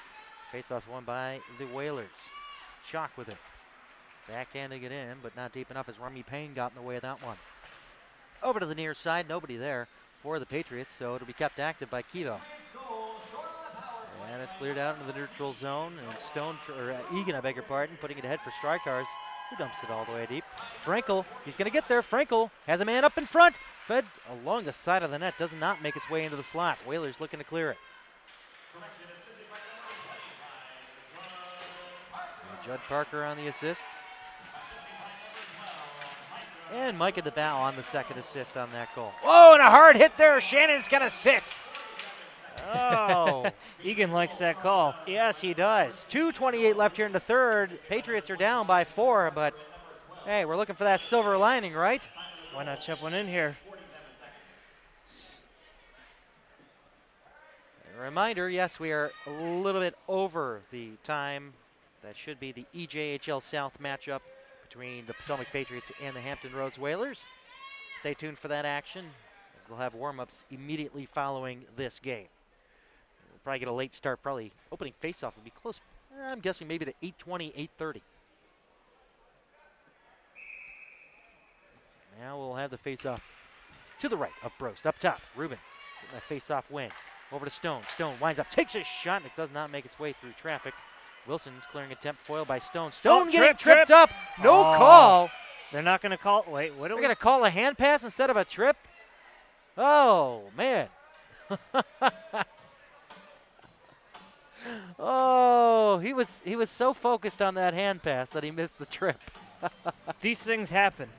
face-off won by the Whalers. Chalk with it. Backhanding it in, but not deep enough as Rummy Payne got in the way of that one. Over to the near side, nobody there for the Patriots, so it'll be kept active by Kivo. And it's cleared out into the neutral zone, and Egan, I beg your pardon, putting it ahead for Strikars, who dumps it all the way deep. Frankel, he's going to get there. Frankel has a man up in front, fed along the side of the net, does not make its way into the slot. Whalers looking to clear it. And Judd Parker on the assist. And Mike at the bow on the second assist on that goal. Oh, and a hard hit there. Shannon's going to sit. Oh, Egan likes that call. Yes, he does. 2:28 left here in the third. Patriots are down by 4, but hey, we're looking for that silver lining, right? Why not chip one in here? A reminder, yes, we are a little bit over the time. That should be the EJHL South matchup between the Potomac Patriots and the Hampton Roads Whalers. Stay tuned for that action, as they'll have warm-ups immediately following this game. We'll probably get a late start. Probably opening face-off will be close. I'm guessing maybe the 8:20, 8:30. Now we'll have the face-off to the right of Brost. Up top, Rubin getting that face-off win. Over to Stone. Stone winds up, takes a shot, and it does not make its way through traffic. Wilson's clearing attempt, foiled by Stone. Stone getting tripped up. No call. They're not going to call. Wait, what are we going to call a hand pass instead of a trip? Oh, man. Oh, he was so focused on that hand pass that he missed the trip. These things happen.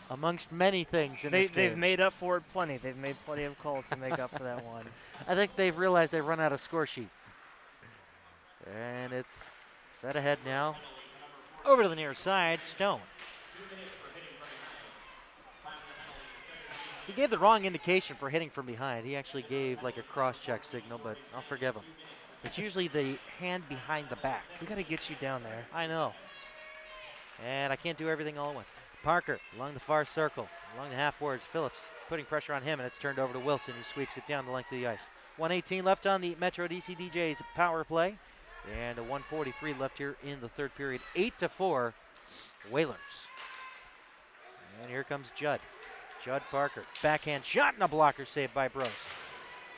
Amongst many things in this game. They've made up for it plenty. They've made plenty of calls to make up for that one. I think they've realized they've run out of score sheet. And it's fed ahead now. Over to the near side, Stone. He gave the wrong indication for hitting from behind. He actually gave like a cross-check signal, but I'll forgive him. It's usually the hand behind the back. We got to get you down there. I know. And I can't do everything all at once. Parker along the far circle, along the half boards. Phillips putting pressure on him, and it's turned over to Wilson, who sweeps it down the length of the ice. 1:18 left on the Metro DC DJ's power play. And a 1:43 left here in the third period. 8-4, Whalers. And here comes Judd. Judd Parker, backhand shot and a blocker saved by Brost.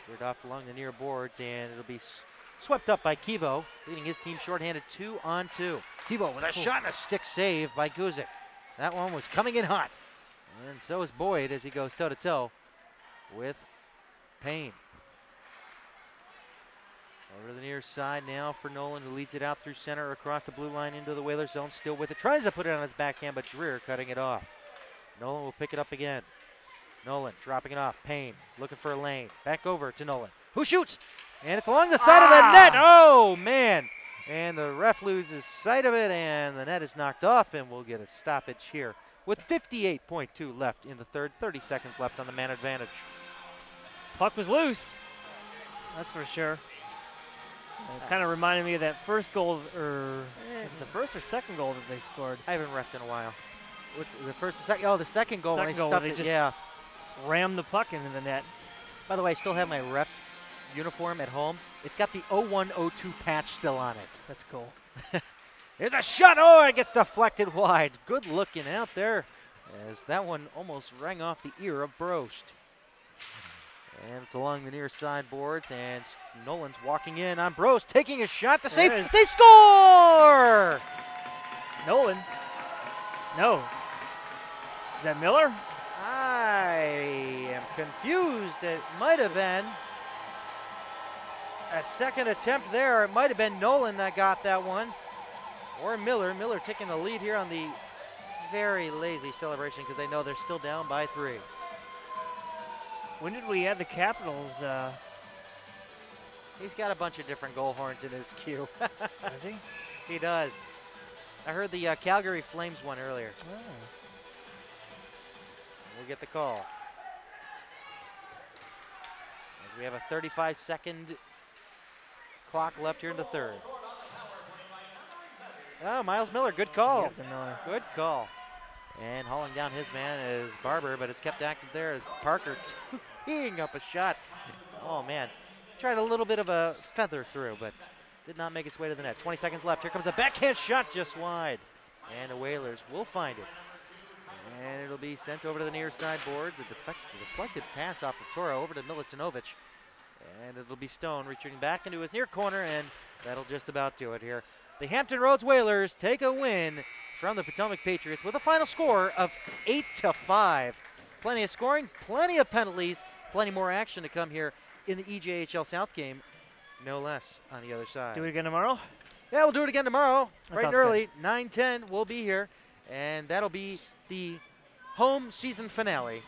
Slid off along the near boards, and it'll be swept up by Kivo, leading his team shorthanded 2-on-2. Kivo with a shot and a stick save by Guzik. That one was coming in hot. And so is Boyd as he goes toe-to-toe with Payne. Over to the near side now for Nolan, who leads it out through center across the blue line into the Whalers zone. Still with it. Tries to put it on his backhand, but Dreer cutting it off. Nolan will pick it up again. Nolan dropping it off. Payne looking for a lane. Back over to Nolan, who shoots. And it's along the side of the net. Oh, man. And the ref loses sight of it, and the net is knocked off, and we'll get a stoppage here with 58.2 left in the third. 30 seconds left on the man advantage. Puck was loose. That's for sure. It kind of reminded me of that first goal, or the first or second goal that they scored. I haven't refed in a while. What's the first or second? Oh, the second goal when they stuffed it. Just yeah. Rammed the puck into the net. By the way, I still have my ref uniform at home. It's got the 0102 patch still on it. That's cool. There's a shot. Oh, it gets deflected wide. Good looking out there, as that one almost rang off the ear of Brost. And it's along the near side boards, and Nolan's walking in on Brost, taking a shot to save. They score! Nolan? No. Is that Miller? I am confused. It might have been a second attempt there. It might have been Nolan that got that one, or Miller. Miller taking the lead here on the very lazy celebration because they know they're still down by 3. When did we add the Capitals? He's got a bunch of different goal horns in his queue. Does he? He does. I heard the Calgary Flames one earlier. Oh. We'll get the call. As we have a 35-second clock left here in the third. Oh, Miles Miller, good call. Good call. And hauling down his man is Barber, but it's kept active there as Parker teeing up a shot. Oh, man. Tried a little bit of a feather through, but did not make its way to the net. 20 seconds left. Here comes a backhand shot just wide. And the Whalers will find it. And it'll be sent over to the near side boards. A deflected pass off of Toro over to Milutinovic. And it'll be Stone returning back into his near corner, and that'll just about do it here. The Hampton Roads Whalers take a win from the Potomac Patriots with a final score of 8-5. Plenty of scoring, plenty of penalties, plenty more action to come here in the EJHL South game, no less on the other side. Do it again tomorrow? Yeah, we'll do it again tomorrow, That bright and early. 9:10 we'll be here, and that'll be the home season finale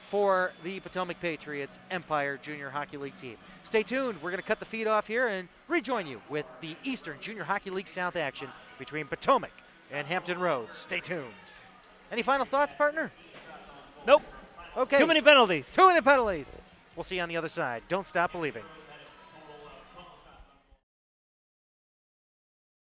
for the Potomac Patriots Empire Junior Hockey League team. Stay tuned. We're going to cut the feed off here and rejoin you with the Eastern Junior Hockey League South action between Potomac and Hampton Roads. Stay tuned. Any final thoughts, partner? Nope. Okay. Too many penalties. Too many penalties. We'll see you on the other side. Don't stop believing.